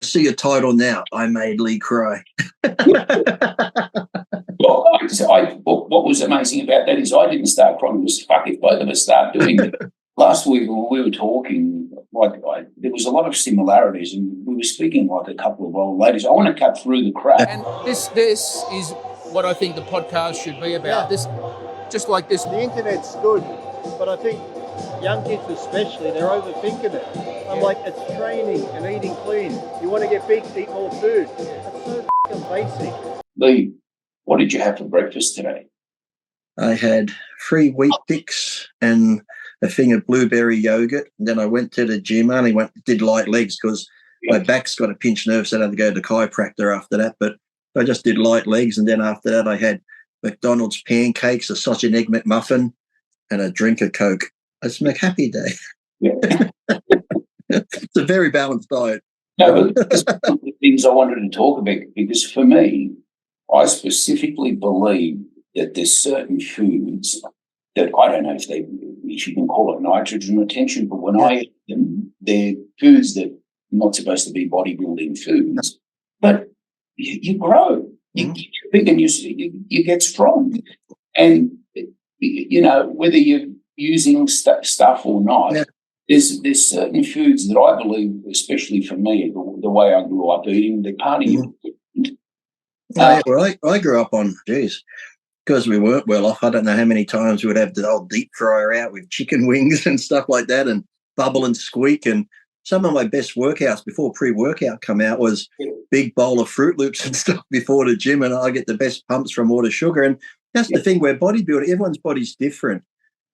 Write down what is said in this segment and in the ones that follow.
see your title now. I made Lee cry. Well, what was amazing about that is I didn't start crying. It was fuck if both of us start doing it. Last week when we were talking, there was a lot of similarities, and we were speaking like a couple of old ladies. I want to cut through the crap. And this is what I think the podcast should be about. This, just like this. The internet's good, but I think young kids especially, they're overthinking it. I'm like, it's training and eating clean. You want to get big, eat more food. That's so fucking basic. Lee, what did you have for breakfast today? I had 3 Wheat Bix and a thing of blueberry yogurt. And then I went to the gym. I only did light legs because my back's got a pinched nerve, so I had to go to the chiropractor after that. But I just did light legs. And then after that, I had McDonald's pancakes, a sausage and egg McMuffin, and a drink of Coke. It's a McHappy day. Yeah. It's a very balanced diet. No, but that's one of the things I wanted to talk about, because for me, I specifically believe that there's certain foods that I don't know if you can call it nitrogen retention, but when I eat them, they're foods that are not supposed to be bodybuilding foods, but you grow, you get big, and you get strong. And, you know, whether you're using stuff or not, there's certain foods that I believe, especially for me, the way I grew up eating, they're part of you. Well, I grew up on, because we weren't well off, I don't know how many times we would have the old deep fryer out with chicken wings and stuff like that, and bubble and squeak. And some of my best workouts before pre-workout come out was big bowl of Fruit Loops and stuff before the gym, and I get the best pumps from all the sugar. And that's the thing where bodybuilding, everyone's body's different.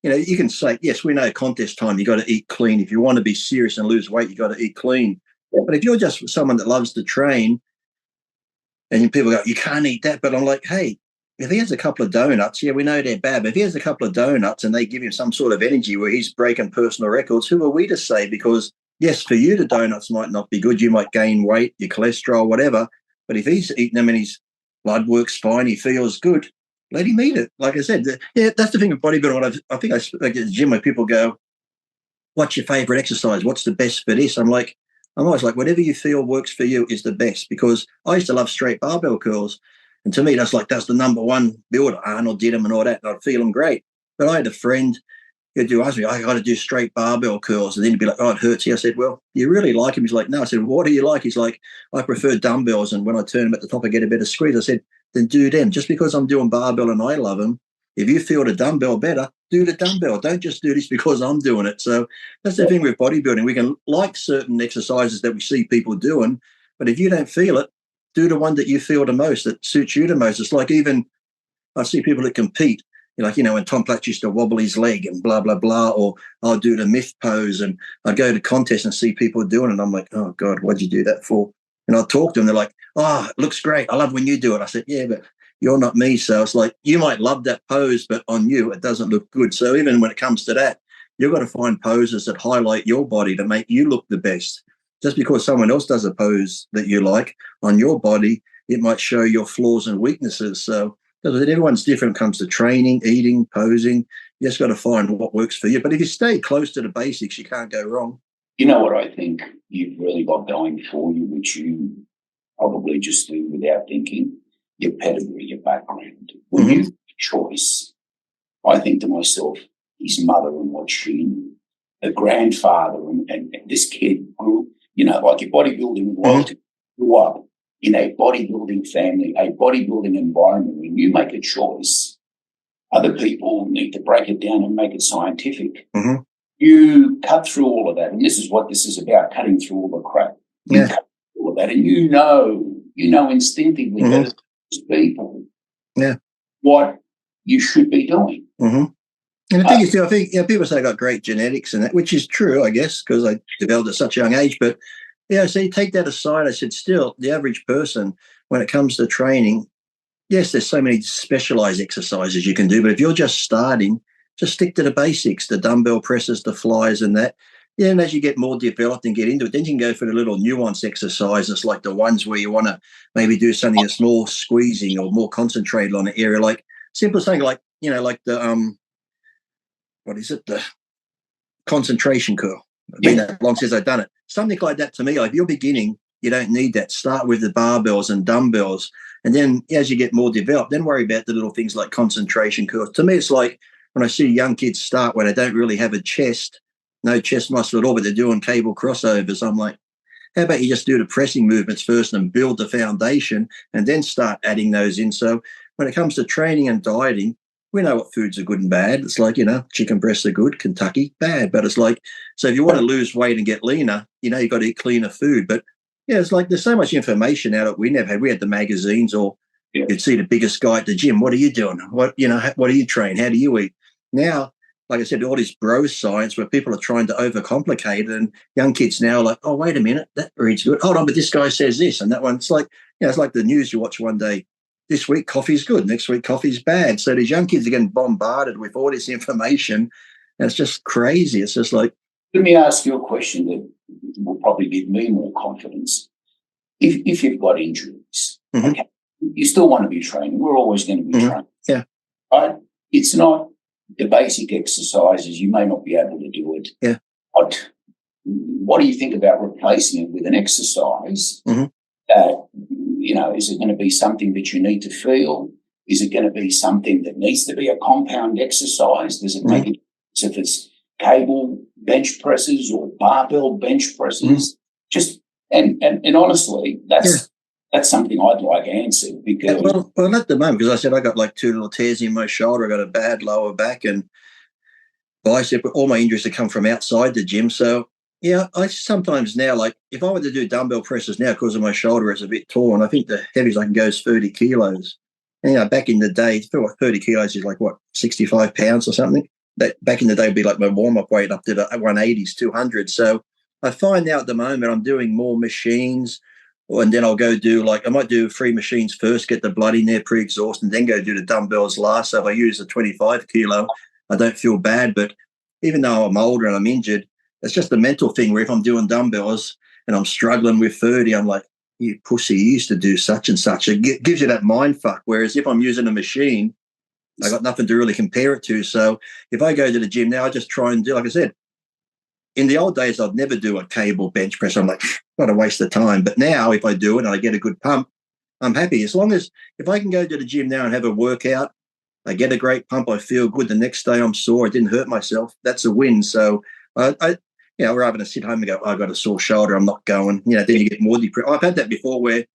You know, you can say, yes, we know contest time, you got to eat clean. If you want to be serious and lose weight, you got to eat clean. But if you're just someone that loves to train, and people go, you can't eat that. But I'm like, hey, if he has a couple of donuts, we know they're bad. But if he has a couple of donuts and they give him some sort of energy where he's breaking personal records, who are we to say? Because, yes, for you, the donuts might not be good. You might gain weight, your cholesterol, whatever. But if he's eating them and his blood works fine, he feels good, let him eat it. Like I said, that's the thing with bodybuilding. I think I speak at the gym where people go, what's your favourite exercise? What's the best for this? I'm always like, whatever you feel works for you is the best, because I used to love straight barbell curls. And to me, that's the number one builder. Arnold did them and all that, and I'd feel them great. But I had a friend who'd ask me, I got to do straight barbell curls. And then he'd be like, oh, it hurts you. I said, well, do you really like him? He's like, no. I said, well, what do you like? He's like, I prefer dumbbells. And when I turn them at the top, I get a better squeeze. I said, then do them. Just because I'm doing barbell and I love them, if you feel the dumbbell better, do the dumbbell. Don't just do this because I'm doing it. So that's the thing with bodybuilding. We can like certain exercises that we see people doing, but if you don't feel it, do the one that you feel the most, that suits you the most. It's like, even I see people that compete, when Tom Platz used to wobble his leg and blah, blah, blah, or I'll do the myth pose, and I go to contests and see people doing it. And I'm like, oh, God, what'd you do that for? And I talk to them. They're like, oh, it looks great. I love when you do it. I said, yeah, but you're not me. So it's like, you might love that pose, but on you, it doesn't look good. So even when it comes to that, you've got to find poses that highlight your body to make you look the best. Just because someone else does a pose that you like on your body, it might show your flaws and weaknesses. So everyone's different when it comes to training, eating, posing. You just got to find what works for you. But if you stay close to the basics, you can't go wrong. You know what I think you've really got going for you, which you probably just do without thinking? Your pedigree, your background. When you choice, I think to myself, his mother and what she knew, her grandfather, and this kid grew, like your bodybuilding world, grew up in a bodybuilding family, a bodybuilding environment. When you make a choice, other people need to break it down and make it scientific. You cut through all of that, and this is what this is about, cutting through all the crap. You cut through all of that, and you know instinctively that as people what you should be doing. And the thing is, I think people say I got great genetics and that, which is true, I guess, because I developed at such a young age. But so you take that aside. I said, still, the average person, when it comes to training, yes, there's so many specialized exercises you can do. But if you're just starting, just stick to the basics, the dumbbell presses, the flyers and that. Yeah, and as you get more developed and get into it, then you can go for the little nuanced exercises, like the ones where you want to maybe do something that's more squeezing or more concentrated on an area, like simple thing like, like the, the concentration curl. It's been that long since I've done it. Something like that to me, like if you're beginning, You don't need that. Start with the barbells and dumbbells. And then as you get more developed, then worry about the little things like concentration curves. To me, it's like when I see young kids start where they don't really have a chest, no chest muscle at all, but they're doing cable crossovers. I'm like, how about you just do the pressing movements first and build the foundation and then start adding those in? So when it comes to training and dieting, we know what foods are good and bad. It's like, chicken breasts are good, Kentucky, bad. But it's like, so if you want to lose weight and get leaner, you've got to eat cleaner food. But yeah, it's like there's so much information out that we never had. We had the magazines, or you'd see the biggest guy at the gym. What are you doing? What do you train? How do you eat? Now, like I said, all this bro science where people are trying to overcomplicate it, and young kids now are like, oh, wait a minute, that reads good. Hold on, but this guy says this and that one. It's like, it's like the news you watch one day. This week, coffee's good. Next week, coffee's bad. So these young kids are getting bombarded with all this information, and it's just crazy. It's just like... Let me ask you a question that will probably give me more confidence. If you've got injuries, okay, you still want to be training. We're always going to be training. Yeah. Right? It's not the basic exercises. You may not be able to do it. Yeah. But what do you think about replacing it with an exercise that, is it going to be something that you need to feel? Is it going to be something that needs to be a compound exercise? Does it make a difference if it's cable bench presses or barbell bench presses? Just and honestly, that's something I'd like answered, because well, at the moment, because I said I got like 2 little tears in my shoulder. I got a bad lower back and bicep. All my injuries have come from outside the gym. So yeah, I sometimes now, like if I were to do dumbbell presses now because of my shoulder, it's a bit torn. I think the heaviest I can go is 30 kilos. And, back in the day, 30 kilos is like, 65 pounds or something? That back in the day would be like my warm-up weight up to the 180s, 200. So I find now at the moment I'm doing more machines, and then I'll go do I might do 3 machines first, get the blood in there pre-exhaust, and then go do the dumbbells last. So if I use a 25 kilo, I don't feel bad. But even though I'm older and I'm injured, it's just a mental thing where if I'm doing dumbbells and I'm struggling with 30, I'm like, you pussy, you used to do such and such. It gives you that mind fuck. Whereas if I'm using a machine, I got nothing to really compare it to. So if I go to the gym now, I just try and do, like I said, in the old days, I'd never do a cable bench press. I'm like, what a waste of time. But now if I do it and I get a good pump, I'm happy. As long as if I can go to the gym now and have a workout, I get a great pump, I feel good. The next day I'm sore, I didn't hurt myself. That's a win. So rather than sit home and go, I got a sore shoulder, I'm not going. Then you get more depressed. I've had that before where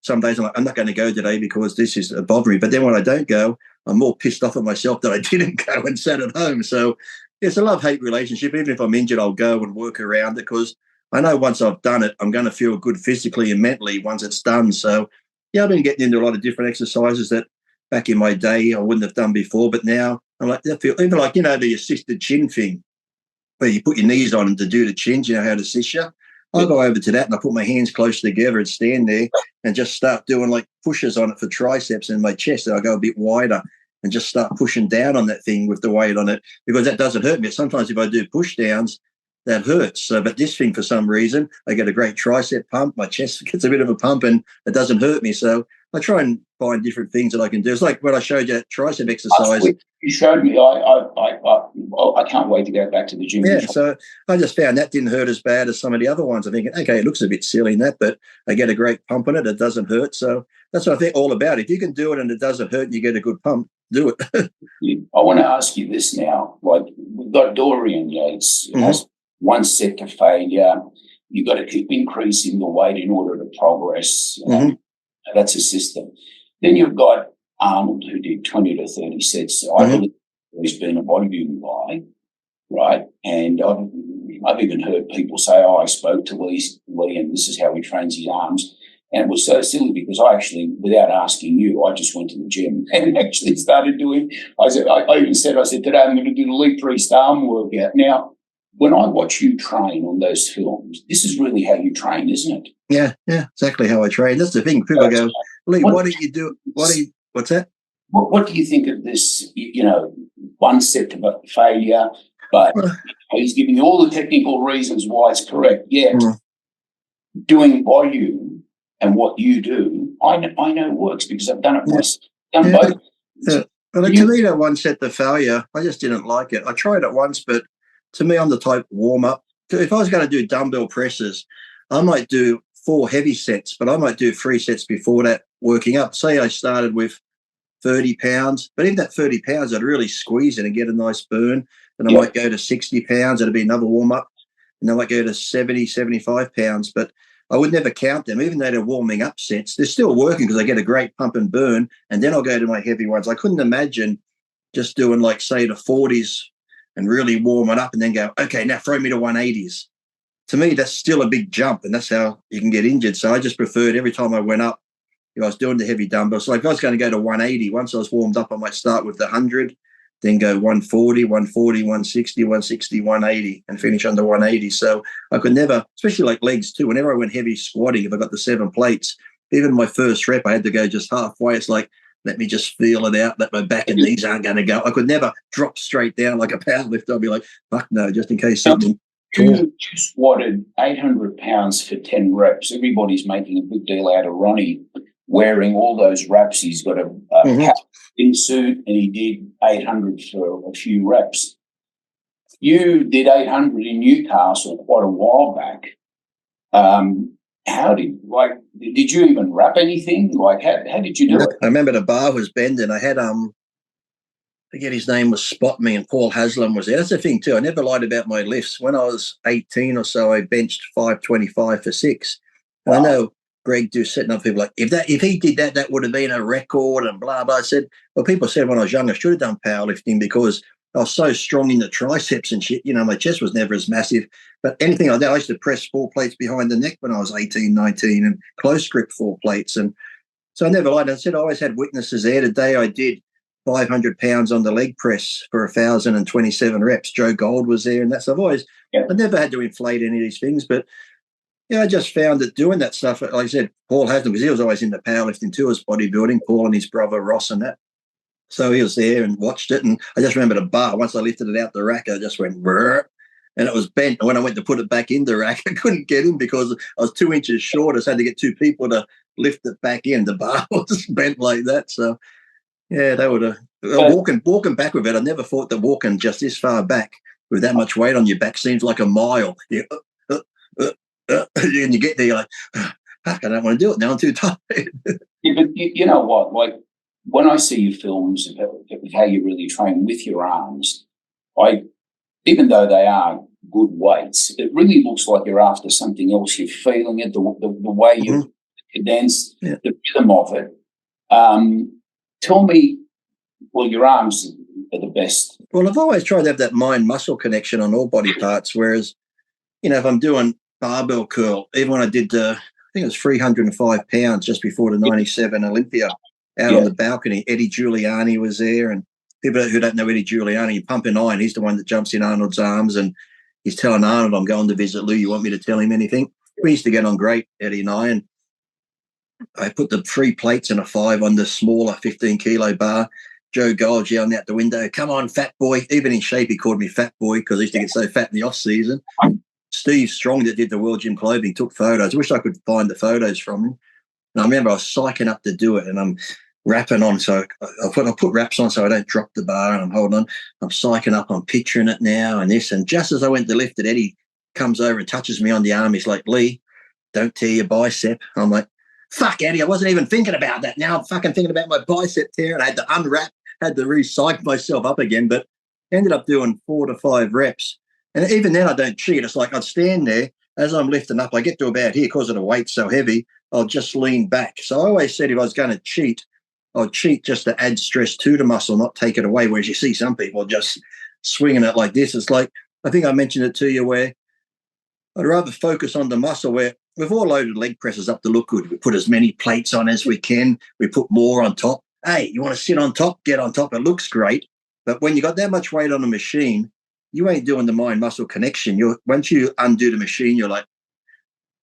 some days I'm like, I'm not going to go today because this is bothering me. But then when I don't go, I'm more pissed off at myself that I didn't go and sat at home. So it's a love-hate relationship. Even if I'm injured, I'll go and work around it because I know once I've done it, I'm going to feel good physically and mentally once it's done. So, I've been getting into a lot of different exercises that back in my day I wouldn't have done before. But now I'm like, even like, the assisted chin thing where you put your knees on to do the chins, how to assist you. I'll go over to that and I put my hands close together and stand there and just start doing like pushes on it for triceps and my chest. And I'll go a bit wider and just start pushing down on that thing with the weight on it because that doesn't hurt me. Sometimes if I do push downs, that hurts. So, but this thing, for some reason, I get a great tricep pump. My chest gets a bit of a pump and it doesn't hurt me. So I try and find different things that I can do. It's like when I showed you that tricep exercise. You showed me. I can't wait to go back to the gym. Yeah, so I just found that didn't hurt as bad as some of the other ones. I'm thinking, okay, it looks a bit silly in that, but I get a great pump on it. It doesn't hurt. So that's what I think all about. If you can do it and it doesn't hurt and you get a good pump, do it. I want to ask you this now. Like we've got Dorian Yates. Has one set to failure. You've got to keep increasing the weight in order to progress. That's a system. Then you've got Arnold, who did 20 to 30 sets. I believe he's been a bodybuilding guy, right? And I've even heard people say, I spoke to Lee and this is how he trains his arms. And it was so silly because I actually, without asking you, I just went to the gym and actually started doing, I even said, today I'm going to do the leepriest arm workout. Now, when I watch you train on those films, this is really how you train, isn't it? Yeah, exactly how I train. That's the thing. People go, Lee, what do you do? What's that? What do you think of this, one set to failure, but he's giving you all the technical reasons why it's correct. Yeah, doing by you and what you do, I know works because I've done it myself. Done both. Yeah. But to me, that one set to failure, I just didn't like it. I tried it once, but to me, I'm the type warm-up. If I was going to do dumbbell presses, I might do 4 heavy sets, but I might do 3 sets before that working up. Say I started with 30 pounds, but even that 30 pounds, I'd really squeeze it and get a nice burn. And I might go to 60 pounds. That'd be another warm up. And I might go to 70, 75 pounds. But I would never count them, even though they're warming up sets. They're still working because I get a great pump and burn. And then I'll go to my heavy ones. I couldn't imagine just doing like, say, the 40s and really warm it up and then go, okay, now throw me to 180s. To me, that's still a big jump, and that's how you can get injured. So I just preferred every time I went up, I was doing the heavy dumbbells. So if I was going to go to 180, once I was warmed up, I might start with the 100, then go 140, 140, 160, 160, 180, and finish under 180. So I could never, especially like legs too, whenever I went heavy squatting, if I got the 7 plates, even my first rep, I had to go just halfway. It's like, let me just feel it out, that my back and knees aren't going to go. I could never drop straight down like a powerlifter. I'd be like, fuck no, just in case something. You squatted 800 pounds for 10 reps. Everybody's making a big deal out of Ronnie wearing all those reps. He's got a in suit, and he did 800 for a few reps. You did 800 in Newcastle quite a while back. Did you even wrap anything? Like, how did you do it? I remember the bar was bending. I had I forget his name was Spot Me, and Paul Haslam was there. That's the thing too. I never lied about my lifts. When I was 18 or so, I benched 525 for 6. Wow. I know Greg do setting up people like, if he did that, that would have been a record and blah blah. I said, well, people said when I was young I should have done powerlifting because I was so strong in the triceps and shit. You know, my chest was never as massive. But anything like that, I used to press 4 plates behind the neck when I was 18, 19, and close grip 4 plates. And so I never lied. I said I always had witnesses there. The day I did 500 pounds on the leg press for 1,027 reps, Joe Gold was there, and that's I never had to inflate any of these things, but I just found that doing that stuff, like I said, Paul Haslam, because he was always into powerlifting too, as bodybuilding, Paul and his brother Ross and that. So he was there and watched it, and I just remember the bar. Once I lifted it out the rack, I just went brrr, and it was bent. And when I went to put it back in the rack, I couldn't get in because I was 2 inches short. I just had to get 2 people to lift it back in. The bar was bent like that. So yeah, they would have walking back with it. I never thought that walking just this far back with that much weight on your back seems like a mile. And you get there, you're like, fuck, I don't want to do it now. I'm too tired. Yeah, but you know what? Like when I see your films of how you really train with your arms, even though they are good weights, it really looks like you're after something else. You're feeling it, the way you condense the rhythm of it. Tell me, well, your arms are the best. Well, I've always tried to have that mind-muscle connection on all body parts, whereas, if I'm doing barbell curl, even when I did, I think it was 305 pounds just before the 97 Olympia out on the balcony, Eddie Giuliani was there, and people who don't know Eddie Giuliani, pumping iron, he's the one that jumps in Arnold's arms, and he's telling Arnold, I'm going to visit Lou, you want me to tell him anything? We used to get on great, Eddie and I put the 3 plates and a 5 on the smaller 15-kilo bar. Joe Gold yelling out the window, come on, fat boy. Even in shape, he called me fat boy because I used to get so fat in the off-season. Steve Strong, that did the World Gym Clothing, took photos. I wish I could find the photos from him. And I remember I was psyching up to do it, and I'm wrapping on. So I put wraps on so I don't drop the bar, and I'm holding on. I'm psyching up. I'm picturing it now and this. And just as I went to lift it, Eddie comes over and touches me on the arm. He's like, Lee, don't tear your bicep. I'm like, fuck, Eddie, I wasn't even thinking about that. Now I'm fucking thinking about my bicep tear, and I had to unwrap, had to re-psych myself up again. But ended up doing 4 to 5 reps. And even then I don't cheat. It's like I'd stand there as I'm lifting up. I get to about here because of the weight so heavy, I'll just lean back. So I always said if I was going to cheat, I'd cheat just to add stress to the muscle, not take it away. Whereas you see some people just swinging it like this. It's like, I think I mentioned it to you, where I'd rather focus on the muscle, where we've all loaded leg presses up to look good. We put as many plates on as we can. We put more on top. Hey, you want to sit on top? Get on top. It looks great. But when you got that much weight on a machine, you ain't doing the mind-muscle connection. Once you undo the machine, you're like,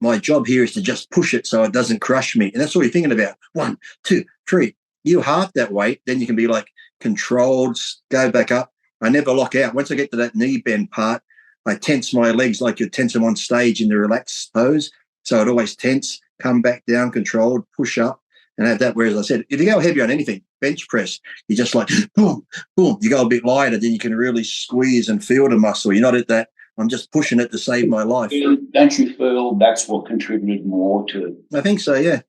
my job here is to just push it so it doesn't crush me. And that's all you're thinking about. 1, 2, 3. You half that weight, then you can be like controlled, go back up. I never lock out. Once I get to that knee bend part, I tense my legs like you tense them on stage in the relaxed pose. So I'd always tense, come back down, controlled, push up, and have that. Whereas I said, if you go heavy on anything, bench press, you just like, boom, boom. You go a bit lighter, then you can really squeeze and feel the muscle. You're not at that I'm just pushing it to save my life. Don't you feel that's what contributed more to? I think so, yeah.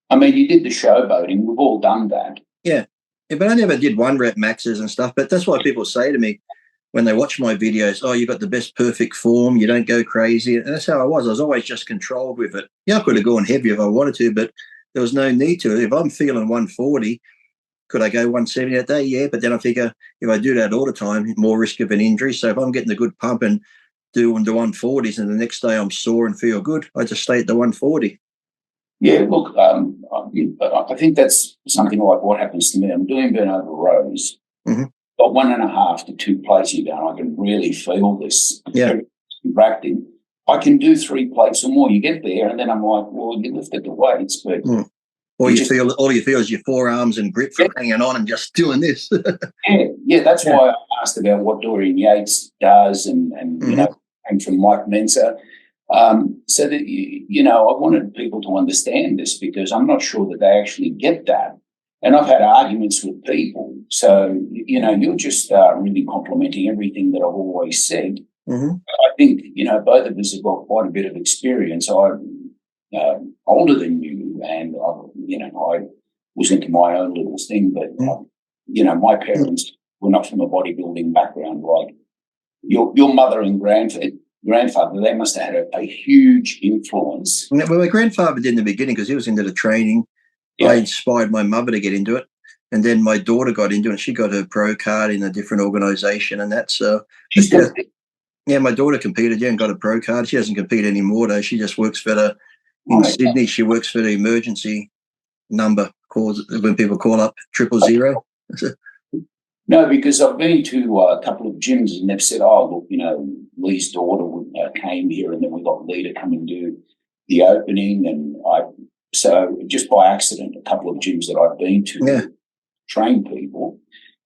I mean, you did the showboating. We've all done that. Yeah, but I never did 1 rep maxes and stuff. But that's why people say to me when they watch my videos, oh, you've got the best perfect form. You don't go crazy. And that's how I was. I was always just controlled with it. Yeah, I could have gone heavy if I wanted to, but there was no need to. If I'm feeling 140, could I go 170 that day? Yeah, but then I figure if I do that all the time, more risk of an injury. So if I'm getting a good pump and doing the 140s and the next day I'm sore and feel good, I just stay at the 140. Yeah, look, I think that's something like what happens to me. I'm doing burnover rows. Mm-hmm. Got 1.5 to 2 plates you done. I can really feel this. Yeah. Contracting. I can do 3 plates or more. You get there, and then I'm like, well, you lifted the weights, but all you feel is your forearms and grip from hanging on and just doing this. That's why I asked about what Dorian Yates does, and you know, and from Mike Mensa. So that, I wanted people to understand this because I'm not sure that they actually get that. And I've had arguments with people. So, you're just really complimenting everything that I've always said. Mm-hmm. I think, both of us have got quite a bit of experience. I'm older than you, and, I was into my own little thing. But, my parents were not from a bodybuilding background like your mother and grandfather, they must have had a huge influence. Well, my grandfather did in the beginning because he was into the training. Yeah. I inspired my mother to get into it. And then my daughter got into it. She got her pro card in a different organisation, and that's my daughter competed, and got a pro card. She doesn't compete anymore, though. She just works for Sydney. She works for the emergency number calls when people call up 000. No, because I've been to a couple of gyms and they've said, oh, look, Lee's daughter came here, and then we got Lee to come and do the opening. And so just by accident, a couple of gyms that I've been to train people.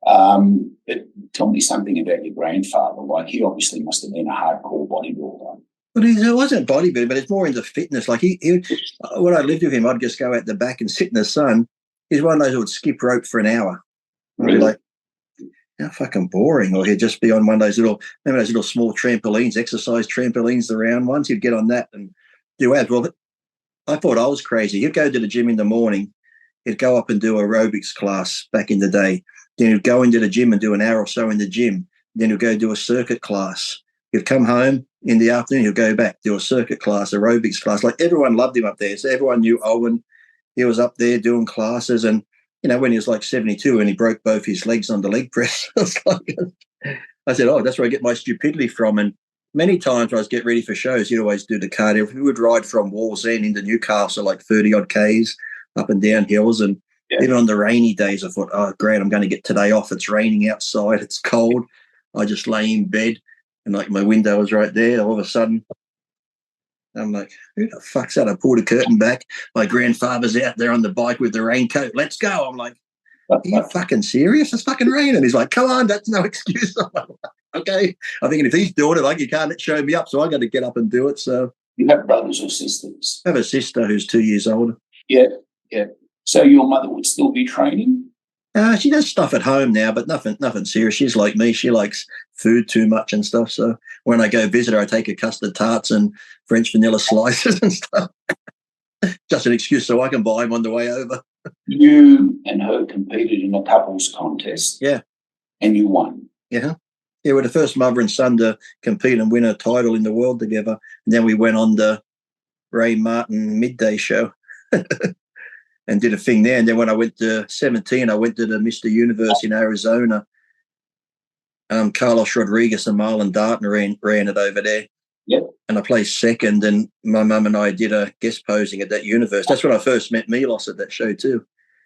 But tell me something about your grandfather. Like, he obviously must have been a hardcore bodybuilder. But he wasn't bodybuilding, but it's more into fitness. Like he when I lived with him, I'd just go out the back and sit in the sun. He's one of those who would skip rope for an hour. Really? Like, how fucking boring. Or he'd just be on one of those little small trampolines, exercise trampolines, the round ones. He'd get on that and do abs. Well, I thought I was crazy. He'd go to the gym in the morning. He'd go up and do aerobics class back in the day. Then he'd go into the gym and do an hour or so in the gym. Then he'd go do a circuit class. He'd come home in the afternoon. He'd go back, do a circuit class, aerobics class. Like, everyone loved him up there. So everyone knew Owen. He was up there doing classes. And, when he was like 72 and he broke both his legs on the leg press, I said, oh, that's where I get my stupidity from. And many times when I was getting ready for shows, he'd always do the cardio. We would ride from Wallsend into Newcastle, like 30-odd Ks up and down hills. And even on the rainy days, I thought, oh, great, I'm going to get today off. It's raining outside. It's cold. I just lay in bed and, like, my window was right there. All of a sudden, I'm like, who the fuck's that? I pulled the curtain back. My grandfather's out there on the bike with the raincoat. Let's go. I'm like, are you fucking serious? It's fucking raining. He's like, come on, that's no excuse. I'm like, okay. I'm thinking, if he's doing it, like, you can't show me up, so I got to get up and do it. So, you have brothers or sisters? I have a sister who's 2 years older. Yeah. So your mother would still be training? She does stuff at home now, but nothing serious. She's like me. She likes food too much and stuff. So when I go visit her, I take her custard tarts and French vanilla slices and stuff. Just an excuse so I can buy them on the way over. You and her competed in a couples contest. Yeah. And you won. Yeah. Yeah, we're the first mother and son to compete and win a title in the world together. And then we went on the Ray Martin midday show. And did a thing there. And then when I went to 17, I went to the Mr. Universe in Arizona. Carlos Rodriguez and Marlon Darton ran it over there. Yep. And I placed second, and my mum and I did a guest posing at that universe. That's when I first met Milos at that show too.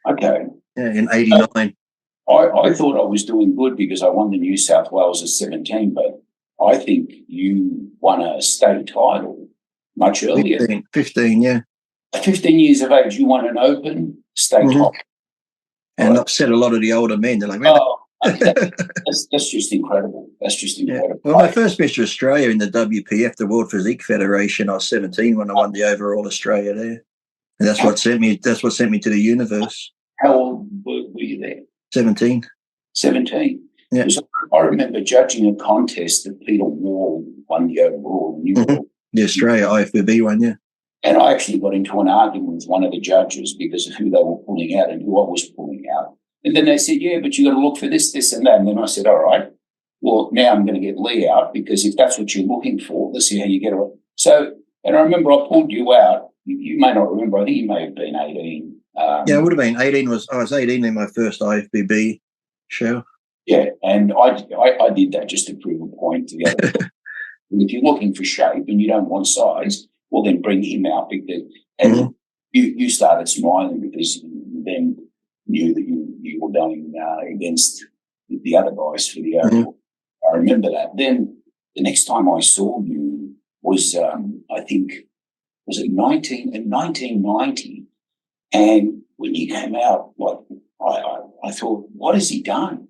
Okay. Yeah, in 89. I thought I was doing good because I won the New South Wales at 17, but I think you won a state title much earlier. 15, yeah. 15 years of age, you won an open state title. And upset a lot of the older men. They're like, that's just incredible. That's just incredible. Yeah. Well, my first Mr. Australia in the WPF, the World Physique Federation, I was 17 when I won the overall Australia there. And that's what sent me to the universe. How old were you there? 17. 17. Yeah. I remember judging a contest that Peter Wall won the overall. The Australia IFBB one, yeah. And I actually got into an argument with one of the judges because of who they were pulling out and who I was pulling out. And then they said, yeah, but you got to look for this, this, and that. And then I said, all right, well, now I'm going to get Lee out because if that's what you're looking for, let's see how you get it. So, and I remember I pulled you out. You may not remember. I think you may have been 18. Yeah, it would have been 18. I was 18 in my first IFBB show. Yeah, and I did that just to prove a point to the other. If you're looking for shape and you don't want size, well, then bring him out. And you started smiling because you then knew that you were going against the other guys for the overall. I remember that. Then the next time I saw you was, I think, was it 1990? And when you came out, like I thought, what has he done?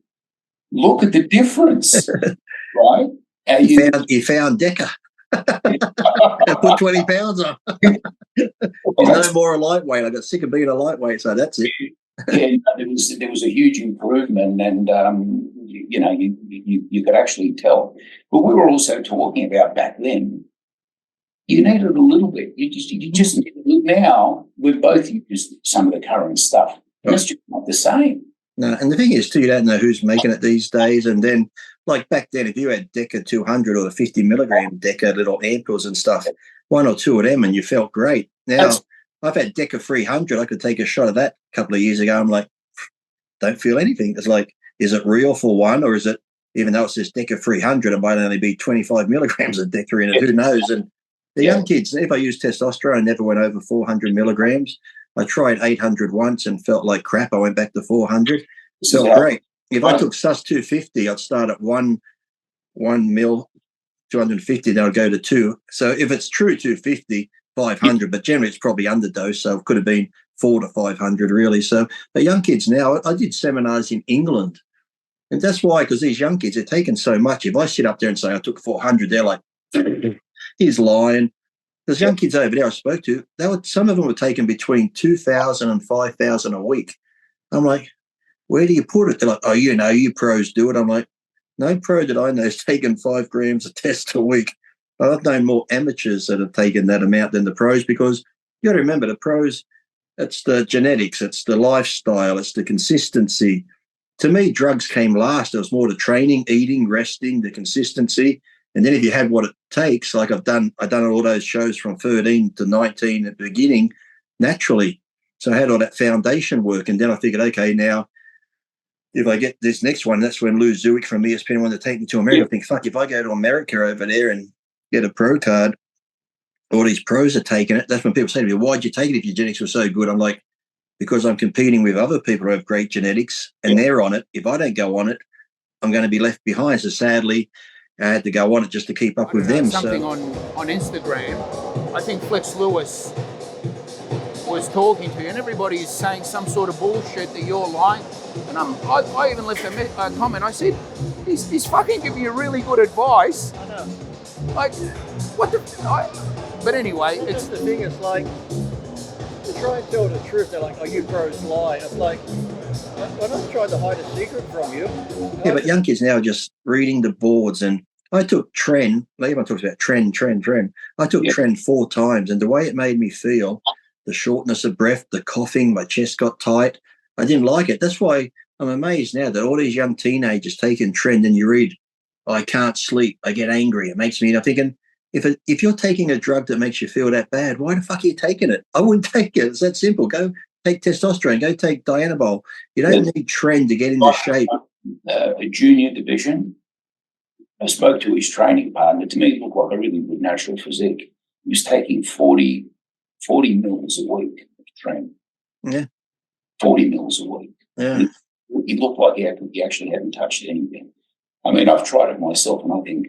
Look at the difference, right? He found Decker. Put 20 pounds on. He's no more a lightweight. I got sick of being a lightweight, so that's it. Yeah, there was a huge improvement, and you could actually tell. But we were also talking about back then. You needed a little bit. You just need a little. Now we've both used some of the current stuff. And it's just not the same. No, and the thing is too, you don't know who's making it these days. And then, like back then, if you had Decker 200 or the 50 milligram Decker little ampoules and stuff, one or two of them, and you felt great. Now I've had Decker 300. I could take a shot of that a couple of years ago. I'm like, don't feel anything. It's like, is it real for one, or is it? Even though it says Decker 300, it might only be 25 milligrams of Decker in it. Who knows? And the young kids, if I used testosterone, I never went over 400 milligrams. I tried 800 once and felt like crap. I went back to 400. It felt great. If I took SUS 250, I'd start at 1 mil, 250, then I'd go to 2. So if it's true 250, 500, but generally it's probably underdose, so it could have been 400 to 500 really. So the young kids now, I did seminars in England, and that's why, because these young kids are taking so much. If I sit up there and say I took 400, they're like, he's lying. There's young kids over there I spoke to, some of them were taking between 2,000 and 5,000 a week. I'm like, where do you put it? They're like, oh, you pros do it. I'm like, no pro that I know is taking 5 grams of test a week. I've known more amateurs that have taken that amount than the pros, because you got to remember the pros, it's the genetics, it's the lifestyle, it's the consistency. To me, drugs came last. It was more the training, eating, resting, the consistency. And then if you had what it takes, like I've done all those shows from 13 to 19 at the beginning, naturally. So I had all that foundation work. And then I figured, okay, now if I get this next one, that's when Lou Zuick from ESPN wanted to take me to America. I think, fuck, if I go to America over there and get a pro card, all these pros are taking it. That's when people say to me, why'd you take it if your genetics were so good? I'm like, because I'm competing with other people who have great genetics and they're on it. If I don't go on it, I'm going to be left behind. So sadly, I had to go on it just to keep up with them. Something on Instagram, I think Flex Lewis was talking to you, and everybody's saying some sort of bullshit that you're lying. And I even left a comment. I said, he's fucking giving you really good advice. I know. Like, what the? But anyway, it's the thing. It's like to try and tell the truth. They're like, "Oh, you pros lie." It's like, I'm not trying to hide a secret from you. Yeah, but young kids now are just reading the boards. And I took Tren. Everyone talks about Tren. I took Tren 4 times, and the way it made me feel, the shortness of breath, the coughing, my chest got tight. I didn't like it. That's why I'm amazed now that all these young teenagers taking Tren, and you read, I can't sleep, I get angry. It makes me, I'm thinking, if you're taking a drug that makes you feel that bad, why the fuck are you taking it? I wouldn't take it. It's that simple. Go take testosterone. Go take Dianabol. You don't need Tren to get into shape. A junior division, I spoke to his training partner. To me, it looked like a really good natural physique. He was taking 40 mils a week of Tren. Yeah. 40 mils a week. Yeah. He looked like he actually hadn't touched anything. I mean, I've tried it myself, and I think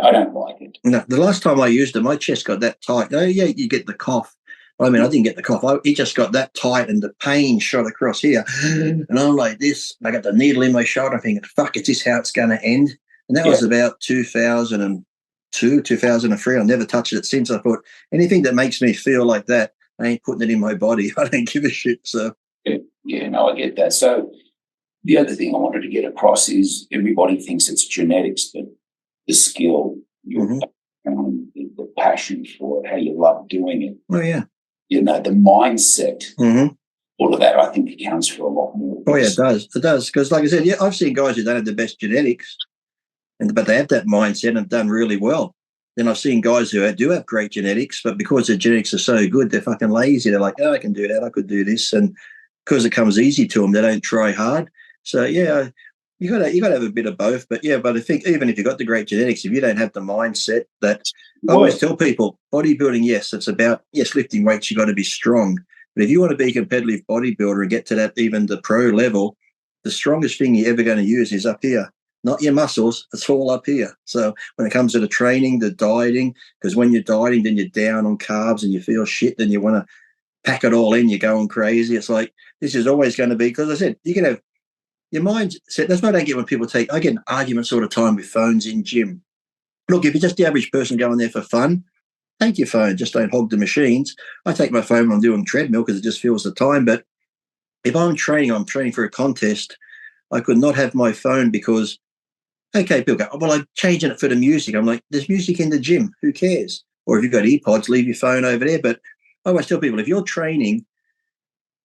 I don't like it. No, the last time I used it, my chest got that tight. Oh, yeah, you get the cough. I mean, I didn't get the cough. It just got that tight, and the pain shot across here. And I'm like this. I got the needle in my shoulder. I'm thinking, fuck, is this how it's going to end? And that was about 2002, 2003. I've never touched it since. I thought, anything that makes me feel like that, I ain't putting it in my body. I don't give a shit. So yeah, no, I get that. So The other thing I wanted to get across is everybody thinks it's genetics, but the skill, your the passion for it, how you love doing it. Oh, yeah. You know, the mindset, all of that, I think accounts for a lot more. Oh, yeah, it does. It does. Because like I said, yeah, I've seen guys who don't have the best genetics, but they have that mindset and have done really well. Then I've seen guys who do have great genetics, but because their genetics are so good, they're fucking lazy. They're like, oh, I can do that. I could do this. And because it comes easy to them, they don't try hard. So, yeah, you got to have a bit of both. But, yeah, but I think even if you've got the great genetics, if you don't have the mindset that I always tell people, bodybuilding, yes, it's about, yes, lifting weights, you got to be strong. But if you want to be a competitive bodybuilder and get to that, even the pro level, the strongest thing you're ever going to use is up here. Not your muscles, it's all up here. So when it comes to the training, the dieting, because when you're dieting, then you're down on carbs and you feel shit, then you want to pack it all in, you're going crazy. It's like, this is always going to be, because I said, you can have your mindset. That's why I don't get when people I get an argument sort of time with phones in gym. Look, if you're just the average person going there for fun, take your phone, just don't hog the machines. I take my phone when I'm doing treadmill because it just fills the time. But if I'm training for a contest, I could not have my phone because, okay, people go, oh, well, I'm changing it for the music. I'm like, there's music in the gym. Who cares? Or if you've got earpods, leave your phone over there. But I always tell people, if you're training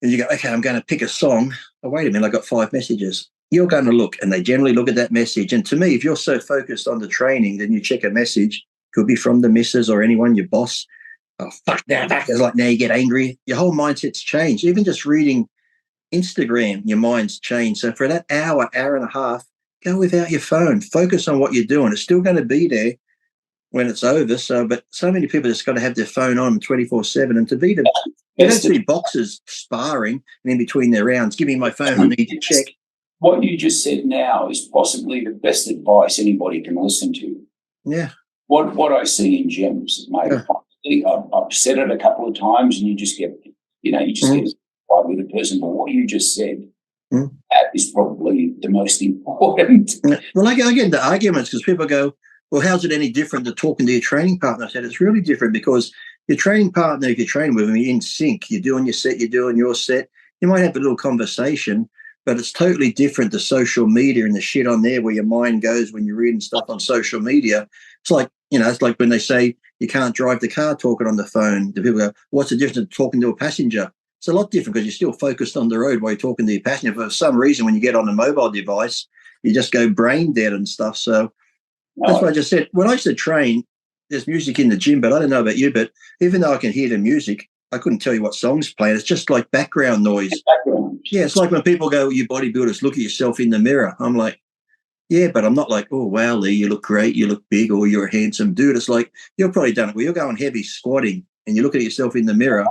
and you go, okay, I'm going to pick a song. Oh, wait a minute, I got 5 messages. You're going to look, and they generally look at that message. And to me, if you're so focused on the training, then you check a message, could be from the missus or anyone, your boss. Oh, fuck that. It's like now you get angry. Your whole mindset's changed. Even just reading Instagram, your mind's changed. So for that hour and a half, go without your phone. Focus on what you're doing. It's still going to be there when it's over. So, but so many people just got to have their phone on 24/7. And to be you don't see boxers sparring and in between their rounds, give me my phone, I need to check. What you just said now is possibly the best advice anybody can listen to. Yeah. What I see in gyms, mate, I've said it a couple of times, and you just get, get inspired with a person. But what you just said, that is probably the most important. Well, I get into arguments because people go, well, how's it any different to talking to your training partner? I said, it's really different because your training partner, if you're training with them, you're in sync. You're doing your set, you're doing your set. You might have a little conversation, but it's totally different to social media and the shit on there where your mind goes when you're reading stuff on social media. It's like, it's like when they say you can't drive the car talking on the phone. The people go, what's the difference of talking to a passenger? It's a lot different because you're still focused on the road while you're talking to your passenger. For some reason, when you get on a mobile device, you just go brain dead and stuff. So that's why I just said, when I used to train, there's music in the gym, but I don't know about you, but even though I can hear the music, I couldn't tell you what song's playing. It's just like background noise. Yeah, it's like when people go, you bodybuilders, look at yourself in the mirror. I'm like, yeah, but I'm not like, oh, wow, Lee, you look great, you look big, or you're a handsome dude. It's like, you've probably done it where you're going heavy squatting and you look at yourself in the mirror.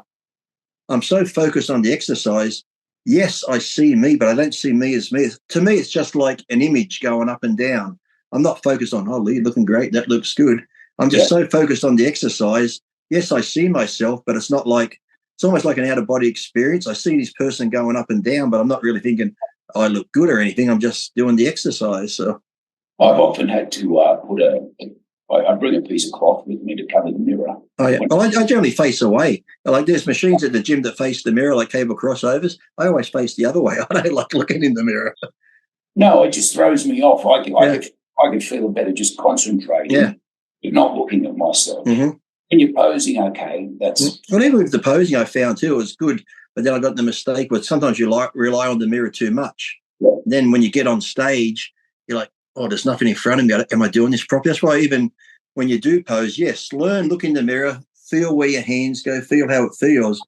I'm so focused on the exercise. Yes, I see me, but I don't see me as me. To me, it's just like an image going up and down. I'm not focused on, oh, Lee, looking great, that looks good. I'm just so focused on the exercise. Yes, I see myself, but it's not like, it's almost like an out-of-body experience. I see this person going up and down, but I'm not really thinking I look good or anything. I'm just doing the exercise. So I've often had to I bring a piece of cloth with me to cover the mirror. Oh, yeah. Well, I generally face away. Like there's machines at the gym that face the mirror, like cable crossovers. I always face the other way. I don't like looking in the mirror. No, it just throws me off. I could feel better just concentrating, but not looking at myself. Mm-hmm. When you're posing, okay, that's... Well, even with the posing, I found too, it was good. But then I got the mistake where sometimes you rely on the mirror too much. Yeah. Then when you get on stage, you're like, oh, there's nothing in front of me. Am I doing this properly? That's why even when you do pose, yes, look in the mirror, feel where your hands go, feel how it feels.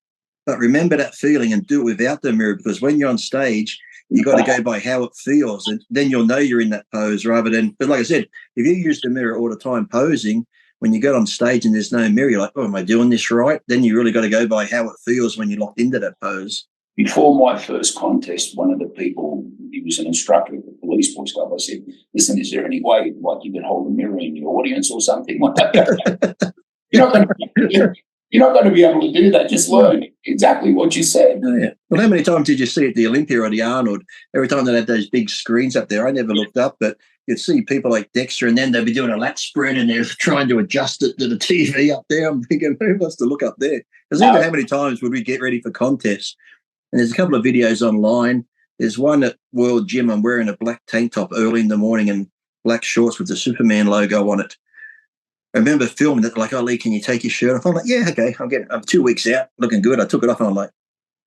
But remember that feeling and do it without the mirror, because when you're on stage, you got to go by how it feels. And then you'll know you're in that pose rather than, but like I said, if you use the mirror all the time posing, when you get on stage and there's no mirror, you're like, oh, am I doing this right? Then you really got to go by how it feels when you're locked into that pose. Before my first contest, one of the people, he was an instructor at the police force club. I said, listen, is there any way like you can hold a mirror in your audience or something like that? You're not going to be able to do that. Just learn exactly what you said. Oh, yeah. Well, how many times did you see at the Olympia or the Arnold? Every time they had those big screens up there, I never looked up, but you'd see people like Dexter, and then they'd be doing a lat spread and they're trying to adjust it to the TV up there. I'm thinking, who wants to look up there? Because even how many times would we get ready for contests? And there's a couple of videos online There's one at World Gym. I'm wearing a black tank top early in the morning and black shorts with the Superman logo on it. I remember filming it, like, oh, Lee, can you take your shirt off? I'm like, yeah, okay. I'm 2 weeks out, looking good. I took it off and I'm like,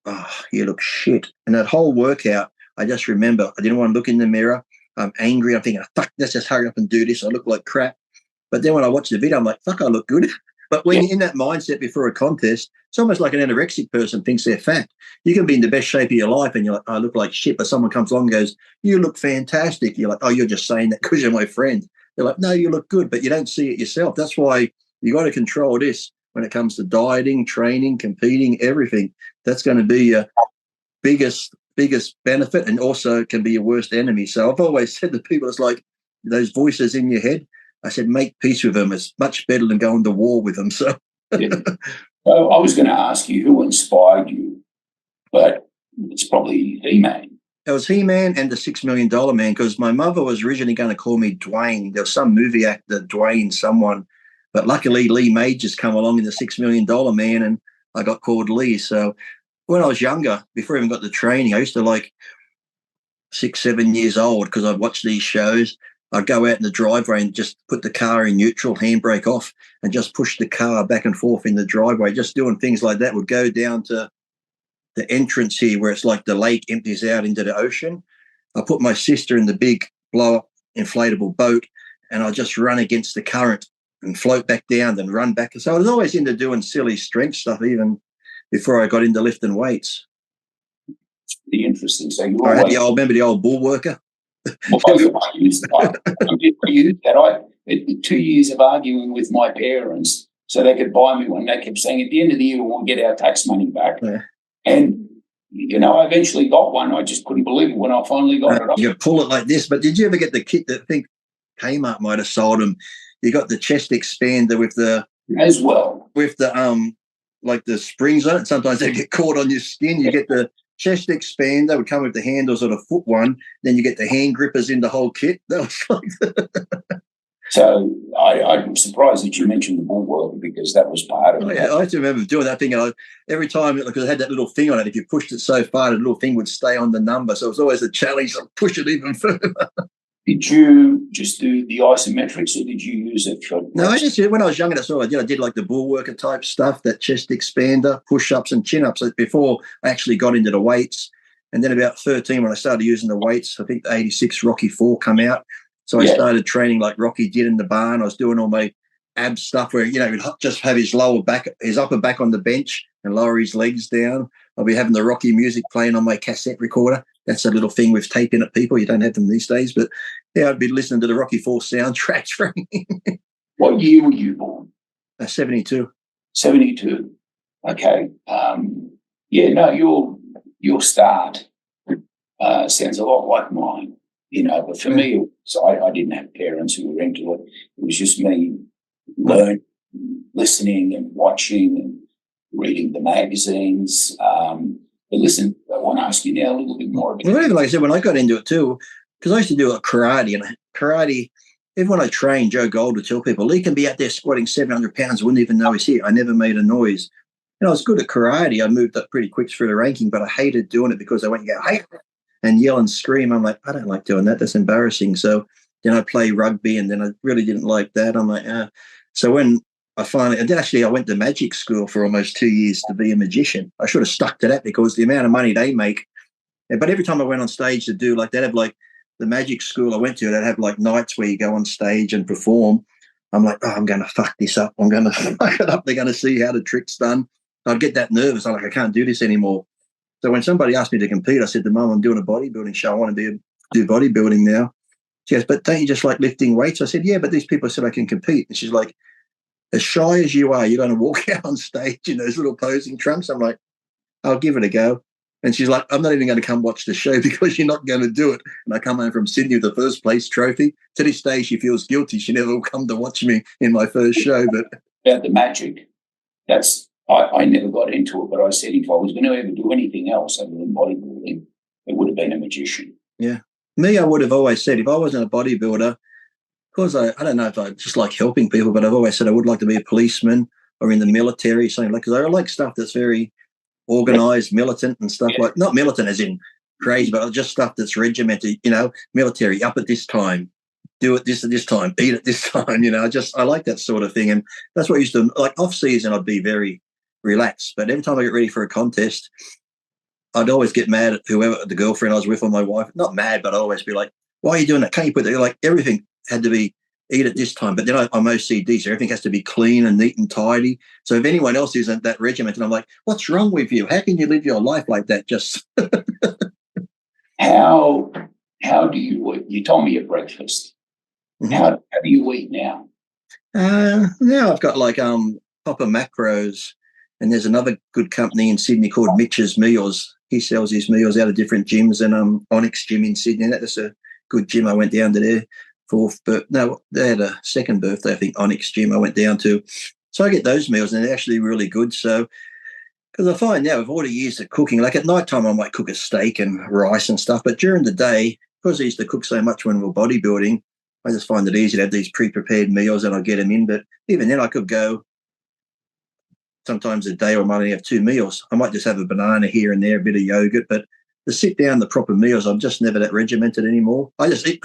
oh, you look shit. And that whole workout, I just remember I didn't want to look in the mirror. I'm angry. I'm thinking, fuck, let's just hurry up and do this. I look like crap. But then when I watch the video, I'm like, fuck, I look good. But when you're in that mindset before a contest, it's almost like an anorexic person thinks they're fat. You can be in the best shape of your life and you're like, oh, I look like shit. But someone comes along and goes, you look fantastic. You're like, oh, you're just saying that because you're my friend. They're like, no, you look good, but you don't see it yourself. That's why you got to control this when it comes to dieting, training, competing, everything. That's going to be your biggest benefit, and also can be your worst enemy. So I've always said to people, it's like those voices in your head. I said, make peace with them. It's much better than going to war with them. So, Well, I was going to ask you who inspired you, but it's probably He-Man. it was He-Man and the $6 Million Man, because my mother was originally going to call me Dwayne. There was some movie actor, Dwayne someone, but luckily Lee Majors come along in the $6 Million Man, and I got called Lee. So when I was younger, before I even got the training, I used to, like 6, 7 years old, because I'd watch these shows. I'd go out in the driveway and just put the car in neutral, handbrake off, and just push the car back and forth in the driveway, just doing things like that. Would go down to the entrance here where it's like the lake empties out into the ocean. I put my sister in the big blow-up inflatable boat, and I just run against the current and float back down, then run back. So I was always into doing silly strength stuff even before I got into lifting weights. The interesting thing. I had remember the old bull worker? Well, I used that. 2 years of arguing with my parents so they could buy me one. They kept saying, at the end of the year, we'll get our tax money back. Yeah. And, I eventually got one. I just couldn't believe it when I finally got it. You pull it like this. But did you ever get the kit that I think Kmart might have sold them? You got the chest expander with the... As well. With the, like the springs on it. Sometimes they get caught on your skin. You get the chest expander, would come with the handles of the foot one. Then you get the hand grippers in the whole kit. That was like... So I'm surprised that you mentioned the bull worker, because that was part of it. Yeah, I used to remember doing that thing, and every time, because it had that little thing on it, if you pushed it so far, the little thing would stay on the number. So it was always a challenge to push it even further. Did you just do the isometrics, or did you use it for... No, when I was younger, that's all I did. I did like the bull worker type stuff, that chest expander, push-ups and chin-ups, before I actually got into the weights. And then about 13, when I started using the weights, I think the 86 Rocky 4 come out. So I started training like Rocky did in the barn. I was doing all my ab stuff where, he'd just have his upper back on the bench and lower his legs down. I'll be having the Rocky music playing on my cassette recorder. That's a little thing with tape in it, people. You don't have them these days. But, I'd be listening to the Rocky 4 soundtracks from What year were you born? 72. 72. Okay. Your start sounds a lot like mine. But for me, I didn't have parents who were into it. It was just me learning, listening and watching and reading the magazines. But listen, I want to ask you now a little bit more about it. Like I said, when I got into it too, because I used to do karate, and karate, even when I trained, Joe Gold would tell people, Lee can be out there squatting 700 pounds, wouldn't even know he's here. I never made a noise. I was good at karate. I moved up pretty quick through the ranking, but I hated doing it because I went and go, hey, and yell and scream. I'm like, I don't like doing that. That's embarrassing. So then I play rugby, and then I really didn't like that. I'm like, So when I went to magic school for almost 2 years to be a magician. I should have stuck to that, because the amount of money they make. But every time I went on stage to do, like, they'd have like the magic school I went to, they'd have like nights where you go on stage and perform. I'm like, I'm going to fuck this up. I'm going to fuck it up. They're going to see how the trick's done. I'd get that nervous. I'm like, I can't do this anymore. So when somebody asked me to compete, I said to Mum, I'm doing a bodybuilding show. I want to do bodybuilding now. She goes, but don't you just like lifting weights? I said, yeah, but these people said I can compete. And she's like, as shy as you are, you're going to walk out on stage in those little posing trunks. I'm like, I'll give it a go. And she's like, I'm not even going to come watch the show because you're not going to do it. And I come home from Sydney with the first place trophy. To this day, she feels guilty. She never will come to watch me in my first show. But about the magic, I never got into it, but I said if I was going to ever do anything else other than bodybuilding, it would have been a magician. Yeah. Me, I would have always said, if I wasn't a bodybuilder, because I don't know if I just like helping people, but I've always said I would like to be a policeman or in the military, something like, because I like stuff that's very organised, militant and stuff like, not militant as in crazy, but just stuff that's regimented, you know, military, up at this time, do it this at this time, eat at this time, you know. I like that sort of thing. And that's what I used to, like, off season, I'd be very relaxed. But every time I get ready for a contest, I'd always get mad at whoever, the girlfriend I was with or my wife. Not mad, but I'd always be like, why are you doing that? Can't you put that? Like, everything had to be eat at this time. But then I'm OCD, so everything has to be clean and neat and tidy. So if anyone else isn't that regimented, I'm like, what's wrong with you? How can you live your life like that? Just How do you eat? You told me at breakfast. Mhm. How do you eat now? Now I've got like Papa Macros, and there's another good company in Sydney called Mitch's Meals. He sells his meals out of different gyms, and Onyx Gym in Sydney. That's a good gym. I went down to there they had a second birthday, I think, Onyx Gym I went down to. So I get those meals, and they're actually really good. So, because I find now with all the years of cooking, like at night time I might cook a steak and rice and stuff, but during the day, because I used to cook so much when we were bodybuilding, I just find it easy to have these pre-prepared meals and I get them in. But even then I could go sometimes a day, or I might only have 2 meals. I might just have a banana here and there, a bit of yogurt, but to sit down the proper meals, I'm just never that regimented anymore. I just eat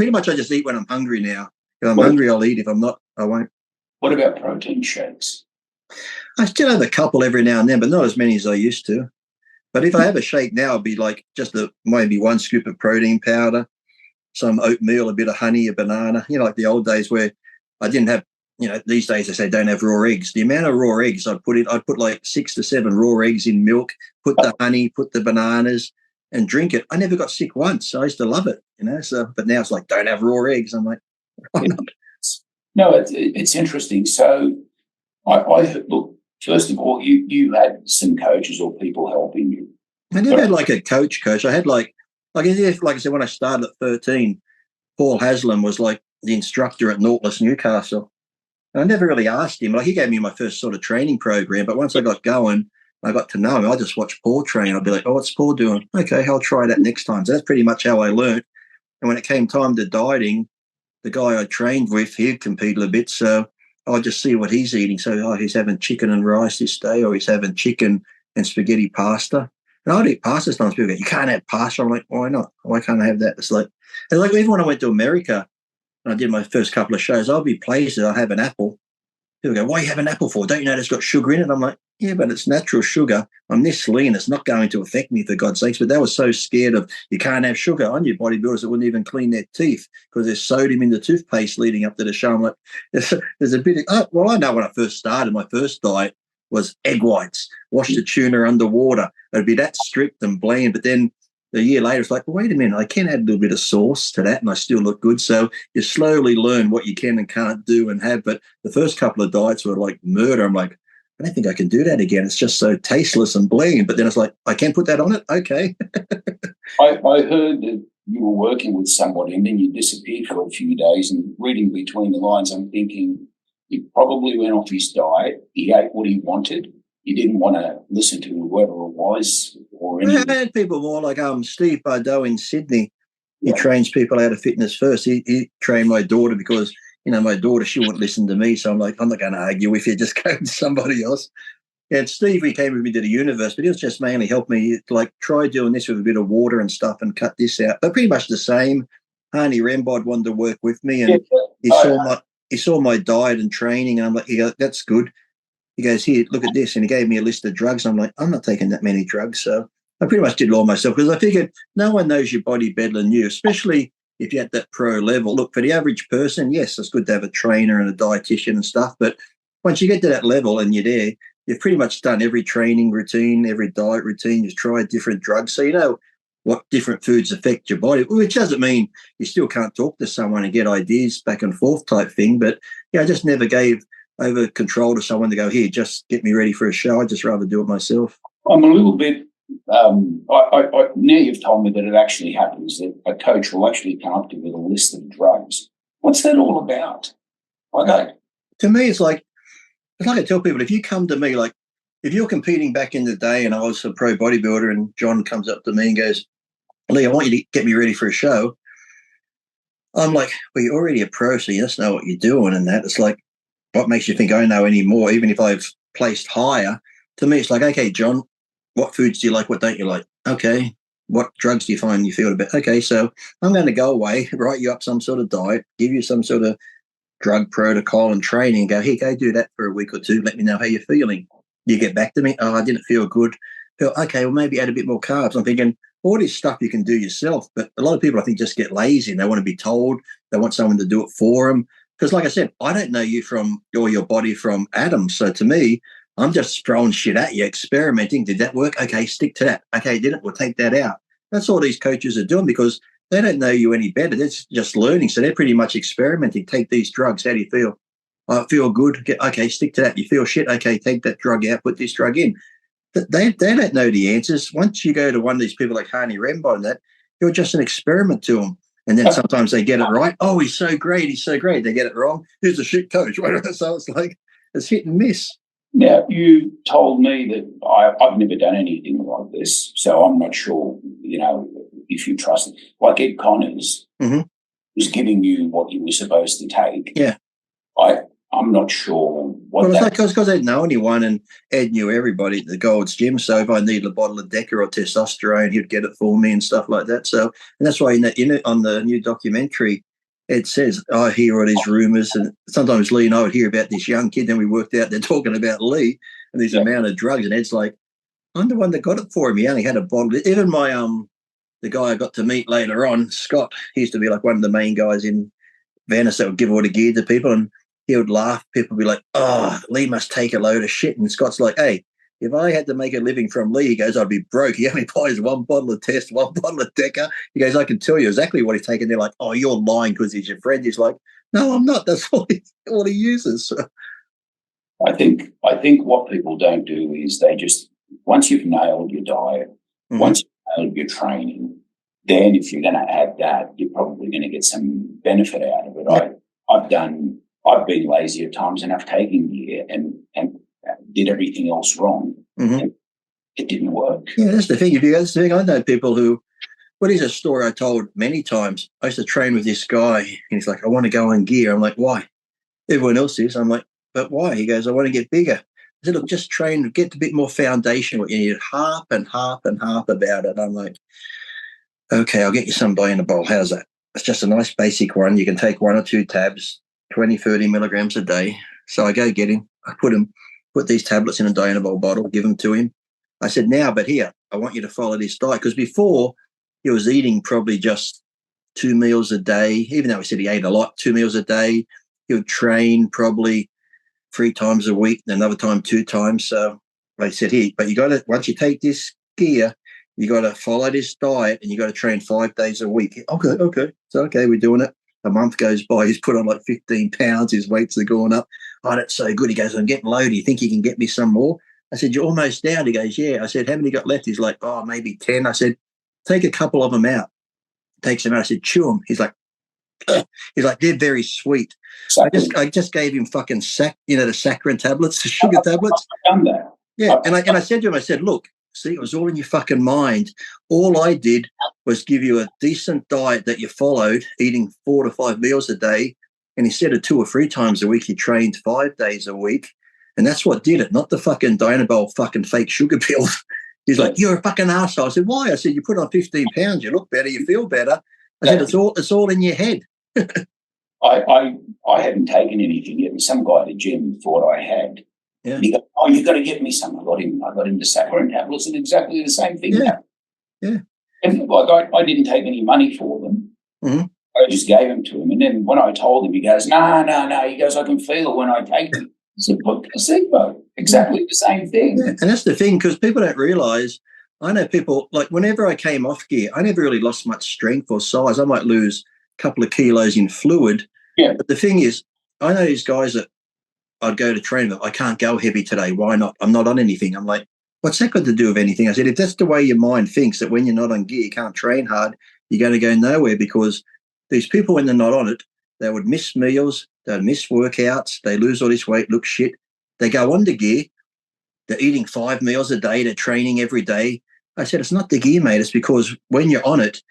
when I'm hungry now. If I'm hungry, I'll eat. If I'm not, I won't. What about protein shakes? I still have a couple every now and then, but not as many as I used to. But if I have a shake now, it'd be like just maybe 1 scoop of protein powder, some oatmeal, a bit of honey, a banana. You know, like the old days where I didn't have, you know, these days they say don't have raw eggs. The amount of raw eggs I'd put like 6 to 7 raw eggs in milk, put the honey, put the bananas, and drink it. I never got sick once. I used to love it, you know. So, but now it's like, don't have raw eggs. I'm like, why not? No, it's interesting. So I look, first of all, you had some coaches or people helping you. I never had like a coach. I had like I said, when I started at 13, Paul Haslam was like the instructor at Nautilus Newcastle. And I never really asked him. Like, he gave me my first sort of training program, but once I got going, I got to know him. I just watched Paul train. I'd be like, oh, what's Paul doing? Okay, I'll try that next time. So that's pretty much how I learned. And when it came time to dieting, the guy I trained with, he'd competed a bit. So I'll just see what he's eating. So he's having chicken and rice this day, or he's having chicken and spaghetti pasta. And I'd eat pasta sometimes. People go, you can't have pasta. I'm like, why not? Why can't I have that? It's like even when I went to America and I did my first couple of shows, I'll be pleased that I have an apple. People go, why you have an apple for? Don't you know it's got sugar in it? I'm like, yeah, but it's natural sugar. I'm this lean. It's not going to affect me, for God's sakes. But they were so scared of, you can't have sugar. I knew bodybuilders that wouldn't even clean their teeth because there's sodium in the toothpaste leading up to the show. I'm like, there's a bit of, I know when I first started, my first diet was egg whites, wash the tuna underwater. It'd be that strict and bland. But then a year later, it's like, well, wait a minute, I can add a little bit of sauce to that and I still look good. So you slowly learn what you can and can't do and have. But the first couple of diets were like murder. I'm like, I don't think I can do that again. It's just so tasteless and bland. But then it's like, I can put that on it? Okay. I heard that you were working with somebody and then you disappeared for a few days, and reading between the lines, I'm thinking he probably went off his diet. He ate what he wanted. You didn't want to listen to whoever it was or anything. I had people more like Steve Bardo in Sydney. He trains people out of fitness first. He trained my daughter because, you know, my daughter, she wouldn't listen to me. So I'm like, I'm not going to argue with you. Just go to somebody else. And Steve, he came with me to the universe, but he was just mainly help me, like, try doing this with a bit of water and stuff and cut this out. But pretty much the same. Hani Rembod wanted to work with me, and he saw my diet and training, and I'm like, yeah, that's good. He goes, here, look at this. And he gave me a list of drugs. I'm like, I'm not taking that many drugs. So I pretty much did it all myself because I figured no one knows your body better than you, especially if you're at that pro level. Look, for the average person, yes, it's good to have a trainer and a dietitian and stuff. But once you get to that level and you're there, you've pretty much done every training routine, every diet routine. You've tried different drugs. So you know what different foods affect your body, which doesn't mean you still can't talk to someone and get ideas back and forth type thing. But, yeah, I just never gave over control to someone to go, here, just get me ready for a show. I'd just rather do it myself. I'm a little bit, now you've told me that it actually happens, that a coach will actually come up to you with a list of drugs. What's that all about? To me, it's like I tell people, if you come to me, like if you're competing back in the day and I was a pro bodybuilder and John comes up to me and goes, Lee, I want you to get me ready for a show. I'm like, well, you're already a pro, so you just know what you're doing and that. It's like, what makes you think I know any more, even if I've placed higher? To me, it's like, okay, John, what foods do you like? What don't you like? Okay, what drugs do you find you feel a bit? Okay, so I'm going to go away, write you up some sort of diet, give you some sort of drug protocol and training, and go, here, go do that for a week or two. Let me know how you're feeling. You get back to me. Oh, I didn't feel good. Okay, well, maybe add a bit more carbs. I'm thinking, all this stuff you can do yourself, but a lot of people, I think, just get lazy and they want to be told. They want someone to do it for them. Because like I said, I don't know you or your body from Adam. So to me, I'm just throwing shit at you, experimenting. Did that work? Okay, stick to that. Okay, didn't? We'll take that out. That's all these coaches are doing because they don't know you any better. They're just learning. So they're pretty much experimenting. Take these drugs. How do you feel? I feel good. Okay, stick to that. You feel shit? Okay, take that drug out. Put this drug in. They don't know the answers. Once you go to one of these people like Harney Rambot and that, you're just an experiment to them. And then sometimes they get it right. Oh, he's so great. He's so great. They get it wrong. He's a shit coach. So it's like it's hit and miss. Now, you told me that I've never done anything like this, so I'm not sure, if you trust it. Like Ed Connors was giving you what you were supposed to take. Yeah. I'm not sure what well, it's because I didn't know anyone, and Ed knew everybody at the Gold's Gym. So if I needed a bottle of Deca or testosterone, he'd get it for me and stuff like that. So, and that's why on the new documentary, Ed says, I hear all these rumors, and sometimes Lee and I would hear about this young kid. Then we worked out they're talking about Lee and his amount of drugs, and Ed's like, I'm the one that got it for him. He only had a bottle. Even my the guy I got to meet later on, Scott, he used to be like one of the main guys in Venice that would give all the gear to people, and he would laugh. People would be like, oh, Lee must take a load of shit. And Scott's like, hey, if I had to make a living from Lee, he goes, I'd be broke. He only buys one bottle of Test, one bottle of Deca. He goes, I can tell you exactly what he's taking. They're like, oh, you're lying because he's your friend. He's like, no, I'm not. That's all he uses. I think what people don't do is they just, once you've nailed your diet, once you've nailed your training, then if you're going to add that, you're probably going to get some benefit out of it. I've been lazy at times and I've taken gear and did everything else wrong. And it didn't work. Yeah, that's the thing. I know people who, here's a story I told many times. I used to train with this guy and he's like, I want to go on gear. I'm like, why? Everyone else is. I'm like, but why? He goes, I want to get bigger. I said, look, just train, get a bit more foundation. What you need, harp and harp and harp about it. I'm like, okay, I'll get you some Bowl. How's that? It's just a nice basic one. You can take 1 or 2 tabs, 20, 30 milligrams a day. So I go get him. I put these tablets in a Bowl bottle, give them to him. I said, now, but here, I want you to follow this diet. Because before, he was eating probably just 2 meals a day, even though he said he ate a lot, 2 meals a day. He would train probably 3 times a week, and another time 2 times. So I said, here, but you got to, once you take this gear, you got to follow this diet and you got to train 5 days a week. Okay. So, okay, we're doing it. A month goes by. He's put on like 15 pounds. His weights are going up. Oh, that's so good. He goes, I'm getting low. Do you think you can get me some more? I said, you're almost down. He goes, yeah. I said, how many got left? He's like, oh, maybe 10. I said, take a couple of them out. Takes them out. I said, chew them. He's like, they're very sweet. I just gave him fucking the saccharin tablets, the sugar tablets. I've done that. Yeah. And I said to him, I said, look, see, it was all in your fucking mind. All I did was give you a decent diet that you followed, eating 4 to 5 meals a day. And instead of 2 or 3 times a week, you trained 5 days a week. And that's what did it, not the fucking Bowl fucking fake sugar pills. He's like, you're a fucking arsehole. I said, why? I said, you put on 15 pounds, you look better, you feel better. I said, it's all in your head. I hadn't taken anything yet. Some guy at the gym thought I had. Yeah. And he goes, oh, you got to get me some. I got him the saccharin tablets and exactly the same thing. Yeah. And like I didn't take any money for them. I just gave them to him. And then when I told him, he goes, no. He goes, I can feel it when I take them. I said, but placebo, exactly the same thing. Yeah. And that's the thing, because people don't realise, I know people, like whenever I came off gear, I never really lost much strength or size. I might lose a couple of kilos in fluid. Yeah. But the thing is, I know these guys that I'd go to train with, I can't go heavy today. Why not? I'm not on anything. I'm like, what's that got to do with anything? I said, if that's the way your mind thinks, that when you're not on gear, you can't train hard, you're going to go nowhere, because these people, when they're not on it, they would miss meals, they'd miss workouts, they lose all this weight, look shit. They go under gear, they're eating 5 meals a day, they're training every day. I said, it's not the gear, mate. It's because when you're on it,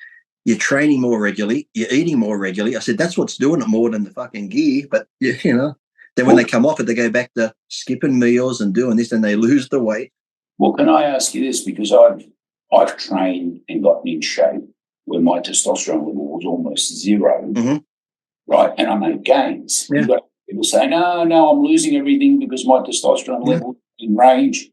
you're training more regularly, you're eating more regularly. I said, that's what's doing it more than the fucking gear. But, then when they come off it, they go back to skipping meals and doing this, and they lose the weight. Well, can I ask you this? Because I've trained and gotten in shape where my testosterone level was almost zero, right? And I made gains. Yeah. You've got people say, no, I'm losing everything because my testosterone level is in range.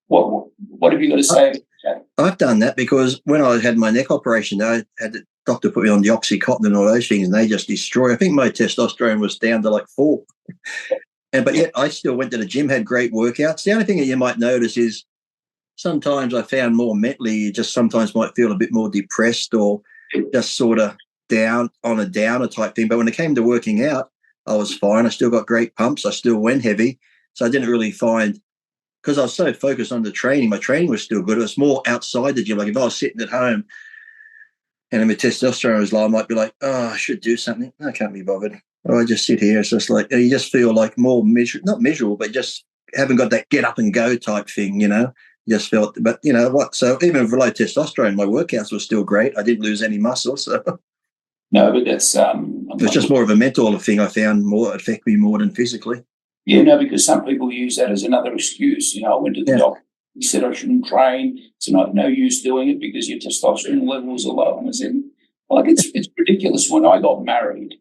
What have you got to say about that? I've done that because when I had my neck operation, I had the doctor put me on the Oxycontin and all those things, and they just destroy. I think my testosterone was down to like 4. But yet I still went to the gym, had great workouts. The only thing that you might notice is sometimes I found more mentally, you just sometimes might feel a bit more depressed or just sort of down on a downer type thing. But when it came to working out, I was fine. I still got great pumps. I still went heavy. So I didn't really find, because I was so focused on the training, my training was still good. It was more outside the gym. Like if I was sitting at home and my testosterone was low, I might be like, oh, I should do something. I can't be bothered. Or I just sit here. It's just like, you just feel like more not miserable, but just haven't got that get up and go type thing, you know. Just felt, but you know what? So even with low testosterone, my workouts were still great. I didn't lose any muscle. So No, but that's it was just more of a mental thing. I found more affect me more than physically. Yeah, no, because some people use that as another excuse. You know, I went to the doctor. He said I shouldn't train. It's no use doing it because your testosterone levels are low. And I said, like, it's ridiculous. When I got married,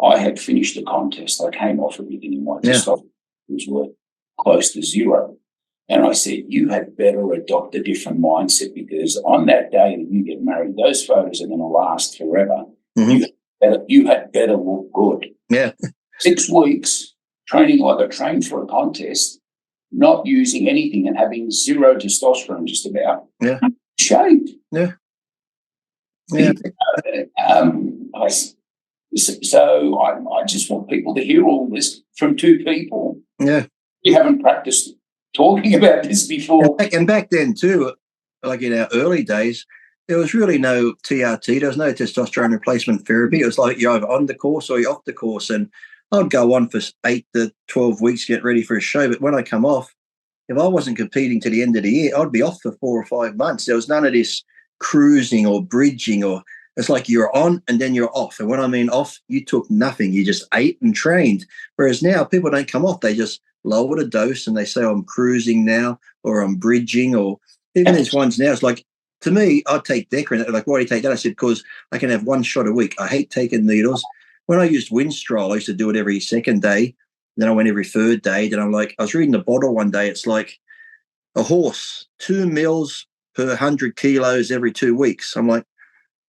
I had finished the contest. I came off everything, and my testosterone was close to zero. And I said, you had better adopt a different mindset because on that day that you get married, those photos are going to last forever. You had better look good. Yeah. 6 weeks training like I trained for a contest, not using anything and having zero testosterone just about. Yeah. Shape. Yeah. Yeah. So I just want people to hear all this from 2 people. Yeah. You haven't practiced talking about this before. And back then too, like in our early days, there was really no TRT. There was no testosterone replacement therapy. It was like you're either on the course or you're off the course. And I'd go on for 8 to 12 weeks, get ready for a show. But when I come off, if I wasn't competing to the end of the year, I'd be off for 4 or 5 months. There was none of this cruising or bridging, or it's like you're on and then you're off. And when I mean off, you took nothing. You just ate and trained. Whereas now people don't come off. They just lower the dose and they say, I'm cruising now, or I'm bridging, or even these ones now. It's like, to me, I'd take Deca. Like, why do you take that? I said, because I can have 1 shot a week. I hate taking needles. When I used Winstrol, I used to do it every second day. Then I went every third day. Then I'm like, I was reading the bottle one day. It's like a horse, 2 mils per 100 kilos every 2 weeks. I'm like,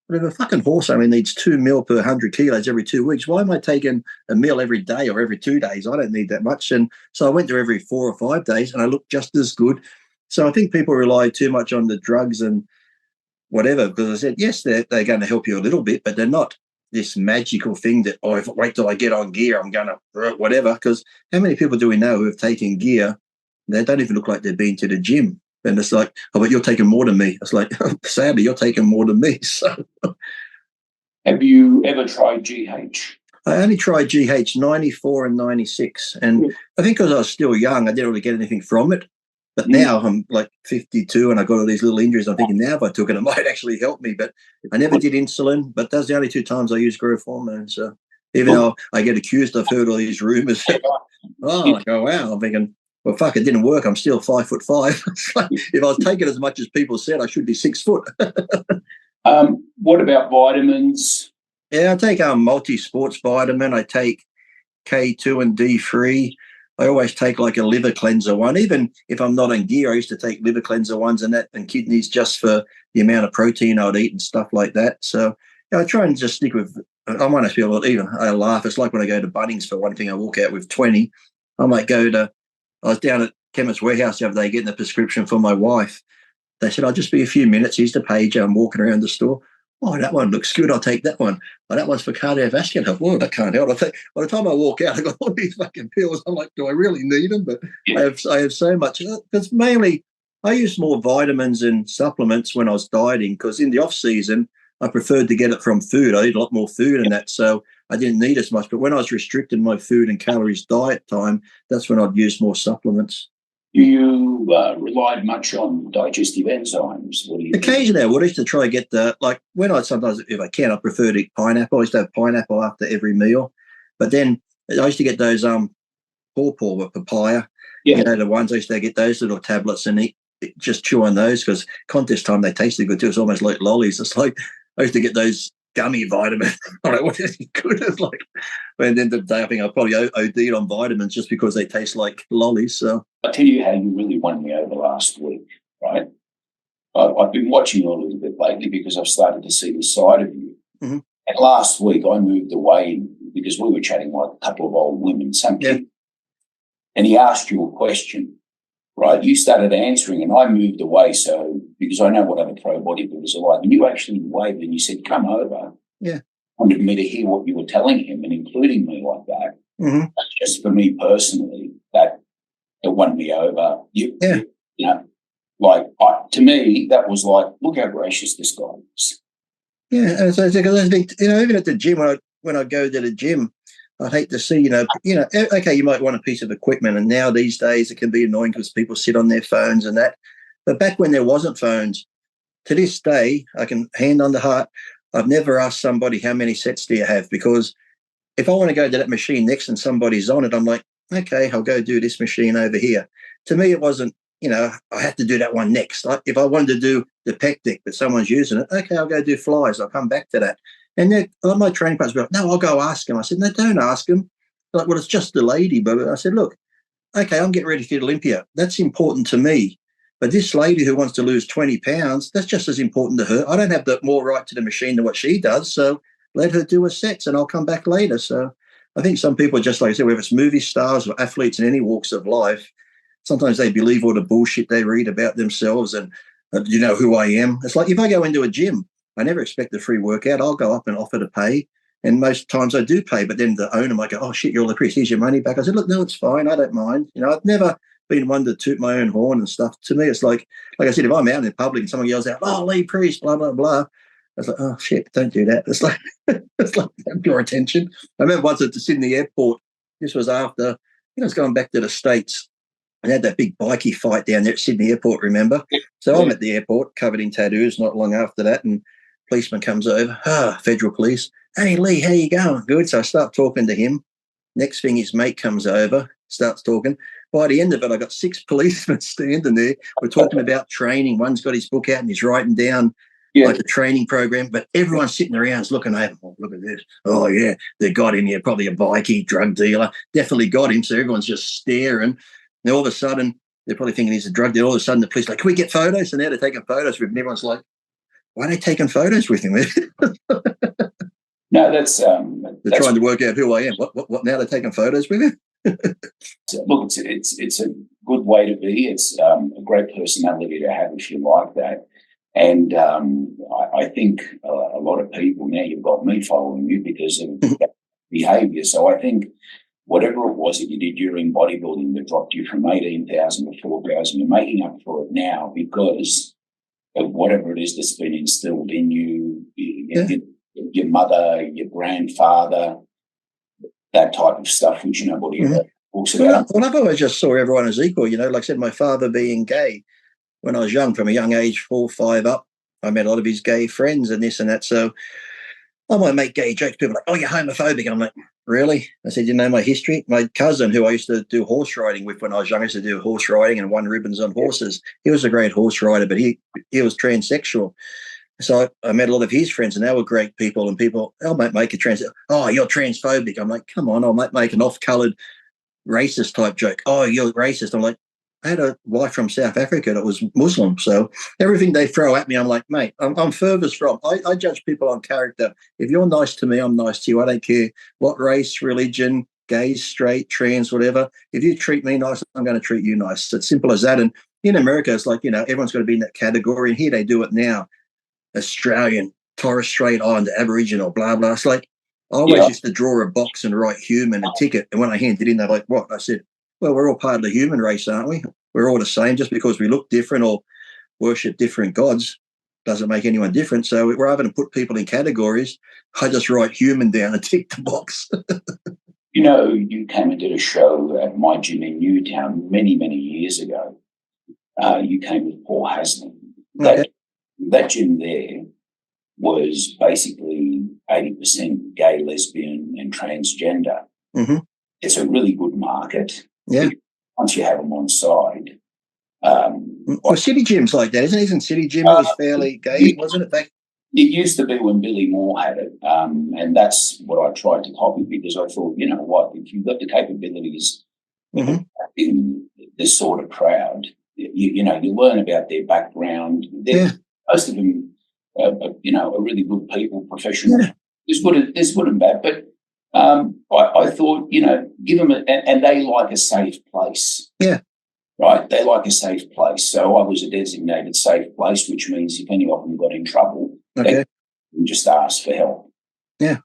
whatever, a fucking horse only needs 2 mil per 100 kilos every 2 weeks. Why am I taking a meal every day or every 2 days? I don't need that much. And so I went there every 4 or 5 days and I looked just as good. So I think people rely too much on the drugs and whatever, because I said, yes, they're going to help you a little bit, but they're not this magical thing that, oh, if I wait till I get on gear, I'm going to whatever. Because how many people do we know who have taken gear? They don't even look like they've been to the gym. And it's like, oh, but you're taking more than me. It's like, sadly, you're taking more than me. So, have you ever tried GH? I only tried GH 94 and 96. And I think because I was still young, I didn't really get anything from it. But now I'm like 52 and I got all these little injuries. I'm thinking now if I took it, it might actually help me. But I never did insulin. But those are the only 2 times I used growth hormone. So even though I get accused, I've heard all these rumors. Oh, wow. I'm thinking, well, fuck, it didn't work. I'm still 5'5". Like, if I was taking as much as people said, I should be 6 foot. What about vitamins? Yeah, I take multi-sports vitamin. I take K2 and D3. I always take like a liver cleanser one. Even if I'm not on gear, I used to take liver cleanser ones and kidneys just for the amount of protein I'd eat and stuff like that. So I try and just stick with, I might feel I laugh. It's like when I go to Bunnings for one thing, I walk out with 20. I might I was down at Chemist Warehouse the other day getting a prescription for my wife. They said, I'll just be a few minutes. Here's the page. I'm walking around the store. Oh, that one looks good. I'll take that one. Oh, that one's for cardiovascular. Well, that can't help. By the time I walk out, I got all these fucking pills. I'm like, do I really need them? But I have so much. Because mainly I use more vitamins and supplements when I was dieting, because in the off season, I preferred to get it from food. I eat a lot more food and that, so I didn't need as much. But when I was restricting my food and calories diet time, that's when I'd use more supplements. Do you relied much on digestive enzymes? What do you Occasionally I would. I used to try to get when sometimes, if I can, I prefer to eat pineapple. I used to have pineapple after every meal. But then I used to get those pawpaw with papaya. Yeah. You know, the ones I used to get those little tablets and eat just chew on those because contest time they tasted good too. It's almost like lollies. It's like I used to get those gummy vitamins. I don't know what is good. It's like, and then the day I think I probably OD'd on vitamins just because they taste like lollies. So I'll tell you how you really won me over last week, right? I've been watching you a little bit lately because I've started to see the side of you. Mm-hmm. And last week I moved away because we were chatting like a couple of old women, some kid, and he asked you a question, right? You started answering and I moved away because I know what other pro bodybuilders are like. And you actually waved and you said, come over. Yeah. Wanted me to hear what you were telling him and including me like that. Mm-hmm. Just for me personally, that it won me over. You know, like to me, that was like, look how gracious this guy is. Yeah, and so because I think even at the gym when I go to the gym, I'd hate to see okay, you might want a piece of equipment, and now these days it can be annoying because people sit on their phones and that. But back when there wasn't phones, to this day, I can hand on the heart, I've never asked somebody how many sets do you have, because if I want to go to that machine next and somebody's on it, I'm like, okay, I'll go do this machine over here. To me, it wasn't. I have to do that one next. If I wanted to do the pec deck, but someone's using it, okay, I'll go do flies. I'll come back to that. And then a lot of my training partners were like, no, I'll go ask him. I said, no, don't ask him. Like, well, it's just the lady. But I said, look, okay, I'm getting ready for Olympia. That's important to me. But this lady who wants to lose 20 pounds, that's just as important to her. I don't have more right to the machine than what she does. So let her do her sets and I'll come back later. So I think some people, just like I said, whether it's movie stars or athletes in any walks of life, sometimes they believe all the bullshit they read about themselves and you know who I am. It's like if I go into a gym, I never expect a free workout. I'll go up and offer to pay. And most times I do pay, but then the owner might go, oh, shit, you're the priest. Here's your money back. I said, look, no, it's fine. I don't mind. I've never been one to toot my own horn and stuff. To me, it's like I said, if I'm out in public and someone yells out, oh, Lee Priest, blah, blah, blah. I was like, oh, shit, don't do that. It's like, your attention. I remember once at the Sydney airport, this was after, I was going back to the States. I had that big bikie fight down there at Sydney Airport, remember? So I'm at the airport, covered in tattoos, not long after that, and policeman comes over, federal police. Hey, Lee, how you going? Good. So I start talking to him. Next thing, his mate comes over, starts talking. By the end of it, I got 6 policemen standing there. We're talking about training. One's got his book out and he's writing down like a training program, but everyone's sitting around is looking over. Oh, look at this. Oh, yeah, they got him here. Probably a bikie, drug dealer. Definitely got him. So everyone's just staring. And all of a sudden, they're probably thinking he's a drug dealer. All of a sudden, the police are like, can we get photos? And now they're taking photos with him. And everyone's like, why are they taking photos with him? No, that's they're trying to work out who I am. What now they're taking photos with him? Look, it's a good way to be. It's a great personality to have if you like that. And I think a lot of people, now you've got me following you because of that behaviour. So I think whatever it was that you did during bodybuilding that dropped you from 18,000 to 4,000, you're making up for it now because of whatever it is that's been instilled in you, your mother, your grandfather, that type of stuff, which nobody ever talks about. Well, I've always just saw everyone as equal. Like I said, my father being gay, when I was young, from a young age, 4, 5 up, I met a lot of his gay friends and this and that. So I might make gay jokes. People are like, oh, you're homophobic. I'm like, really? I said, you know my history? My cousin, who I used to do horse riding with when I was young, used to do horse riding and won ribbons on horses. He was a great horse rider, but he was transsexual. So I met a lot of his friends, and they were great people. And people, I might make a oh, you're transphobic. I'm like, come on, I might make an off-coloured racist type joke. Oh, you're racist. I'm like, I had a wife from South Africa that was Muslim. So everything they throw at me, I'm like, mate, I'm furthest from. I judge people on character. If you're nice to me, I'm nice to you. I don't care what race, religion, gay, straight, trans, whatever. If you treat me nice, I'm going to treat you nice. It's simple as that. And in America, it's like, everyone's got to be in that category. And here they do it now. Australian, Torres Strait Islander, Aboriginal, blah, blah. It's like, I always used to draw a box and write human and ticket. And when I handed in, they're like, what? I said, well, we're all part of the human race, aren't we? We're all the same. Just because we look different or worship different gods doesn't make anyone different. So rather than put people in categories, I just write human down and tick the box. You came and did a show at my gym in Newtown many, many years ago. You came with Paul Haslam. That gym there was basically 80% gay, lesbian, and transgender. Mm-hmm. It's a really good market. Yeah. Once you have them on side, Well, City Gym's like that, isn't it? Isn't City Gym was fairly gay, wasn't it? Back? It used to be when Billy Moore had it, and that's what I tried to copy because I thought, you know what, if you've got the capabilities in this sort of crowd, you know, you learn about their background. Most of them, you know, are really good people, professional. Yeah. There's good and bad, but I thought, you know, give them and they like a safe place. Yeah. Right, they like a safe place. So I was a designated safe place, which means if any of them got in trouble, they would just ask for help. Yeah.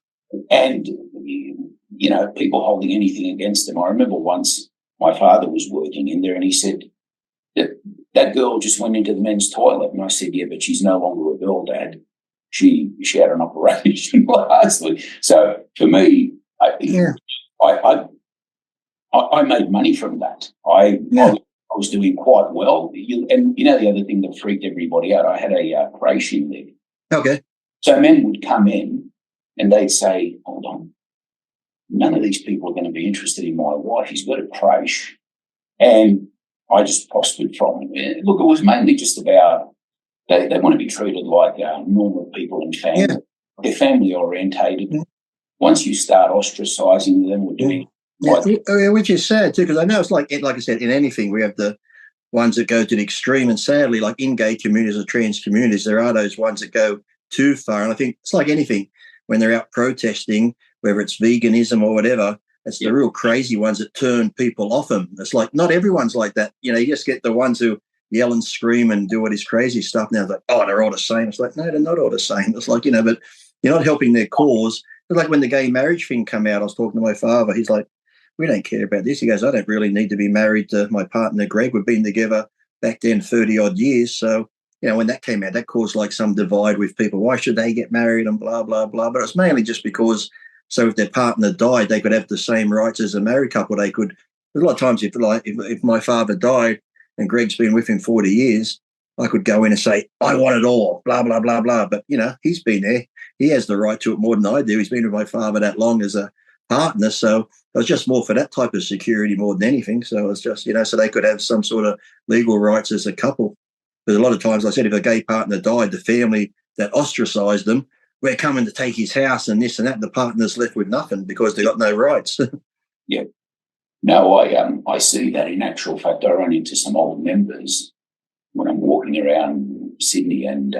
And, you know, people holding anything against them. I remember once my father was working in there and he said, that girl just went into the men's toilet. And I said, yeah, but she's no longer a girl, Dad. She had an operation lastly. So for me, I made money from that. I was doing quite well. And you know the other thing that freaked everybody out, I had a creche in there. Okay. So men would come in and they'd say, hold on, none of these people are going to be interested in my wife. He's got a creche. And I just prospered from it. Look, it was mainly just about they want to be treated like normal people and family. Yeah. They're family orientated. Yeah. Once you start ostracizing them or doing which is sad too, because I know it's like I said, in anything we have the ones that go to the extreme, and sadly, like in gay communities or trans communities, there are those ones that go too far. And I think it's like anything when they're out protesting, whether it's veganism or whatever, it's the real crazy ones that turn people off them. It's like not everyone's like that. You know, you just get the ones who yell and scream and do all this crazy stuff. Now it's like, oh, they're all the same. It's like, no, they're not all the same. It's like, you know, but you're not helping their cause. It's like when the gay marriage thing came out, I was talking to my father. He's like, we don't care about this. He goes, I don't really need to be married to my partner, Greg. We've been together back then 30-odd years. So, you know, when that came out, that caused like some divide with people. Why should they get married and blah, blah, blah. But it's mainly just because, so if their partner died, they could have the same rights as a married couple. They could, a lot of times if my father died and Greg's been with him 40 years, I could go in and say, I want it all, blah, blah, blah, blah. But, you know, he's been there. He has the right to it more than I do. He's been with my father that long as a partner. So it was just more for that type of security more than anything. So it was just, you know, so they could have some sort of legal rights as a couple. Because a lot of times, like I said, if a gay partner died, the family that ostracized them, we're coming to take his house and this and that. The partner's left with nothing because they got no rights. Yeah. No, I see that in actual fact. I run into some old members when I'm walking around Sydney, and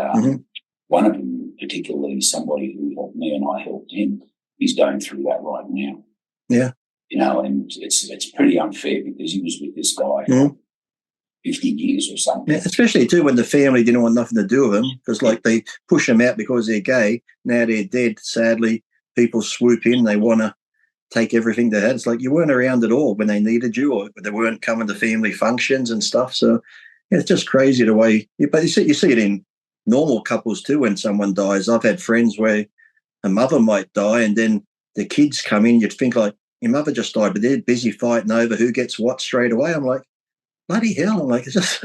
one of them, particularly somebody who helped me and I helped him, he's going through that right now. Yeah. You know, and it's pretty unfair because he was with this guy 50 years or something. Yeah, especially too when the family didn't want nothing to do with them because like they push them out because they're gay. Now they're dead. Sadly, people swoop in. They want to take everything they had. It's like you weren't around at all when they needed you, or they weren't coming to family functions and stuff. So yeah, it's just crazy the way. But you see it in normal couples too. When someone dies, I've had friends where a mother might die, and then the kids come in. You'd think like your mother just died, but they're busy fighting over who gets what straight away. I'm like, bloody hell! I'm like, it's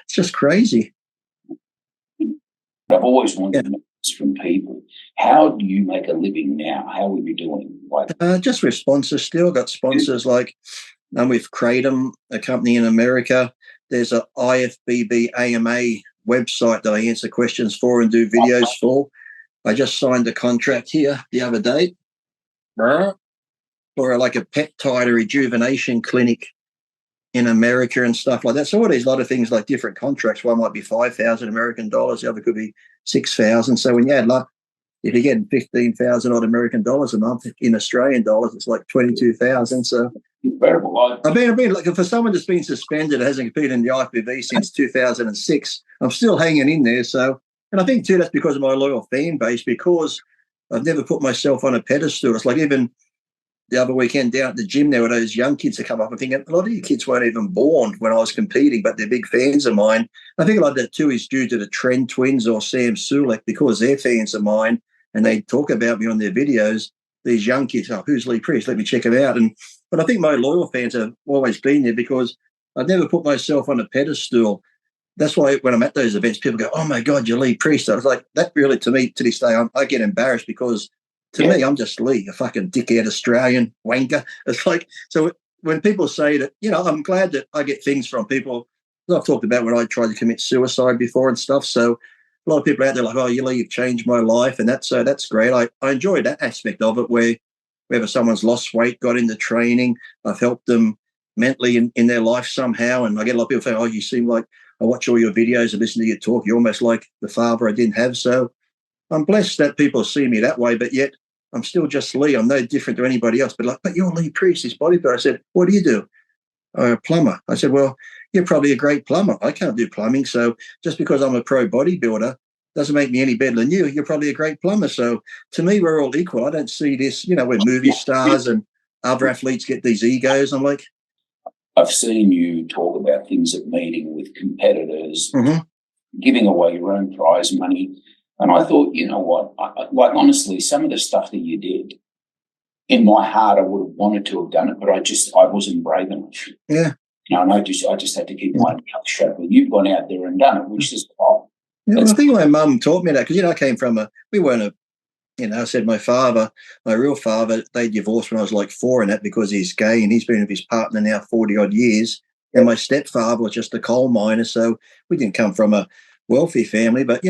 just crazy. I've always wanted to know this from people. How do you make a living now? How are you doing? Like, just with sponsors. Still got sponsors like with Kratom, a company in America. There's a IFBB AMA website that I answer questions for and do videos for. I just signed a contract here the other day for like a peptide rejuvenation clinic in America and stuff like that. So all these lot of things like different contracts. One might be 5,000 American dollars, the other could be 6,000. So when you add luck, if you're getting 15,000 odd American dollars a month in Australian dollars, it's like 22,000. So incredible. I've been looking for someone that's been suspended, hasn't competed in the IFBB since 2006. I'm still hanging in there. So, and I think too that's because of my loyal fan base, because I've never put myself on a pedestal. It's like even the other weekend down at the gym, there were those young kids that come up. I'm thinking a lot of you kids weren't even born when I was competing, but they're big fans of mine. I think a lot of that too is due to the Trend Twins or Sam Sulek, because they're fans of mine and they talk about me on their videos. These young kids, oh, who's Lee Priest? Let me check him out. But I think my loyal fans have always been there because I've never put myself on a pedestal. That's why when I'm at those events, people go, oh, my God, you're Lee Priest. I was like, that really, to me, to this day, I get embarrassed because to me, I'm just Lee, a fucking dickhead Australian wanker. It's like, so when people say that, you know, I'm glad that I get things from people. I've talked about when I tried to commit suicide before and stuff. So a lot of people out there like, oh, you've changed my life. And that's great. I enjoy that aspect of it where whether someone's lost weight, got into training, I've helped them mentally in their life somehow. And I get a lot of people saying, oh, you seem like, I watch all your videos and listen to your talk. You're almost like the father I didn't have. So I'm blessed that people see me that way, but yet I'm still just Lee. I'm no different to anybody else. But like, but you're Lee Priest, this bodybuilder. I said, what do you do? A plumber. I said, well, you're probably a great plumber. I can't do plumbing. So just because I'm a pro bodybuilder doesn't make me any better than you. You're probably a great plumber. So to me, we're all equal. I don't see this, where movie stars and other athletes get these egos. I'm like, I've seen you talk about things at meeting with competitors, giving away your own prize money. And I thought, you know what, like honestly, some of the stuff that you did, in my heart, I would have wanted to have done it, but I wasn't brave enough. Yeah. And I just had to keep my mouth shut. But you've gone out there and done it, which is yeah, well, I think my mum taught me that because, I came from we weren't I said my real father, they divorced when I was like 4 and that because he's gay and he's been with his partner now 40 odd years. And my stepfather was just a coal miner. So we didn't come from a wealthy family, but,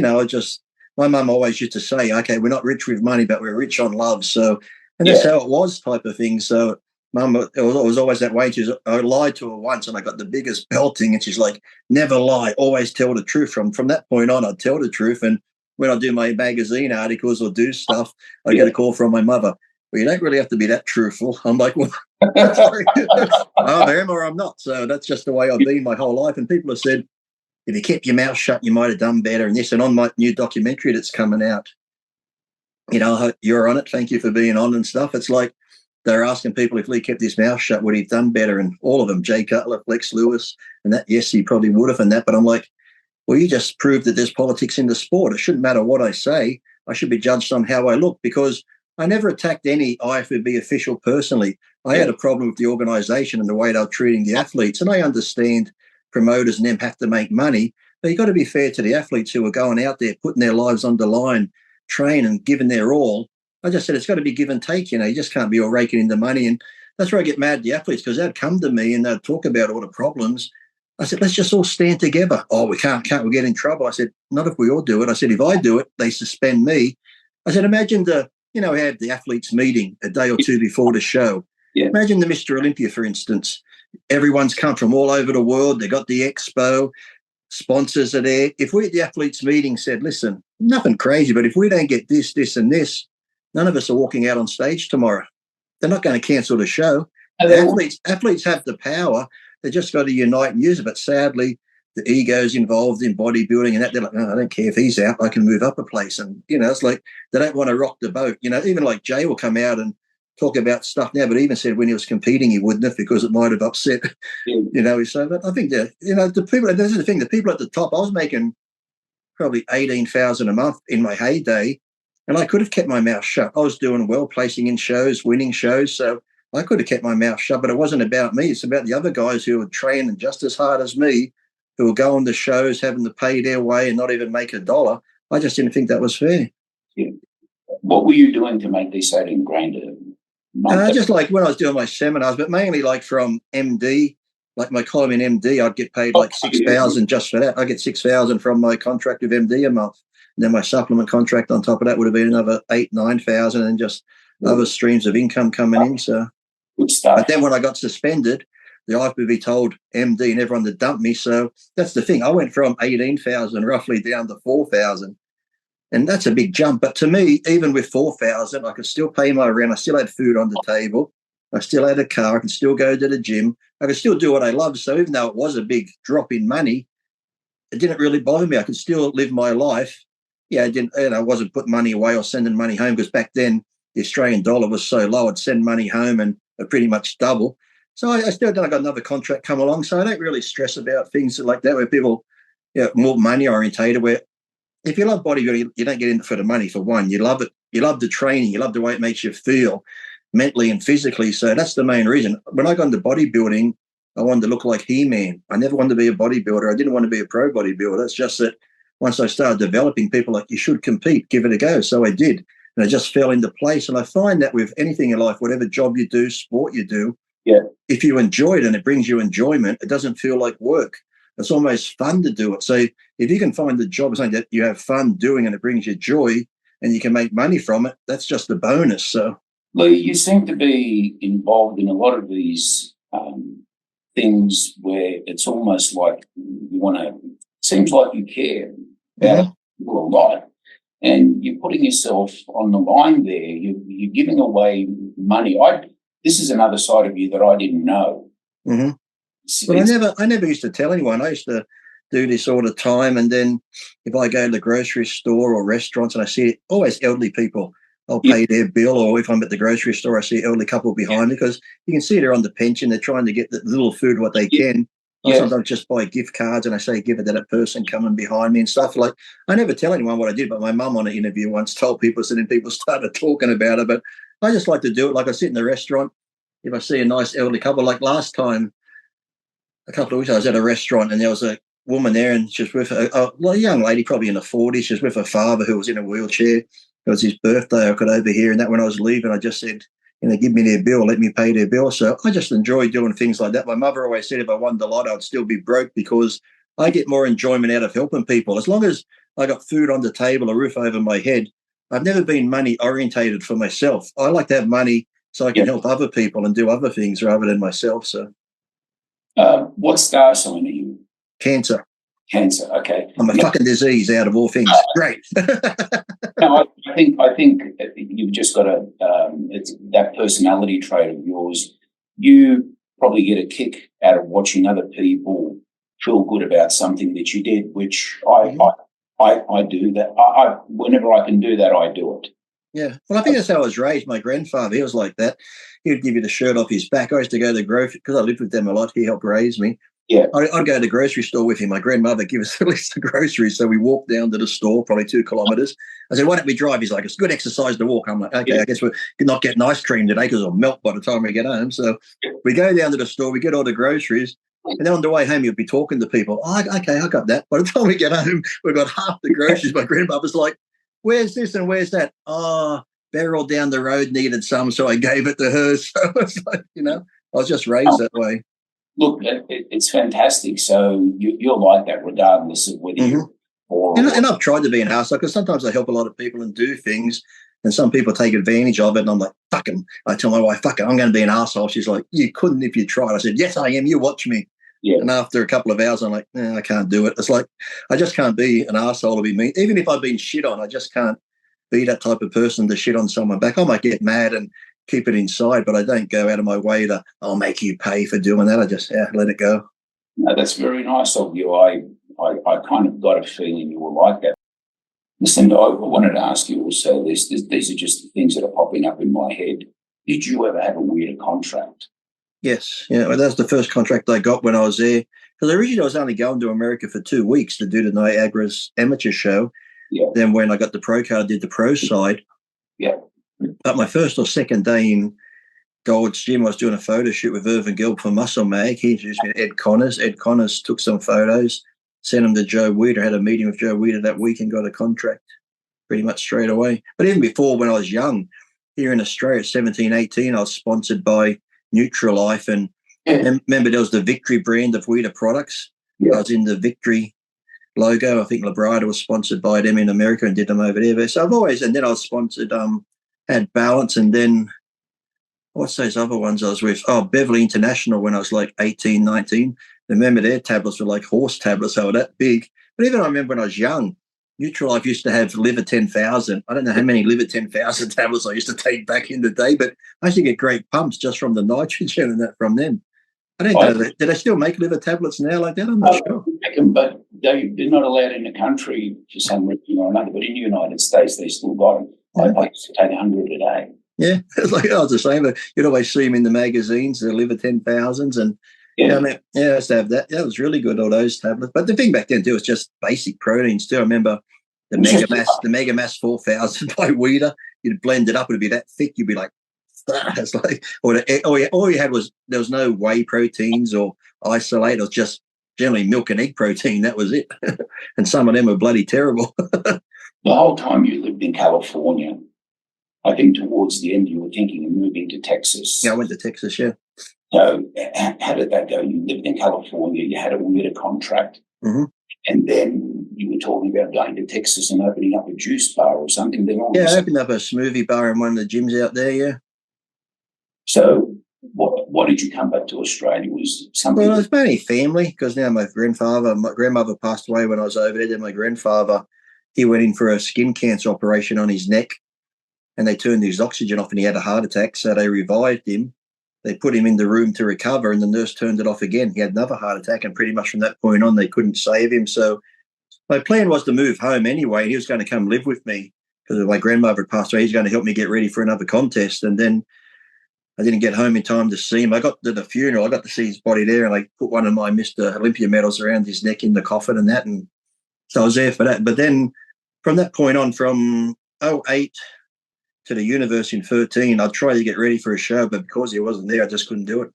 my mum always used to say, okay, we're not rich with money, but we're rich on love. So, and that's how it was type of thing. So mum, it was always that way. I lied to her once and I got the biggest belting and she's like, never lie, always tell the truth. From that point on, I'd tell the truth. And when I do my magazine articles or do stuff, I get a call from my mother. Well, you don't really have to be that truthful. I'm like, well, I am or I'm not. So that's just the way I've been my whole life. And people have said, if you kept your mouth shut, you might have done better. And this, and on my new documentary that's coming out, you're on it. Thank you for being on and stuff. It's like they're asking people if Lee kept his mouth shut, would he have done better? And all of them, Jay Cutler, Flex Lewis, and that, yes, he probably would have and that. But I'm like, well, you just proved that there's politics in the sport. It shouldn't matter what I say. I should be judged on how I look because I never attacked any IFBB official personally. I had a problem with the organisation and the way they were treating the athletes. And I understand promoters and them have to make money, but you've got to be fair to the athletes who are going out there, putting their lives on the line, train and giving their all. I just said it's got to be give and take. You just can't be all raking in the money. And that's where I get mad at the athletes because they'd come to me and they'd talk about all the problems. I said, let's just all stand together. Oh, we can't we get in trouble? I said, not if we all do it. I said, if I do it, they suspend me. I said, imagine we have the athletes meeting a day or two before the show. Yeah. Imagine the Mr. Olympia, for instance. Everyone's come from all over the world. They got the expo. Sponsors are there. If we at the athletes meeting said, listen, nothing crazy, but if we don't get this, this, and this, none of us are walking out on stage tomorrow. They're not going to cancel the show. Athletes have the power. They just got to unite and use it. But sadly, the ego's involved in bodybuilding and that. They're like, no, I don't care if he's out. I can move up a place. And, it's like they don't want to rock the boat. Even like Jay will come out and talk about stuff now, but he even said when he was competing, he wouldn't have because it might have upset, So, but I think that, the people, this is the thing, the people at the top, I was making probably $18,000 a month in my heyday and I could have kept my mouth shut. I was doing well, placing in shows, winning shows. So I could have kept my mouth shut, but it wasn't about me. It's about the other guys who were training just as hard as me, who were going to shows, having to pay their way and not even make $1. I just didn't think that was fair. Yeah. What were you doing to make these $18,000 a month? Just like when I was doing my seminars, but mainly like from MD, like my column in MD, I'd get paid like $6,000 just for that. I get $6,000 from my contract with MD a month. And then my supplement contract on top of that would have been another $8,000-9,000 and just other streams of income coming in. So, good stuff. But then when I got suspended, the IFBB told MD and everyone to dump me. So that's the thing. I went from 18,000 roughly down to 4,000. And that's a big jump. But to me, even with 4,000, I could still pay my rent. I still had food on the table. I still had a car. I could still go to the gym. I could still do what I loved. So even though it was a big drop in money, it didn't really bother me. I could still live my life. Yeah, I wasn't putting money away or sending money home because back then the Australian dollar was so low. I'd send money home and it'd pretty much double. So I still got another contract come along. So I don't really stress about things like that where people, more money orientated, where if you love bodybuilding, you don't get into it for the money, for one. You love it. You love the training. You love the way it makes you feel mentally and physically. So that's the main reason. When I got into bodybuilding, I wanted to look like He-Man. I never wanted to be a bodybuilder. I didn't want to be a pro bodybuilder. It's just that once I started developing, people like, you should compete, give it a go. So I did. And I just fell into place. And I find that with anything in life, whatever job you do, sport you do, if you enjoy it and it brings you enjoyment, it doesn't feel like work. it's almost fun to do it. So if you can find a job, something that you have fun doing and it brings you joy and you can make money from it, that's just a bonus. So, Lee, you seem to be involved in a lot of these things where it's almost like you want to, seems like you care about people a lot, and you're putting yourself on the line there. You're giving away money. This is another side of you that I didn't know. Mm-hmm. But I never used to tell anyone. I used to do this all the time, and then if I go to the grocery store or restaurants and I see always elderly people, I'll pay their bill, or if I'm at the grocery store, I see an elderly couple behind me, because you can see they're on the pension. They're trying to get the little food what they can. I sometimes just buy gift cards and I say, give it to that person coming behind me and stuff. Like, I never tell anyone what I did, but my mum on an interview once told people, so then people started talking about it. But I just like to do it. Like, I sit in the restaurant, if I see a nice elderly couple, like last time, a couple of weeks, I was at a restaurant and there was a woman there, and she was with a young lady, probably in the 40s. She was with her father who was in a wheelchair. It was his birthday. I could overhear, and that when I was leaving, I just said, give me their bill, let me pay their bill. So I just enjoy doing things like that. My mother always said if I won the lot, I'd still be broke, because I get more enjoyment out of helping people. As long as I got food on the table, a roof over my head, I've never been money orientated for myself. I like to have money so I can help other people and do other things rather than myself. So, what star sign are you? Cancer. Cancer. Okay. I'm a fucking disease out of all things. Great. No, I think you've just got it's that personality trait of yours. You probably get a kick out of watching other people feel good about something that you did, which I do that. I whenever I can do that, I do it. Yeah. Well, I think that's how I was raised. My grandfather, he was like that. He would give you the shirt off his back. I used to go to the grocery, because I lived with them a lot. He helped raise me. Yeah. I'd go to the grocery store with him. My grandmother gave us a list of groceries. So we walked down to the store, probably 2 kilometres. I said, why don't we drive? He's like, it's good exercise to walk. I'm like, okay, I guess we're not getting ice cream today because it'll melt by the time we get home. So we go down to the store, we get all the groceries. And then on the way home, you'll be talking to people. Oh, okay, I got that. By the time we get home, we've got half the groceries. My grandmother's like, where's this and where's that? Oh, Beryl down the road needed some, so I gave it to her. So it's like, I was just raised that way. Look, it's fantastic. So you're like that regardless of whether you're and I've tried to be an arsehole, because sometimes I help a lot of people and do things, and some people take advantage of it, and I'm like, fuck him. I tell my wife, fuck it, I'm going to be an arsehole. She's like, you couldn't if you tried. I said, yes, I am. You watch me. Yeah. And after a couple of hours, I'm like, I can't do it. It's like, I just can't be an arsehole to be mean. Even if I've been shit on, I just can't be that type of person to shit on someone back. I might get mad and keep it inside, but I don't go out of my way to, I'll make you pay for doing that. I just let it go. No, that's very nice of you. I kind of got a feeling you were like that. Listen, I wanted to ask you also, these are just things that are popping up in my head. Did you ever have a weirder contract? Yes. Yeah, well, that was the first contract I got when I was there. Because originally I was only going to America for 2 weeks to do the Niagara's amateur show. Yeah. Then when I got the pro card, I did the pro side. Yeah. But my first or second day in Gold's Gym, I was doing a photo shoot with Irvin Gill for Muscle Mag. He introduced me to Ed Connors. Ed Connors took some photos, sent them to Joe Weider, had a meeting with Joe Weider that week and got a contract pretty much straight away. But even before, when I was young, here in Australia at 17, 18, I was sponsored by Nutrilife. And remember, there was the Victory brand of Weider products. Yeah. I was in the Victory logo. I think Labrada was sponsored by them in America and did them over there. So I've always, and then I was sponsored, had Balance, and then what's those other ones I was with? Oh, Beverly International when I was like 18, 19. Remember their tablets were like horse tablets. They were that big. But even I remember when I was young, Nutrilife used to have Liver 10,000. I don't know how many Liver 10,000 tablets I used to take back in the day, but I used to get great pumps just from the nitrogen and that from them. I don't know. Do they still make liver tablets now like that? I'm not sure. Make them, but they're not allowed in the country for some reason or another. But in the United States, they still got them. Yeah. I used to take 100 a day. Yeah, it's like, it's the same. But you'd always see them in the magazines, the liver 10,000s. And I used to have that. That was really good, all those tablets. But the thing back then, too, was just basic proteins, too. I remember the Mega Mass 4000 by Weider. You'd blend it up, it'd be that thick. You'd be like, it's like, all you had was, there was no whey proteins or isolate. It was just generally milk and egg protein. That was it. And some of them were bloody terrible. The whole time you lived in California, I think towards the end you were thinking of moving to Texas. Yeah, I went to Texas, yeah. So how did that go? You lived in California, you had a weird contract, and then you were talking about going to Texas and opening up a juice bar or something. Then all I opened up a smoothie bar in one of the gyms out there, yeah. So what did you come back to Australia? Was something? Well, it's mainly family, because now my grandmother passed away when I was over there. Then my grandfather, he went in for a skin cancer operation on his neck, and they turned his oxygen off and he had a heart attack. So they revived him. They put him in the room to recover, and the nurse turned it off again. He had another heart attack, and pretty much from that point on, they couldn't save him. So my plan was to move home anyway. He was going to come live with me because my grandmother had passed away. He's going to help me get ready for another contest. And then I didn't get home in time to see him. I got to the funeral. I got to see his body there, and I put one of my Mr. Olympia medals around his neck in the coffin and that. And so I was there for that. But then from that point on, from 2008 to the university in 2013, I tried to get ready for a show, but because he wasn't there, I just couldn't do it.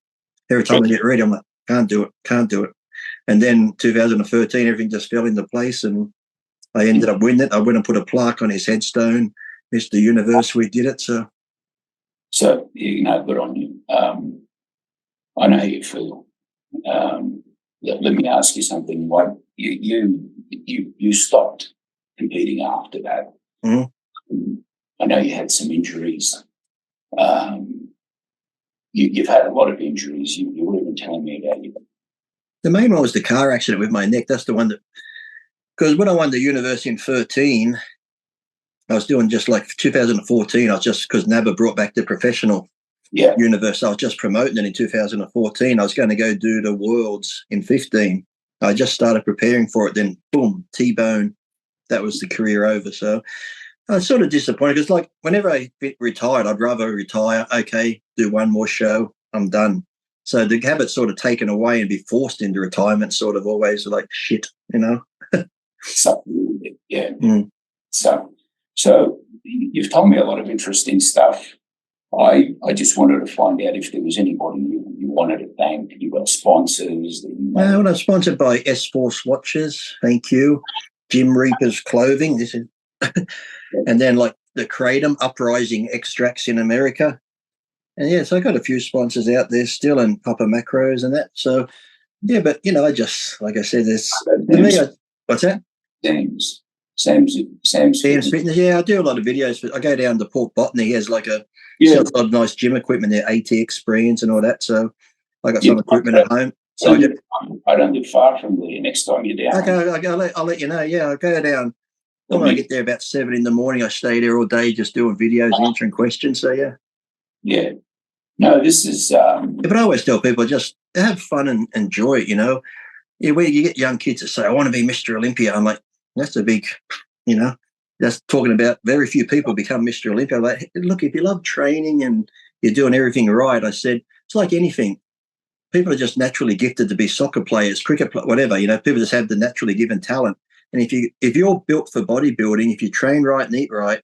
Every time I get ready, I'm like, can't do it. And then 2013, everything just fell into place, and I ended up winning it. I went and put a plaque on his headstone. Mr. Universe, we did it. So, good on you. I know how you feel. Let me ask you something. Why you stopped competing after that? I know you had some injuries. You've had a lot of injuries. You would have been telling me about you. The main one was the car accident with my neck. That's the one that, because when I won the university in 2013, I was doing just like 2014. I was just, because NABA brought back the professional universe. I was just promoting it in 2014. I was going to go do the Worlds in 2015. I just started preparing for it. Then boom, T-bone. That was the career over. So I was sort of disappointed, because like whenever I retired, I'd rather retire. Okay, do one more show, I'm done. So to have it sort of taken away and be forced into retirement, sort of always like shit, So you've told me a lot of interesting stuff. I just wanted to find out if there was anybody you wanted to thank. You got sponsors? Well, I'm sponsored by S-Force Watches. Thank you. Jim Reaper's Clothing. This is, and then like the Kratom Uprising Extracts in America. And so I got a few sponsors out there still, and Papa Macros and that. So but I just, like I said, there's what's that? Sam's Fitness. Yeah, I do a lot of videos. I go down to Port Botany. He has like a lot of nice gym equipment there, ATX screens and all that. So I got some equipment at home. So I don't live far from there. Next time you're down. Okay, I'll let you know. Yeah, I'll go down. When I get there about 7 a.m, I stay there all day just doing videos, answering questions. So yeah. No, this is. But I always tell people, just have fun and enjoy it. Where you get young kids that say, "I want to be Mr. Olympia," I'm like, that's a big, that's talking about very few people become Mr. Olympia. I'm like, look, if you love training and you're doing everything right, I said, it's like anything. People are just naturally gifted to be soccer players, cricket, whatever. People just have the naturally given talent. And if you're built for bodybuilding, if you train right and eat right,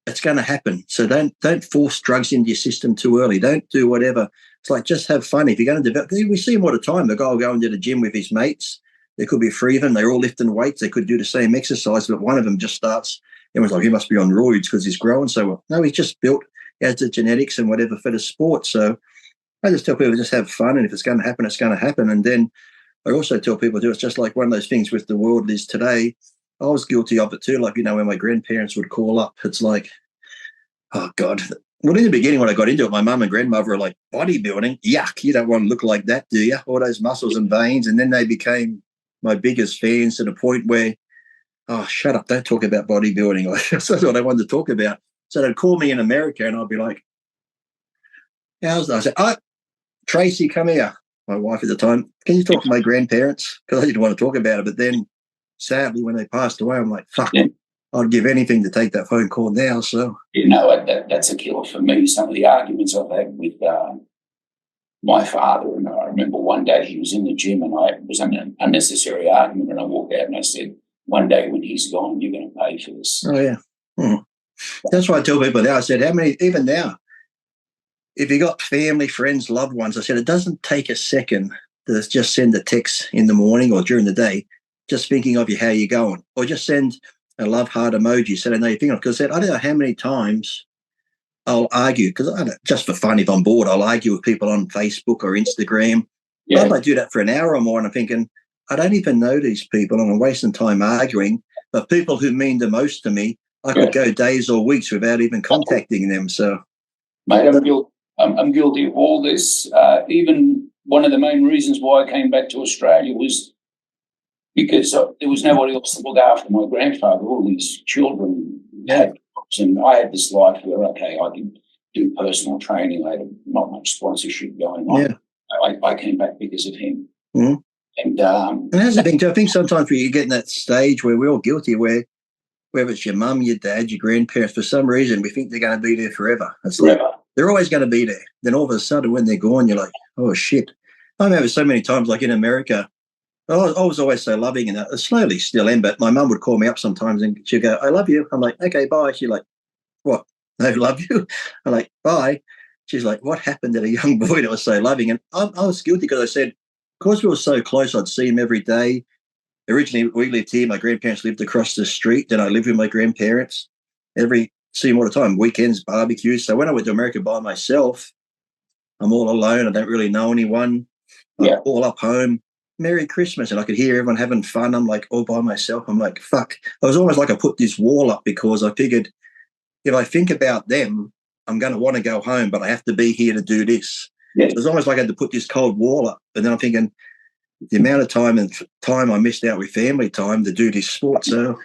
it's going to happen. So don't force drugs into your system too early. Don't do whatever. It's like, just have fun. If you're going to develop, we see them all the time. The guy will go into the gym with his mates. There could be 3 of them. They're all lifting weights. They could do the same exercise, but one of them just starts. Everyone's like, he must be on roids because he's growing so well. No, he's just built. He has the genetics and whatever for the sport. So I just tell people, just have fun. And if it's going to happen, it's going to happen. And then I also tell people, it's just like one of those things with the world is today. I was guilty of it too. Like, when my grandparents would call up, it's like, oh God. Well, in the beginning, when I got into it, my mum and grandmother were like, bodybuilding? Yuck. You don't want to look like that, do you? All those muscles and veins. And then they became my biggest fans to the point where, oh, shut up. Don't talk about bodybuilding. That's what I wanted to talk about. So they'd call me in America and I'd be like, I said, Tracy, come here. My wife at the time, can you talk to my grandparents? Because I didn't want to talk about it. But then sadly, when they passed away, I'm like, fuck. Yeah. I'd give anything to take that phone call now. So that's a killer for me. Some of the arguments I've had with my father, and I remember one day he was in the gym, and it was an unnecessary argument, and I walked out and I said, "One day when he's gone, you're going to pay for this." Oh yeah, That's why I tell people now. I said, how many? Even now, if you got family, friends, loved ones, I said it doesn't take a second to just send a text in the morning or during the day, just thinking of you, how you going, or just send a love heart emoji so they know you're thinking of. Because I said, I don't know how many times I'll argue, because just for fun, if I'm bored, I'll argue with people on Facebook or Instagram. Yeah. I might do that for an hour or more, and I'm thinking, I don't even know these people, and I'm wasting time arguing. But people who mean the most to me, I could go days or weeks without even contacting them. So, mate, I'm guilty of all this. Even one of the main reasons why I came back to Australia was because there was nobody else to look after my grandfather. All these children had jobs, and I had this life where, okay, I could do personal training. I had not much sponsorship going on. Yeah. I came back because of him. Mm-hmm. And that's the thing too. I think sometimes when you get in that stage where we're all guilty, where whether it's your mum, your dad, your grandparents, for some reason we think they're going to be there forever. It's like they're always going to be there. Then all of a sudden when they're gone, you're like, oh shit. I remember so many times, like in America, I was always so loving, and I slowly still am, but my mum would call me up sometimes and she'd go, I love you. I'm like, okay, bye. She's like, what? I love you? I'm like, bye. She's like, what happened to a young boy that was so loving? And I was guilty because I said, because we were so close, I'd see him every day. Originally, we lived here. My grandparents lived across the street. Then I lived with my grandparents. See him all the time, weekends, barbecues. So when I went to America by myself, I'm all alone. I don't really know anyone. I'm all up home. Merry Christmas. And I could hear everyone having fun. I'm like all by myself. I'm like, fuck. I was almost like I put this wall up because I figured if I think about them, I'm going to want to go home, but I have to be here to do this. So it was almost like I had to put this cold wall up. And then I'm thinking the amount of time I missed out with family time to do this sport. So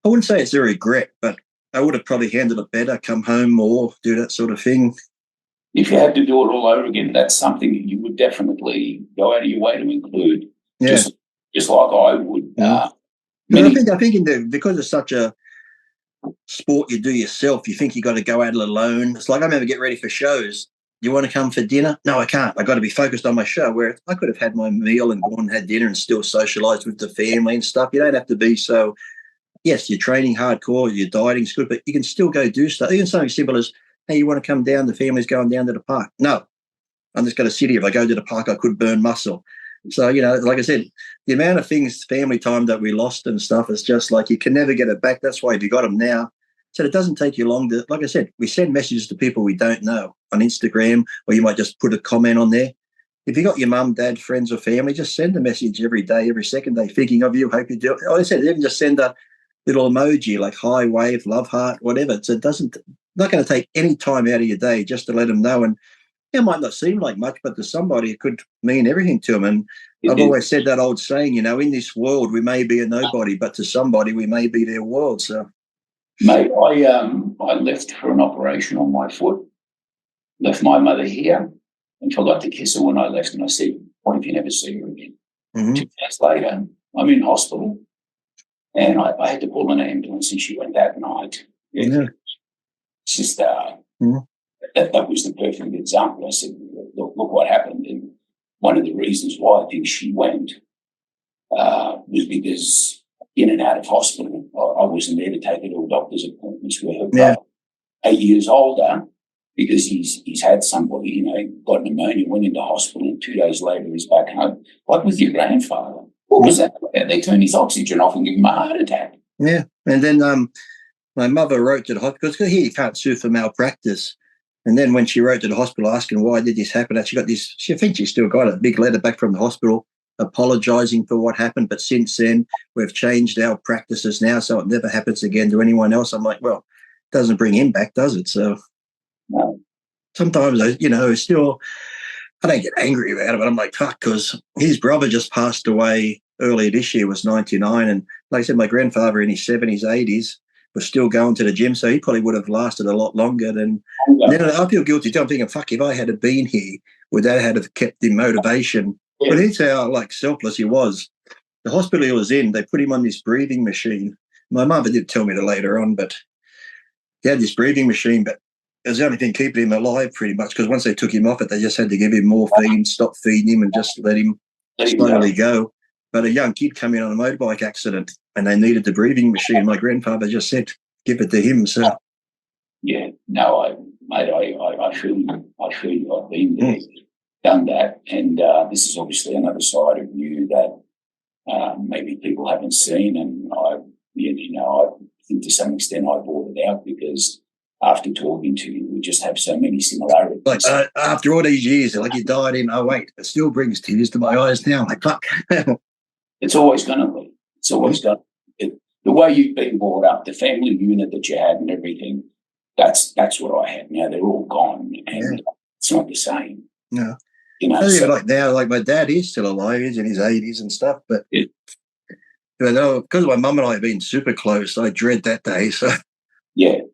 I wouldn't say it's a regret, but I would have probably handled it better, come home more, do that sort of thing. If you had to do it all over again, that's something that you would definitely go out of your way to include. Yeah. Just like I would. I think because it's such a sport you do yourself, you think you got to go at it alone. It's like I remember getting ready for shows. You want to come for dinner? No, I can't. I got to be focused on my show. Where I could have had my meal and gone and had dinner and still socialised with the family and stuff. You don't have to be so. Yes, you're training hardcore, you're dieting's good, but you can still go do stuff. Even something simple as, hey, you want to come down? The family's going down to the park. No, I'm just going to sit here. If I go to the park, I could burn muscle. So, like I said, the amount of things, family time that we lost and stuff, is just like you can never get it back. That's why if you got them now, so it doesn't take you long to, like I said, we send messages to people we don't know on Instagram, or you might just put a comment on there. If you got your mum, dad, friends or family, just send a message every day, every second day, thinking of you, hope you do it. Like I said, even just send a little emoji like high wave, love heart, whatever. So not going to take any time out of your day just to let them know. And it might not seem like much, but to somebody it could mean everything to them. And I've always said that old saying, in this world we may be a nobody, but to somebody we may be their world. So, mate, I left for an operation on my foot, left my mother here, and forgot to kiss her when I left. And I said, "What if you never see her again?" 2 days later, I'm in hospital. And I had to call an ambulance, and she went that night. It's just that was the perfect example. I said, look what happened. And one of the reasons why I think she went was because in and out of hospital, I wasn't there to take her to a doctor's appointments with her brother, 8 years older, because he's had somebody, got pneumonia, went into hospital, and 2 days later he's back home. Like with your grandfather. What was that? They turned his oxygen off and gave him a heart attack. Yeah. And then my mother wrote to the hospital, because here you can't sue for malpractice. And then when she wrote to the hospital asking why did this happen, she got this, I think she still got a big letter back from the hospital apologising for what happened. But since then, we've changed our practices now so it never happens again to anyone else. I'm like, well, it doesn't bring him back, does it? So sometimes, still, I don't get angry about it, but I'm like, fuck, because his brother just passed away earlier this year, was 99. And like I said, my grandfather in his 70s, 80s was still going to the gym, so he probably would have lasted a lot longer. Then I feel guilty too. I'm thinking, fuck, if I had been here, would that have kept him motivation? Yeah. But here's how selfless he was. The hospital he was in, they put him on this breathing machine. My mother did tell me that later on, but he had this breathing machine, but it was the only thing keeping him alive pretty much, because once they took him off it, they just had to give him morphine, stop feeding him, and just let him slowly go. But a young kid came in on a motorbike accident and they needed the breathing machine. My grandfather just said, give it to him. So, yeah, no, I feel you. I've been there, done that. And this is obviously another side of you that maybe people haven't seen. And I think to some extent I brought it out because after talking to you, just have so many similarities. Like after all these years, like you died in '08, it still brings tears to my eyes now. Like fuck. It's always going to be. It's always going to. The way you've been brought up, the family unit that you had, and everything. That's what I had. Now they're all gone, and it's not the same. No. You know, so, like now, like my dad is still alive. He's in his 80s and stuff, but because my mum and I have been super close, I dread that day. So no,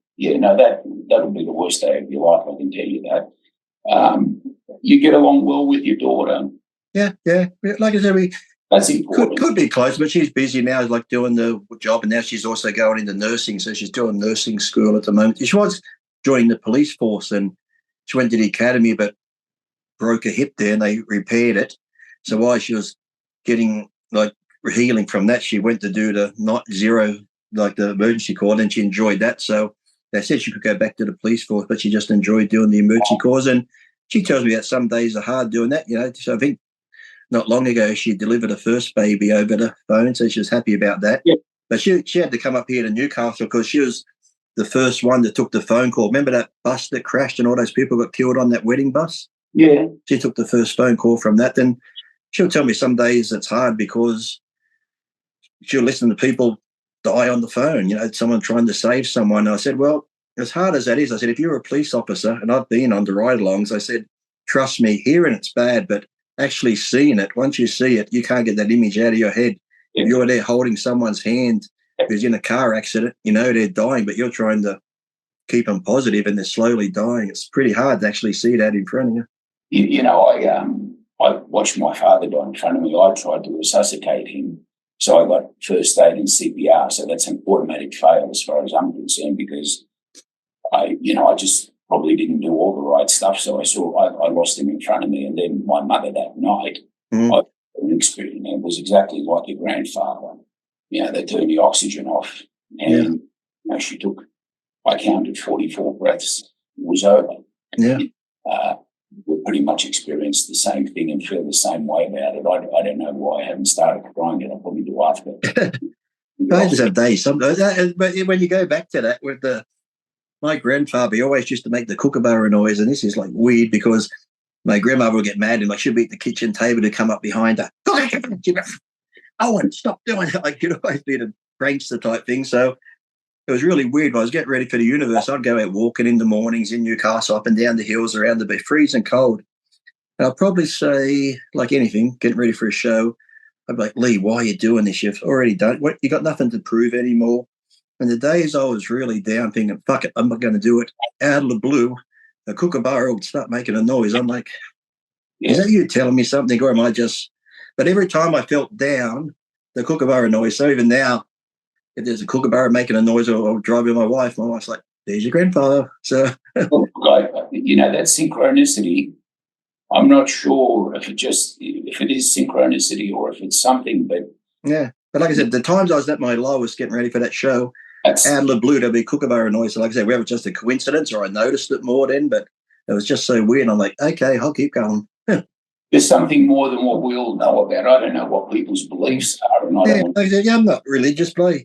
that'll be the worst day of your life. I can tell you that. You get along well with your daughter. Yeah. Like I said, that's important. Could be close, but she's busy now, like doing the job, and now she's also going into nursing. So she's doing nursing school at the moment. She was joining the police force, and she went to the academy, but broke her hip there, and they repaired it. So while she was getting like healing from that, she went to do the not zero, like the emergency call, and she enjoyed that. So they said she could go back to the police force, but she just enjoyed doing the emergency calls. And she tells me that some days are hard doing that. So I think not long ago she delivered her first baby over the phone, so she was happy about that. Yeah. But she had to come up here to Newcastle because she was the first one that took the phone call. Remember that bus that crashed and all those people got killed on that wedding bus? Yeah. She took the first phone call from that. Then she'll tell me some days it's hard because she'll listen to people die on the phone, someone trying to save someone. And I said, well, as hard as that is, I said, if you're a police officer, and I've been on the ride-alongs, I said, trust me, hearing it's bad, but actually seeing it, once you see it, you can't get that image out of your head. Yeah. If you're there holding someone's hand who's in a car accident, they're dying, but you're trying to keep them positive and they're slowly dying. It's pretty hard to actually see that in front of you. I watched my father die in front of me. I tried to resuscitate him. So I got first aid and CPR. So that's an automatic fail as far as I'm concerned, because I just probably didn't do all the right stuff. So I lost him in front of me. And then my mother that night, I had an experience. It was exactly like your grandfather. They turned the oxygen off. And she took, I counted 44 breaths. It was over. Yeah. We pretty much experienced the same thing and feel the same way about it. I don't know why I haven't started crying yet. I'll probably do after. I just have days sometimes. But when you go back to that with my grandfather, he always used to make the kookaburra noise, and this is like weird because my grandmother would get mad and she'd be at the kitchen table to come up behind her. Owen, stop doing it. Like, always be the prankster type thing. So it was really weird. When I was getting ready for the universe, I'd go out walking in the mornings in Newcastle, up and down the hills around the beach, freezing cold. And I'll probably say, like anything, getting ready for a show, I'd be like, Lee, why are you doing this? You've already done it. You got nothing to prove anymore. And the days I was really down thinking, fuck it, I'm not going to do it, out of the blue, a kookaburra would start making a noise. I'm like, is that you telling me something, or am I just... But every time I felt down, the kookaburra noise, so even now, if there's a kookaburra making a noise or driving my wife's like, there's your grandfather. So, that synchronicity, I'm not sure if it is synchronicity or if it's something, but... Yeah. But like I said, the times I was at my lowest getting ready for that show, out of the blue, there'd be kookaburra noise. So like I said, whether it's just a coincidence or I noticed it more then, but it was just so weird. I'm like, okay, I'll keep going. There's something more than what we all know about. I don't know what people's beliefs are. And like I said, I'm not religious, but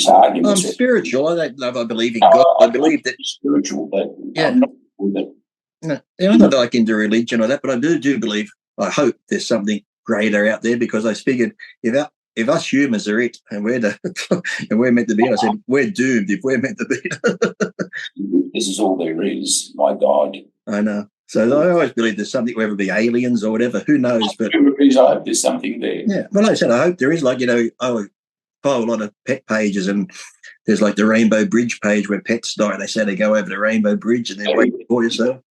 I'm spiritual. I don't know if I believe in God. I believe that spiritual, but I'm not with it. No, I'm not like into religion or that, but I do believe, I hope there's something greater out there, because I figured if us humans are it and we're meant to be, I said, we're doomed if we're meant to be. This is all there is, my God. I know. So I always believe there's something, whether it be aliens or whatever, who knows. But I hope there's something there. Yeah. Well, like I said, I hope there is. Like, I follow a lot of pet pages, and there's like the Rainbow Bridge page where pets die. They say they go over the Rainbow Bridge and they're waiting for you. So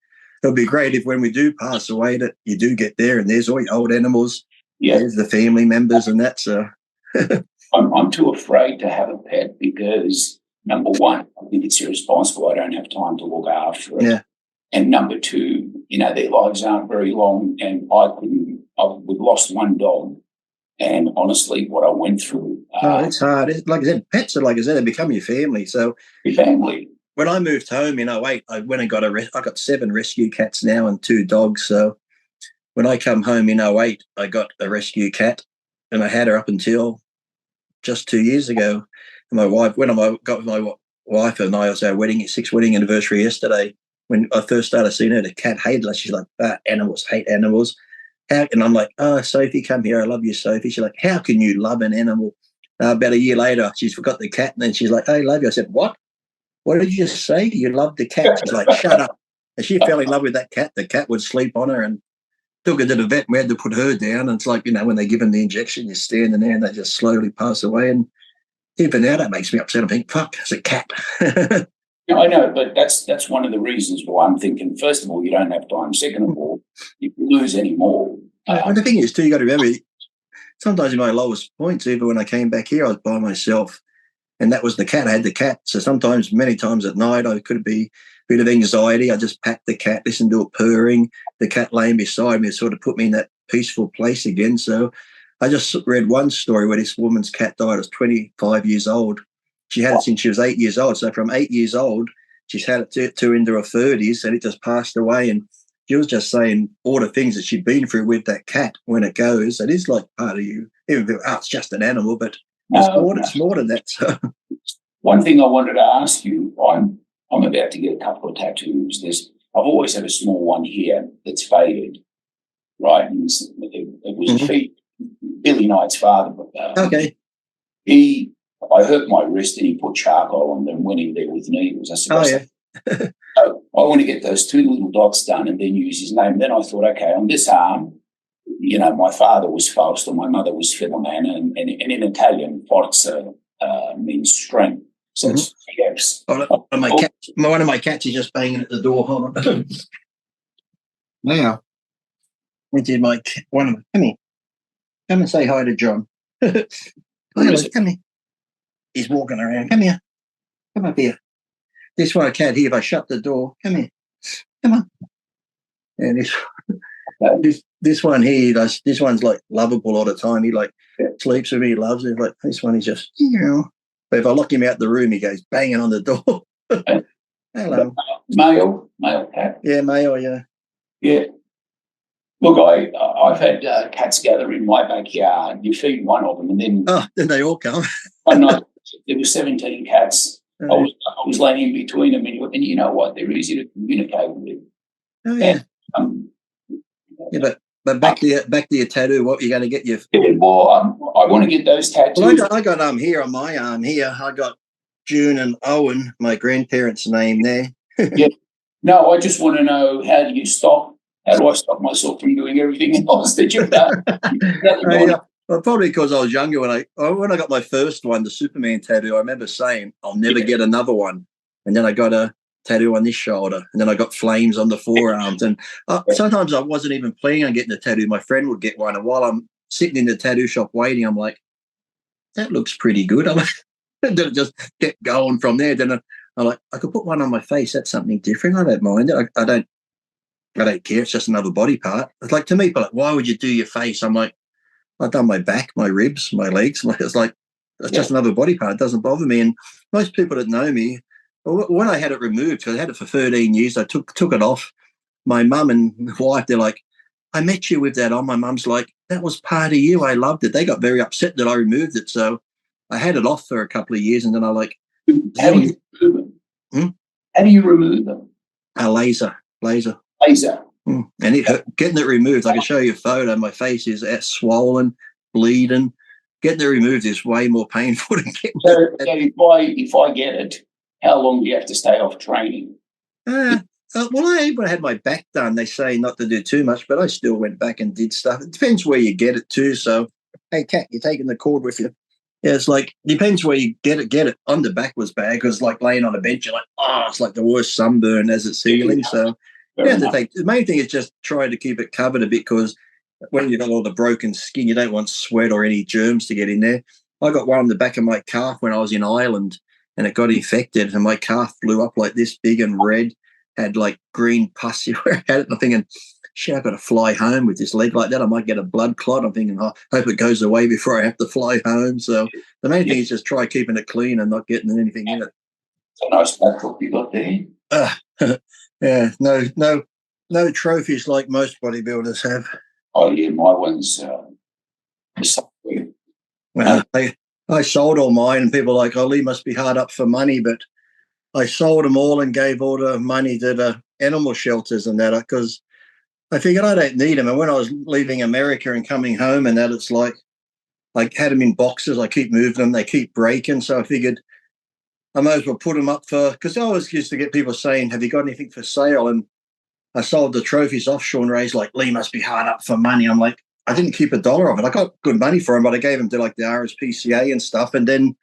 it'll be great if when we do pass away that you do get there and there's all your old animals. Yeah. There's the family members and that. So I'm too afraid to have a pet because, number one, I think it's irresponsible. I don't have time to look after it. Yeah. And number two, their lives aren't very long. And we've lost one dog. And honestly, what I went through. It's hard. Like I said, pets are, like I said, they become your family. So your family. When I moved home in '08, I went and I got 7 rescue cats now and 2 dogs. So when I come home in '08, I got a rescue cat, and I had her up until just 2 years ago. And my wife, when I got my wife and I, was our 6th wedding anniversary yesterday. when I first started seeing her, the cat hated her. She's like, animals, hate animals. And I'm like, oh, Sophie, come here. I love you, Sophie. She's like, how can you love an animal? About a year later, she's forgot the cat. And then she's like, I love you. I said, what? What did you just say? You love the cat? She's like, shut up. And she fell in love with that cat. The cat would sleep on her and took her to the vet. We had to put her down. And it's like, when they give them the injection, you're standing there and they just slowly pass away. And even now, that makes me upset. I think, fuck, it's a cat. I know, but that's one of the reasons why I'm thinking, first of all, you don't have time. Second of all, if you lose any more. The thing is, too, you got to remember, sometimes in my lowest points, even when I came back here, I was by myself. And that was the cat. I had the cat. So sometimes, many times at night, I could be a bit of anxiety. I just pat the cat, listen to it purring. The cat laying beside me sort of put me in that peaceful place again. So I just read one story where this woman's cat died. It was 25 years old. She had it since she was 8 years old. So from 8 years old, she's had it to into her 30s, and it just passed away. And she was just saying all the things that she'd been through with that cat. When it goes, it is like part of you. Even if it's just an animal, but it's more than that. So. One thing I wanted to ask you, I'm about to get a couple of tattoos. I've always had a small one here that's faded, right? And it was Billy Knight's father. Okay. I hurt my wrist and he put charcoal on them, went in there with needles. I said, so I want to get those 2 little dots done and then use his name. Then I thought, okay, on this arm, my father was Fausto, my mother was Filomena, and in Italian, forza means strength. So it's yes. One of my cats is just banging at the door. Hold on. Now, we did come here. Come and say hi to John. Come here. He's walking around. Come here. Come up here. This one I can't hear if I shut the door. Come here. Come on. And this one here, this one's like lovable all the time. He sleeps with me, he loves it. Like this one, he's just, But if I lock him out the room, he goes banging on the door. Hello. Male cat. Yeah, male, yeah. Yeah. Look, I've had cats gather in my backyard. You feed one of them, and then they all come. One night there were 17 cats. I was laying in between them, and you know what? They're easy to communicate with. Oh yeah. But back to your tattoo. What are you going to get? Well, I want to get those tattoos. Well, I got here on my arm here. I got June and Owen, my grandparents' name there. Yeah. No, I just want to know, how do I stop myself from doing everything else that you've done? Well, probably because I was younger when I got my first one, the Superman tattoo. I remember saying I'll never get another one, and then I got a tattoo on this shoulder, and then I got flames on the forearms. And sometimes I wasn't even planning on getting a tattoo. My friend would get one, and while I'm sitting in the tattoo shop waiting, I'm like, that looks pretty good. I'm like, just get going from there. Then I'm like, I could put one on my face. That's something different. I don't mind it. I don't care. It's just another body part. It's like, to me, but like, why would you do your face? I'm like, I've done my back, my ribs, my legs. It's like, it's just another body part. It doesn't bother me. And most people that know me, when I had it removed, because I had it for 13 years, I took it off. My mum and wife, they're like, I met you with that on. My mum's like, that was part of you. I loved it. They got very upset that I removed it. So I had it off for a couple of years, and then I like. How do you remove them? How do you remove them? A laser. And getting it removed, I can show you a photo. My face is swollen, bleeding. Getting it removed is way more painful than getting it. So if I get it, how long do you have to stay off training? Well, when I had my back done, they say not to do too much, but I still went back and did stuff. It depends where you get it too. So, hey, Kat, you're taking the cord with you. Yeah, it's like, depends where you get it. Get it. On the back was bad because like laying on a bench, you're like, it's like the worst sunburn as it's healing. So you have to take, the main thing is just try to keep it covered a bit, because when you've got all the broken skin, you don't want sweat or any germs to get in there. I got one on the back of my calf when I was in Ireland, and it got infected, and my calf blew up like this big and red, had like green pus everywhere. I had it, and I'm thinking, shit, I've got to fly home with this leg like that. I might get a blood clot. I'm thinking, I hope it goes away before I have to fly home. So the main thing is just try keeping it clean and not getting anything in it. So nice backdrop you got there. Yeah, no trophies like most bodybuilders have. Oh yeah, my one's Well, I sold all mine, and people are like, Lee must be hard up for money, but I sold them all and gave all the money to the animal shelters and that, because I figured I don't need them. And when I was leaving America and coming home and that, it's like had them in boxes. I keep moving them. They keep breaking. So I figured I might as well put them up for, because I always used to get people saying, have you got anything for sale? And I sold the trophies offshore and Ray's like, Lee must be hard up for money. I'm like, I didn't keep a dollar of it. I got good money for them, but I gave them to like the RSPCA and stuff. And then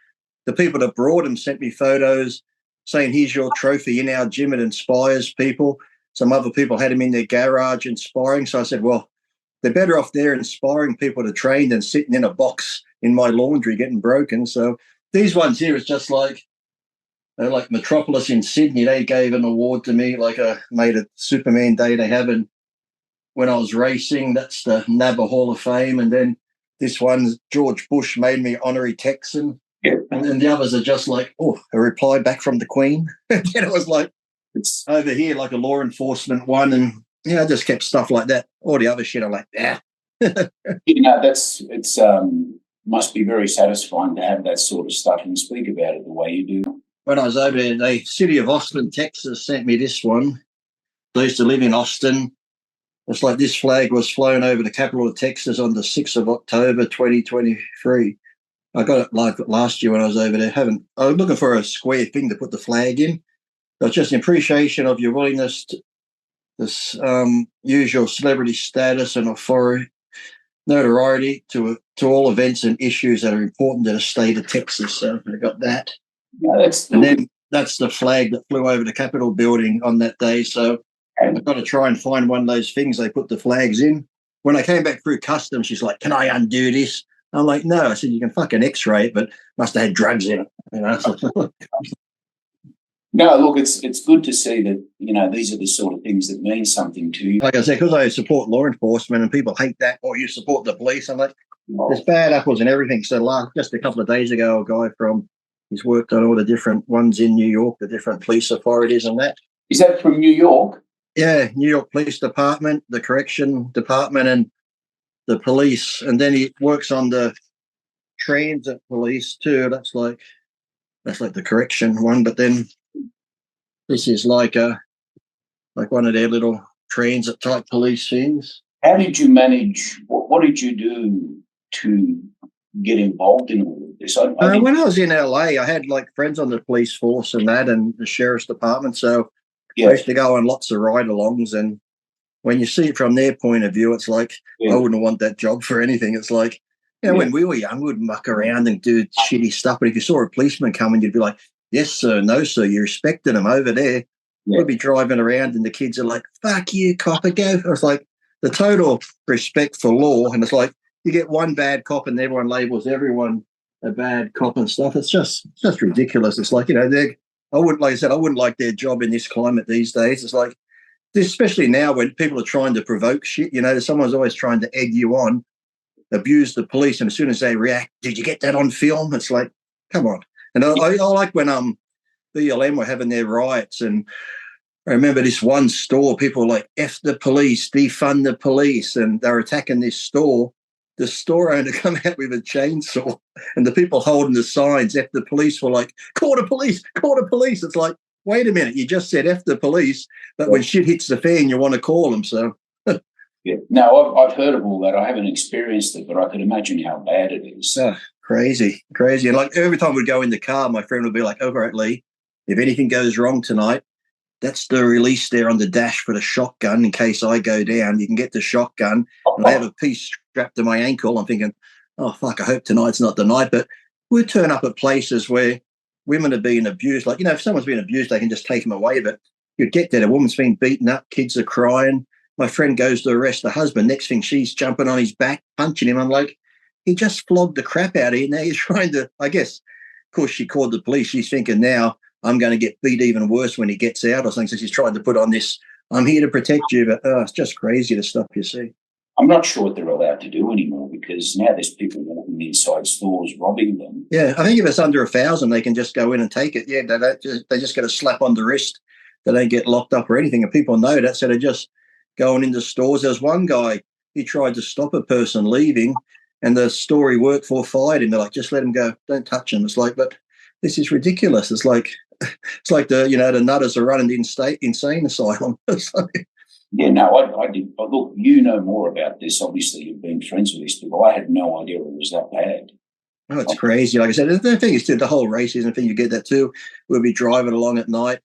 the people that brought them sent me photos saying, here's your trophy in our gym. It inspires people. Some other people had them in their garage inspiring. So I said, well, they're better off there inspiring people to train than sitting in a box in my laundry getting broken. So these ones here is just like Metropolis in Sydney. They gave an award to me, made a Superman Day they have. And when I was racing, that's the NABBA Hall of Fame. And then this one, George Bush made me honorary Texan. Yeah. And then the others are just like, a reply back from the Queen. And then it was like, it's over here, like a law enforcement one. And, I just kept stuff like that. All the other shit, I'm like, yeah. It's must be very satisfying to have that sort of stuff and speak about it the way you do. When I was over there, the city of Austin, Texas, sent me this one. I used to live in Austin. It's like this flag was flown over the capital of Texas on the 6th of October, 2023. I got it like last year when I was over there. I was looking for a square thing to put the flag in. So it's just an appreciation of your willingness to use your celebrity status and notoriety to all events and issues that are important to the state of Texas. So I got that. And then that's the flag that flew over the Capitol building on that day. So I've got to try and find one of those things they put the flags in. When I came back through customs, she's like, can I undo this? I'm like, no. I said, you can fucking X-ray it, but must have had drugs in it. No, look, it's good to see that, these are the sort of things that mean something to you. Like I said, because I support law enforcement and people hate that, or you support the police. I'm like, there's bad apples and everything. So just a couple of days ago, a guy he's worked on all the different ones in New York, the different police authorities and that. Is that from New York? Yeah, New York Police Department, the Correction Department, and the police. And then he works on the transit police too. That's like the correction one. But then this is like one of their little transit type police things. How did you manage? What did you do to get involved in all of this? When I was in LA, I had like friends on the police force and that, and the sheriff's department. So I used to go on lots of ride-alongs, and when you see it from their point of view, it's like, I wouldn't want that job for anything. It's like, when we were young, we'd muck around and do shitty stuff. But if you saw a policeman coming, you'd be like, yes, sir, no, sir, you respected him over there. Yeah. We'd be driving around and the kids are like, fuck you, copper, go. It's like the total respect for law. And it's like you get one bad cop and everyone labels everyone a bad cop and stuff. It's just ridiculous. It's like, I wouldn't like their job in this climate these days. It's like, especially now when people are trying to provoke shit, someone's always trying to egg you on, abuse the police. And as soon as they react, did you get that on film? It's like, come on. And I like when BLM were having their riots, and I remember this one store, people were like, F the police, defund the police, and they were attacking this store. The store owner come out with a chainsaw, and the people holding the signs, F the police, were like, call the police, call the police. It's like, wait a minute, you just said F the police, but when shit hits the fan, you want to call them. So, yeah. No, I've heard of all that. I haven't experienced it, but I can imagine how bad it is. Crazy. And like every time we'd go in the car, my friend would be like, all right, Lee, if anything goes wrong tonight, that's the release there on the dash for the shotgun in case I go down. You can get the shotgun. And I have a piece strapped to my ankle. I'm thinking, oh, fuck, I hope tonight's not the night. But we'd turn up at places where women are being abused. Like, if someone's been abused, they can just take them away. But you'd get there, a woman's been beaten up, kids are crying. My friend goes to arrest the husband. Next thing, she's jumping on his back, punching him. I'm like, he just flogged the crap out of you. Now you're trying to, I guess, of course, she called the police. She's thinking now I'm going to get beat even worse when he gets out or something. So she's trying to put on this, I'm here to protect you. But it's just crazy the stuff you see. I'm not sure what they're allowed to do anymore because now there's people walking inside stores robbing them. Yeah, I think if it's under 1,000, they can just go in and take it. Yeah, they just get a slap on the wrist. They don't get locked up or anything. And people know that, so they're just going into stores. There's one guy, he tried to stop a person leaving, and the store he worked for fired him. They're like, just let him go. Don't touch him. It's like, but this is ridiculous. It's like, It's like the nutters are running the insane asylum. Yeah, no, I did. But look, you know more about this. Obviously, you've been friends with these people. I had no idea it was that bad. Oh, it's crazy. Like I said, the thing is, too, the whole racism thing, you get that too. We'll be driving along at night.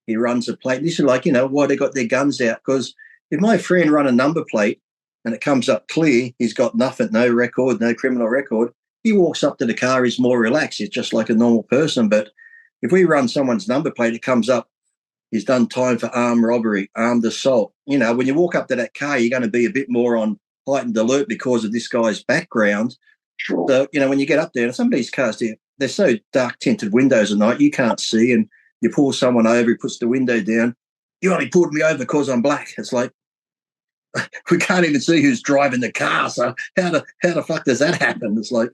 He runs a plate. This is like, why they got their guns out. Because if my friend run a number plate and it comes up clear, he's got nothing, no record, no criminal record, he walks up to the car, he's more relaxed. He's just like a normal person. But if we run someone's number plate, it comes up, he's done time for armed robbery, armed assault. When you walk up to that car, you're going to be a bit more on heightened alert because of this guy's background. Sure. So, when you get up there, and some of these cars, they're so dark tinted windows at night, you can't see. And you pull someone over, he puts the window down. You only pulled me over because I'm black. It's like, we can't even see who's driving the car. So how the fuck does that happen? It's like,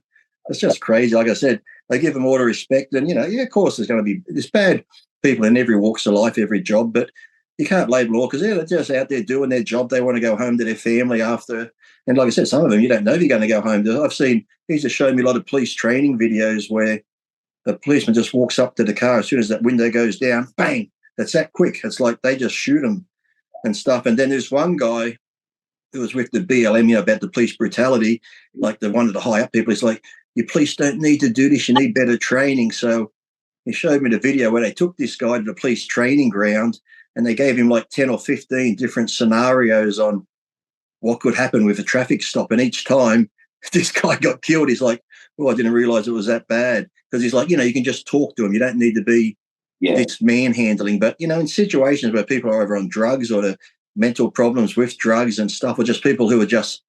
it's just crazy. Like I said, they give them all the respect. And, of course there's bad people in every walks of life, every job, but you can't label all because they're just out there doing their job. They want to go home to their family after. And like I said, some of them, you don't know if you're going to go home. I've seen, he's just showed me a lot of police training videos where the policeman just walks up to the car as soon as that window goes down, bang, that's that quick. It's like they just shoot him and stuff. And then there's one guy who was with the BLM, about the police brutality, like one of the high up people. He's like, you police don't need to do this. You need better training. So he showed me the video where they took this guy to the police training ground and they gave him like 10 or 15 different scenarios on what could happen with a traffic stop. And each time this guy got killed, he's like, oh, I didn't realize it was that bad. Because he's like, you can just talk to him. You don't need to be this manhandling. But, in situations where people are over on drugs or the mental problems with drugs and stuff, or just people who are just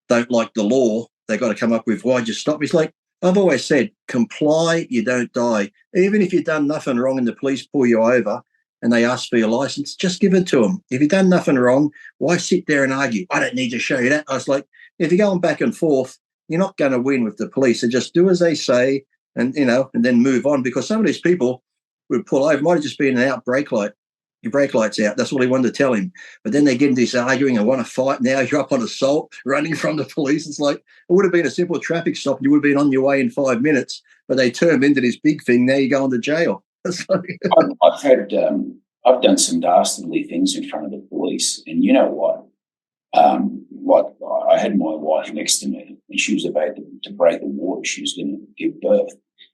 don't like the law, they got to come up with, why'd you stop? It's like, I've always said, comply, you don't die. Even if you've done nothing wrong and the police pull you over and they ask for your license, just give it to them. If you've done nothing wrong, why sit there and argue? I don't need to show you that. I was like, if you're going back and forth, you're not going to win with the police. So just do as they say and, and then move on, because some of these people would pull over. Might have just been an out brake light. Your brake light's out. That's all he wanted to tell him. But then they get into this arguing and want to fight. Now you're up on assault, running from the police. It's like, it would have been a simple traffic stop. You would have been on your way in 5 minutes, but they turned into this big thing. Now you're going to jail. Like, I've done some dastardly things in front of the police. And you know what? Like I had my wife next to me and she was about to break the water. She was going to give birth.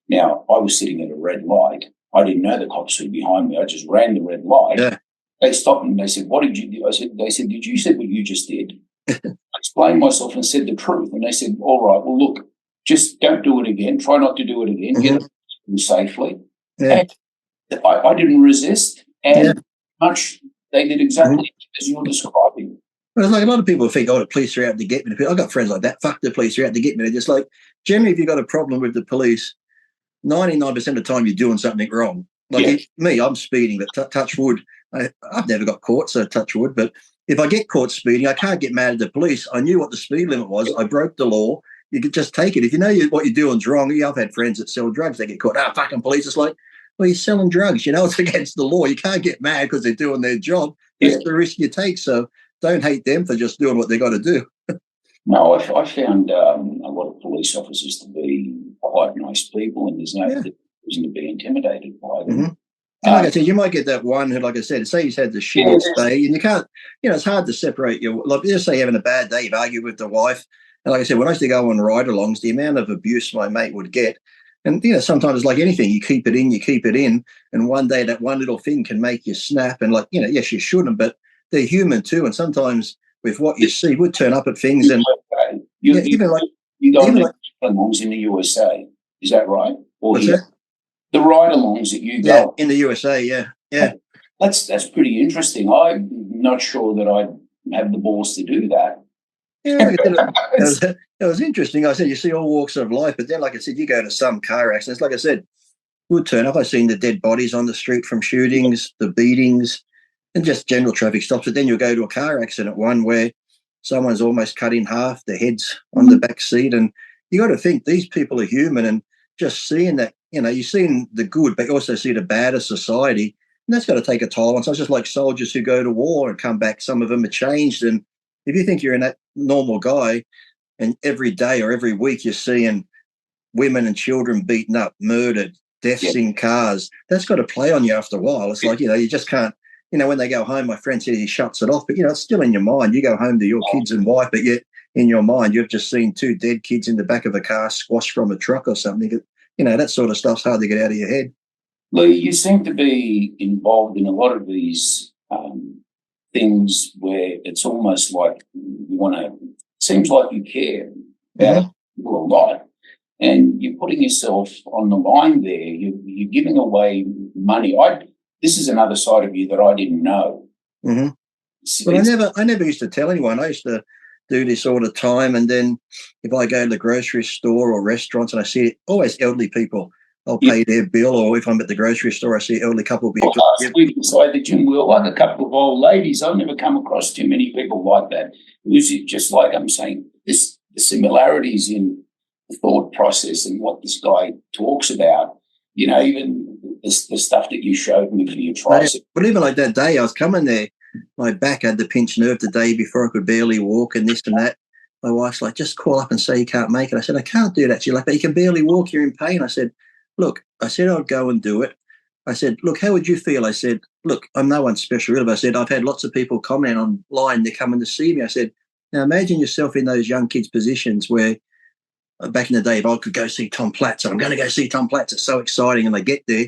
Now, I was sitting at a red light. I didn't know the cops were behind me. I just ran the red light. Yeah. They stopped me and they said, what did you do? They said, did you say what you just did? I explained myself and said the truth. And they said, all right, well, look, just don't do it again. Try not to do it again. Get it safely. Yeah. And I didn't resist. And much they did exactly as you're describing. Well, it's like a lot of people think, the police are out to get me. I've got friends like that. Fuck, the police are out to get me. They're just like, generally, if you've got a problem with the police, 99% of the time you're doing something wrong. Like me, I'm speeding, but touch wood. I've never got caught, so touch wood. But if I get caught speeding, I can't get mad at the police. I knew what the speed limit was. I broke the law. You could just take it. If you know what you're doing's wrong, I've had friends that sell drugs. They get caught. Fucking police. It's like, well, you're selling drugs. It's against the law. You can't get mad because they're doing their job. It's the risk you take. So don't hate them for just doing what they got to do. No, I found a lot of police officers to be quite nice people, and there's no reason to be intimidated by them. Mm-hmm. And like I said, you might get that one who, like I said, say he's had the shittiest day, and you can't, it's hard to separate like, just say having a bad day, you've argued with the wife. And like I said, when I used to go on ride-alongs, the amount of abuse my mate would get, and, sometimes it's like anything, you keep it in, and one day that one little thing can make you snap, and like, yes, you shouldn't, but they're human too, and sometimes with what you see, would turn up at things and you go on ride-alongs in the USA, is that right? Or what's that? The ride-alongs that you go in the USA, yeah. That's pretty interesting. I'm not sure that I'd have the balls to do that. Yeah, it was interesting. I said you see all walks of life, but then, like I said, you go to some car accidents. Like I said, would turn up. I've seen the dead bodies on the street from shootings, the beatings, and just general traffic stops. But then you'll go to a car accident, one where someone's almost cut in half, the head's on the back seat. And you got to think these people are human, and just seeing that, you're seeing the good, but you also see the bad of society. And that's got to take a toll on. So it's just like soldiers who go to war and come back. Some of them are changed. And if you think you're in that normal guy and every day or every week you're seeing women and children beaten up, murdered, deaths in cars, that's got to play on you after a while. It's like, you just can't, when they go home, my friend said he shuts it off, but, it's still in your mind. You go home to your kids and wife, but yet in your mind, you've just seen 2 dead kids in the back of a car squashed from a truck or something. That sort of stuff's hard to get out of your head. Lee, you seem to be involved in a lot of these things where it's almost like seems like you care about people a lot, and you're putting yourself on the line there. You're giving away money. This is another side of you that I didn't know. Mm-hmm. Well, I never used to tell anyone. I used to do this all the time, and then if I go to the grocery store or restaurants and I see always elderly people, I'll pay their bill, or if I'm at the grocery store, I see an elderly couple. Last week inside the gym, we were like a couple of old ladies. I've never come across too many people like that. It was just like I'm saying, the similarities in the thought process and what this guy talks about, even the stuff that you showed me for your tricep. But even like that day, I was coming there, my back had the pinched nerve the day before. I could barely walk and this and that. My wife's like, just call up and say you can't make it. I said, I can't do that. She's like, but you can barely walk, you're in pain. I said, look, I'd go and do it. I said, look, how would you feel? I said, look, I'm no one special, really. But I said, I've had lots of people comment online. They're coming to see me. I said, now imagine yourself in those young kids' positions where back in the day, if I could go see Tom Platz, I'm going to go see Tom Platz. It's so exciting. And they get there.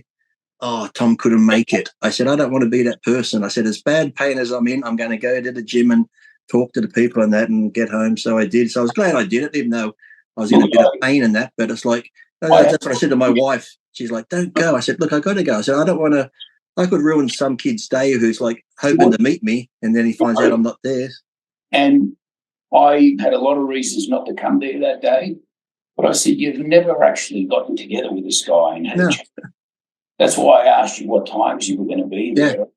Oh, Tom couldn't make it. I said, I don't want to be that person. I said, as bad pain as I'm in, I'm going to go to the gym and talk to the people and that and get home. So I did. So I was glad I did it, even though I was in a bit of pain and that. But it's like, that's what I said to my wife. She's like, don't go. I said, look, I got to go. I said, I don't want to, I could ruin some kid's day who's like hoping to meet me, and then he finds out I'm not there. And I had a lot of reasons not to come there that day, but I said, you've never actually gotten together with this guy and had a chat. That's why I asked you what times you were going to be there.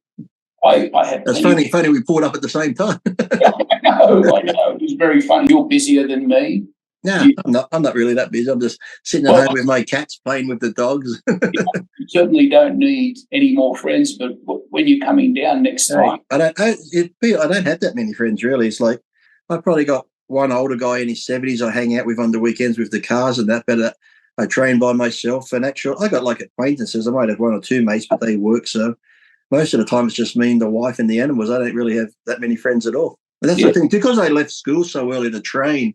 I had. It's funny we pulled up at the same time. I know. It was very funny. You're busier than me. No, I'm not really that busy. I'm just sitting at home with my cats, playing with the dogs. You certainly don't need any more friends, but when you're coming down next time. I don't have that many friends, really. It's like I've probably got one older guy in his 70s I hang out with on the weekends with the cars and that, but I train by myself. And actually, I got like acquaintances. I might have 1 or 2 mates, but they work. So most of the time it's just me and the wife and the animals. I don't really have that many friends at all. But that's the thing. Because I left school so early to train,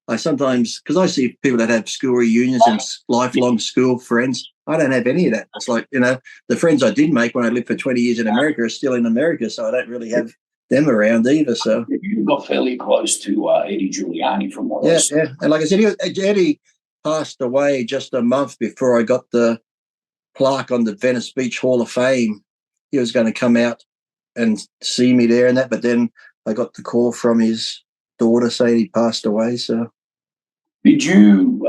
I sometimes, because I see people that have school reunions and lifelong school friends, I don't have any of that. It's like, the friends I did make when I lived for 20 years in America are still in America, so I don't really have them around either. So you got fairly close to Eddie Giuliani from what I saw. Yeah. And like I said, Eddie passed away just a month before I got the plaque on the Venice Beach Hall of Fame. He was going to come out and see me there and that, but then I got the call from his daughter saying he passed away. So did you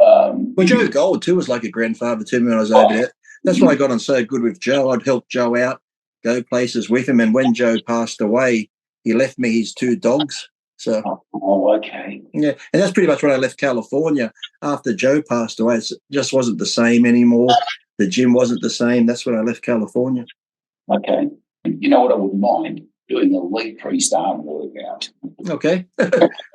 Joe Gold too was like a grandfather to me when I was over there. That's why I got on so good with Joe. I'd help Joe out, go places with him, and when Joe passed away, he left me his 2 dogs. So okay. Yeah, and that's pretty much when I left California. After Joe passed away, it just wasn't the same anymore. The gym wasn't the same. That's when I left California. Okay. You know what I wouldn't mind? Doing a leepriest arm workout. Okay.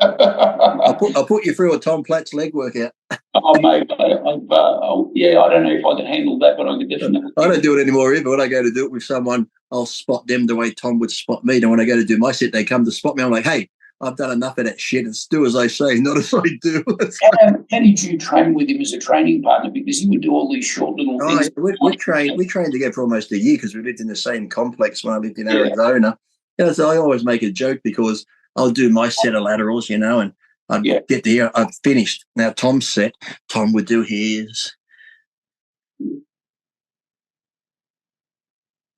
I'll put you through a Tom Platz leg workout. Mate, I don't know if I can handle that, but I can definitely. I don't do it anymore either. When I go to do it with someone, I'll spot them the way Tom would spot me. Then when I go to do my set, they come to spot me. I'm like, hey, I've done enough of that shit. It's do as I say, not as I do. How did you train with him as a training partner? Because he would do all these short little things. We trained together for almost a year because we lived in the same complex when I lived in Arizona. So I always make a joke because I'll do my set of laterals, and I'd get there, I've finished. Now Tom's set, Tom would do his.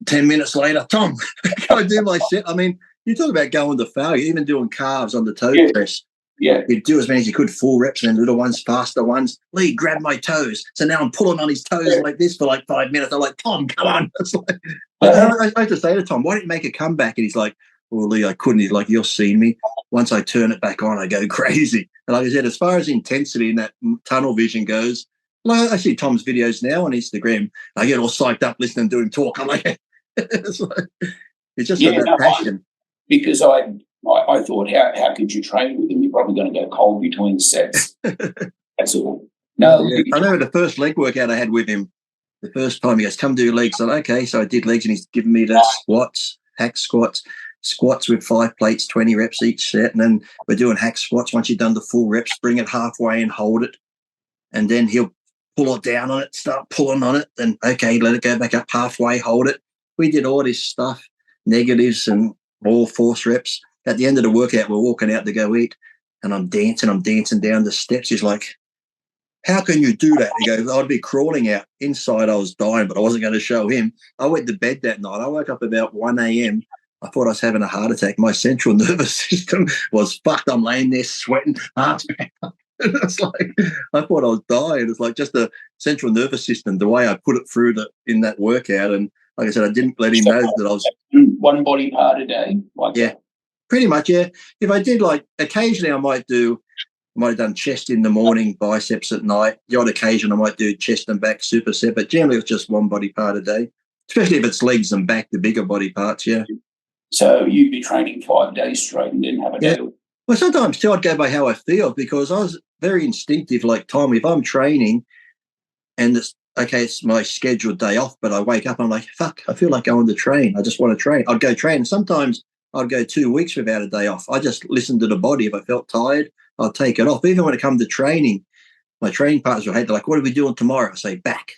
10 minutes later, Tom, can I do my set? I mean, you talk about going to failure, even doing calves on the toe press. Yeah. You'd do as many as you could, 4 reps, and then little ones, faster ones. Lee, grab my toes. So now I'm pulling on his toes like this for like 5 minutes. I'm like, Tom, come on. It's like, I have to say to Tom, why don't you make a comeback? And he's like, well, Lee, I couldn't. He's like, you'll see me. Once I turn it back on, I go crazy. And like I said, as far as intensity and that tunnel vision goes, like I see Tom's videos now on Instagram. I get all psyched up listening to him talk. I'm like, it's just that passion. Because I thought, how could you train with him? You're probably going to go cold between sets. That's all. No, I remember the first leg workout I had with him. the first time he goes, come do legs. I'm like, okay, so I did legs, and he's giving me the squats, hack squats with 5 plates, 20 reps each set. And then we're doing hack squats. Once you've done the full reps, bring it halfway and hold it. And then he'll pull it down on it, start pulling on it. Then, okay, let it go back up halfway, hold it. We did all this stuff, negatives and all force reps. At the end of the workout, we're walking out to go eat, and I'm dancing down the steps. He's like, how can you do that? He goes, I'd be crawling out. Inside, I was dying, but I wasn't going to show him. I went to bed that night. I woke up about 1 a.m. I thought I was having a heart attack. My central nervous system was fucked. I'm laying there sweating. It's like, I thought I was dying. It's like just the central nervous system, the way I put it through in that workout. And like I said, I didn't let him know that I was... One body part a day? Yeah, pretty much, yeah. If I did, like, occasionally I might have done chest in the morning, biceps at night. The odd occasion I might do chest and back superset, but generally it's just one body part a day, especially if it's legs and back, the bigger body parts, yeah. So you'd be training 5 days straight and then have a day? Well, sometimes too, I'd go by how I feel, because I was very instinctive, like, Tom, if I'm training and it's my scheduled day off, but I wake up and I'm like, fuck, I feel like going to train. I just want to train. I'd go train. And sometimes I'd go 2 weeks without a day off. I just listen to the body. If I felt tired, I'll take it off. Even when it comes to training, my training partners will hate. They're like, what are we doing tomorrow? I say, back.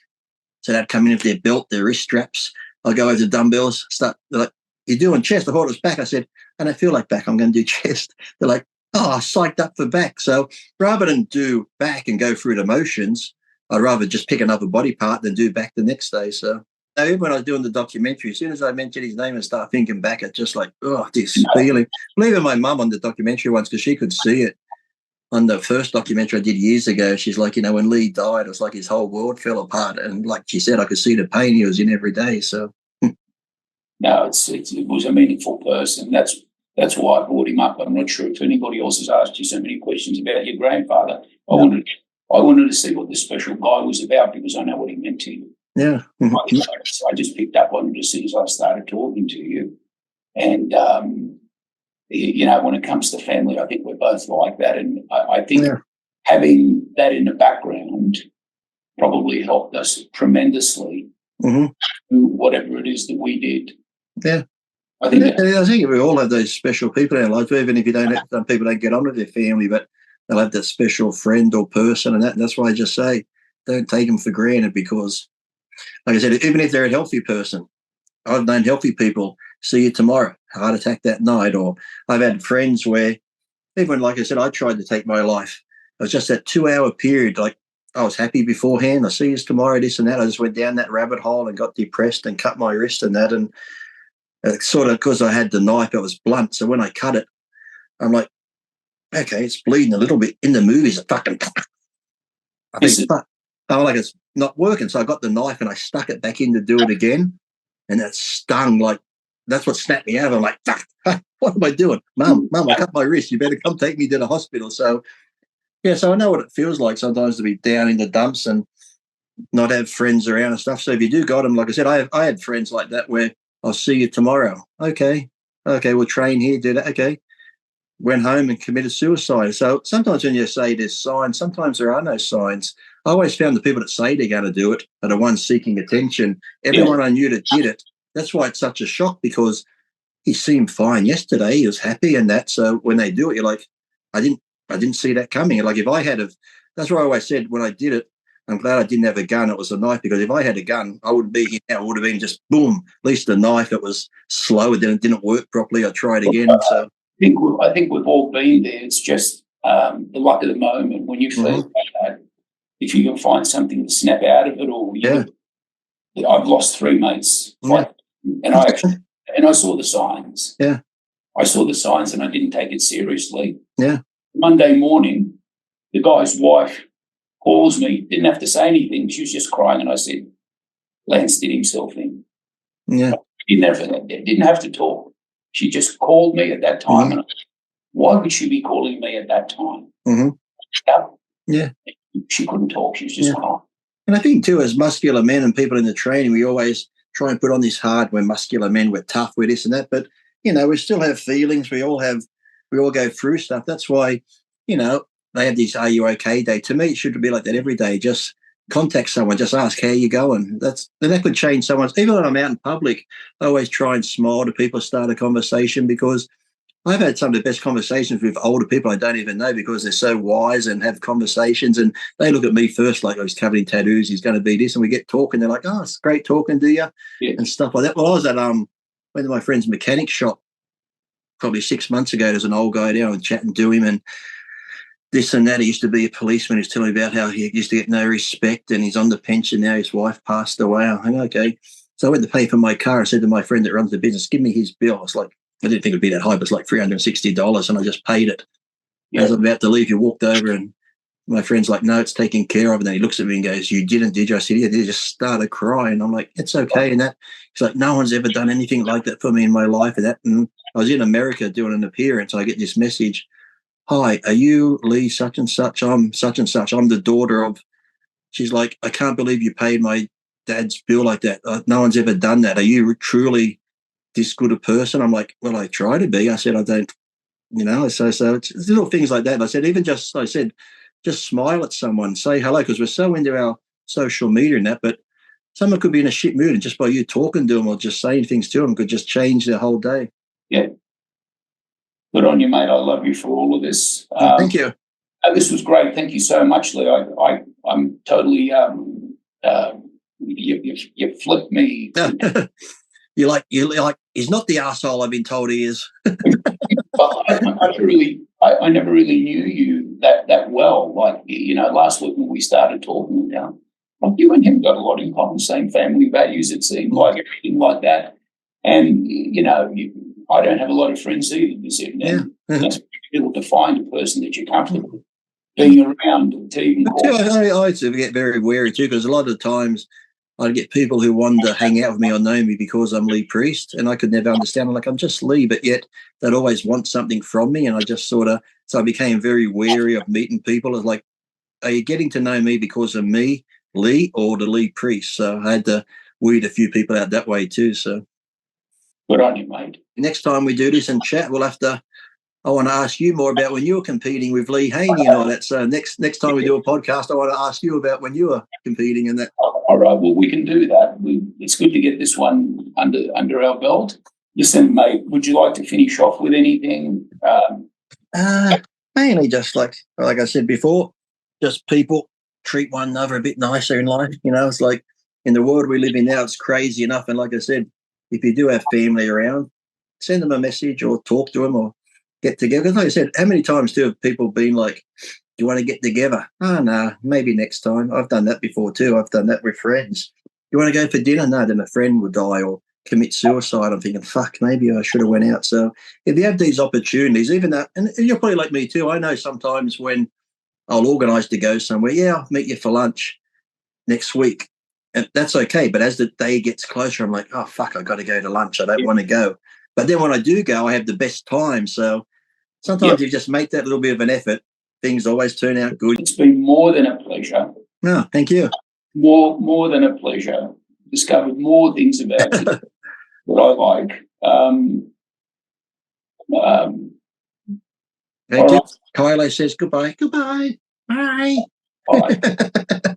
So they'd come in with their belt, their wrist straps. I'll go over to dumbbells, they're like, you're doing chest? I thought it was back. I said, I don't feel like back. I'm going to do chest. They're like, oh, I psyched up for back. So rather than do back and go through the motions, I'd rather just pick another body part than do back the next day. So even when I was doing the documentary, as soon as I mentioned his name and start thinking back, it's just like, oh, this feeling. Even my mum on the documentary once, because she could see it on the first documentary I did years ago, she's like, when Lee died, it was like his whole world fell apart. And like she said, I could see the pain he was in every day. So no, it was a meaningful person. That's why I brought him up. I'm not sure if anybody else has asked you so many questions about your grandfather. I wanted to see what this special guy was about, because I know what he meant to you. Yeah. I just picked up on it as soon as I started talking to you. And, when it comes to family, I think we're both like that. And I think having that in the background probably helped us tremendously through whatever it is that we did. Yeah. I think we all have those special people in our lives, even if some people don't get on with their family, but they'll have that special friend or person, and that's why I just say don't take them for granted, because, like I said, even if they're a healthy person, I've known healthy people, see you tomorrow, heart attack that night. Or I've had friends where, even like I said, I tried to take my life. It was just that 2-hour period, like I was happy beforehand, I see you tomorrow, this and that. I just went down that rabbit hole and got depressed and cut my wrist and that. And sort of, because I had the knife, it was blunt. So when I cut it, I'm like, okay, it's bleeding a little bit. In the movies, it fucking, I think, fuck. I'm like, it's not working. So I got the knife and I stuck it back in to do it again. And it stung, like, that's what snapped me out. I'm like, fuck, what am I doing? Mum, I cut my wrist. You better come take me to the hospital. So, yeah, so I know what it feels like sometimes to be down in the dumps and not have friends around and stuff. So if you do got them, like I said, I had friends like that where I'll see you tomorrow. Okay, we'll train here, do that. Okay. Went home and committed suicide. So sometimes when you say there's signs, sometimes there are no signs. I always found the people that say they're going to do it are the ones seeking attention. Everyone I knew that did it. That's why it's such a shock, because he seemed fine yesterday. He was happy and that. So when they do it, you're like, I didn't see that coming. Like if I had that's why I always said when I did it, I'm glad I didn't have a gun. It was a knife, because if I had a gun, I wouldn't be here now. It would have been just boom. At least the knife, it was slower, then it didn't work properly. I tried again. So I think we've all been there. It's just the luck of the moment when you feel that. If you can find something to snap out of it, or I've lost 3 mates, and I saw the signs. Yeah, I saw the signs, and I didn't take it seriously. Yeah. Monday morning, the guy's wife calls me. Didn't have to say anything. She was just crying, and I said, "Lance did himself in." Yeah. Didn't have to talk. She just called me at that time. And why would she be calling me at that time? Yeah. She couldn't talk. She was just crying. And I think too, as muscular men and people in the training, we always try and put on this hard, we're muscular men, we're tough, we're this and that. But, we still have feelings. We all go through stuff. That's why, they have this Are You Okay Day. To me, it should be like that every day. Just contact someone, just ask how you going. That could change someone's. Even when I'm out in public, I always try and smile to people, start a conversation, because I've had some of the best conversations with older people I don't even know, because they're so wise and have conversations, and they look at me first like I was covered in tattoos. He's going to be this, and we get talking. They're like, "Oh, it's great talking to you," and stuff like that. Well, I was at went to my friend's mechanic shop probably 6 months ago. There's an old guy there, and chatting to him and this and that. He used to be a policeman. He's telling me about how he used to get no respect, and he's on the pension now. His wife passed away. I think, okay. So I went to pay for my car. I said to my friend that runs the business, "Give me his bill." I was like, I didn't think it would be that high, but it's like $360, and I just paid it. Yeah. As I'm about to leave, he walked over, and my friend's like, "No, it's taken care of." And then he looks at me and goes, "You didn't, did you?" I said, "Yeah, they just started crying." I'm like, "It's okay." And that, he's like, "No one's ever done anything like that for me in my life." And that, and I was in America doing an appearance. I get this message: "Hi, are you Lee such and such? I'm such and such. I'm the daughter of." She's like, "I can't believe you paid my dad's bill like that. No one's ever done that. Are you truly this good a person?" I'm like, "Well, I try to be." I said, "I don't, so it's little things like that." I said, just smile at someone, say hello, because we're so into our social media and that, but someone could be in a shit mood, and just by you talking to them or just saying things to them could just change their whole day. Yeah. Good on you, mate. I love you for all of this. Thank you. This was great. Thank you so much, Lee. I'm totally, you flipped me. You're like, he's not the arsehole I've been told he is. I never really knew you that well. Like, last week when we started talking, like you and him got a lot in common, same family values, it seemed like, everything like that. And, I don't have a lot of friends either this evening. Yeah. It's difficult to find a person that you're comfortable being around to even call. I get very wary too, because a lot of times I get people who want to hang out with me or know me because I'm Lee Priest, and I could never understand. I'm like, I'm just Lee, but yet they'd always want something from me, and I just so I became very wary of meeting people. It's like, are you getting to know me because of me, Lee, or the Lee Priest? So I had to weed a few people out that way too. So good on you, mate. Next time we do this and chat, I want to ask you more about when you were competing with Lee Haney and all that. So next time we do a podcast, I want to ask you about when you were competing and that. All right, well, we can do that. It's good to get this one under our belt. Listen, mate, would you like to finish off with anything? Mainly just like I said before, just people treat one another a bit nicer in life. It's like in the world we live in now, it's crazy enough. And like I said, if you do have family around, send them a message or talk to them or get together. Because like I said, how many times have people been like, "Do you want to get together?" "Oh, no, maybe next time." I've done that before too. I've done that with friends. "You want to go for dinner?" "No," then a friend would die or commit suicide. I'm thinking, fuck, maybe I should have went out. So if you have these opportunities, even that, and you're probably like me too, I know sometimes when I'll organise to go somewhere, I'll meet you for lunch next week. And that's okay. But as the day gets closer, I'm like, oh, fuck, I got to go to lunch. I don't want to go. But then when I do go, I have the best time. So sometimes you just make that little bit of an effort. Things always turn out good. It's been more than a pleasure. No, thank you. More than a pleasure. Discovered more things about you that I like. Thank you. Kylo says goodbye. Goodbye. Bye. Bye.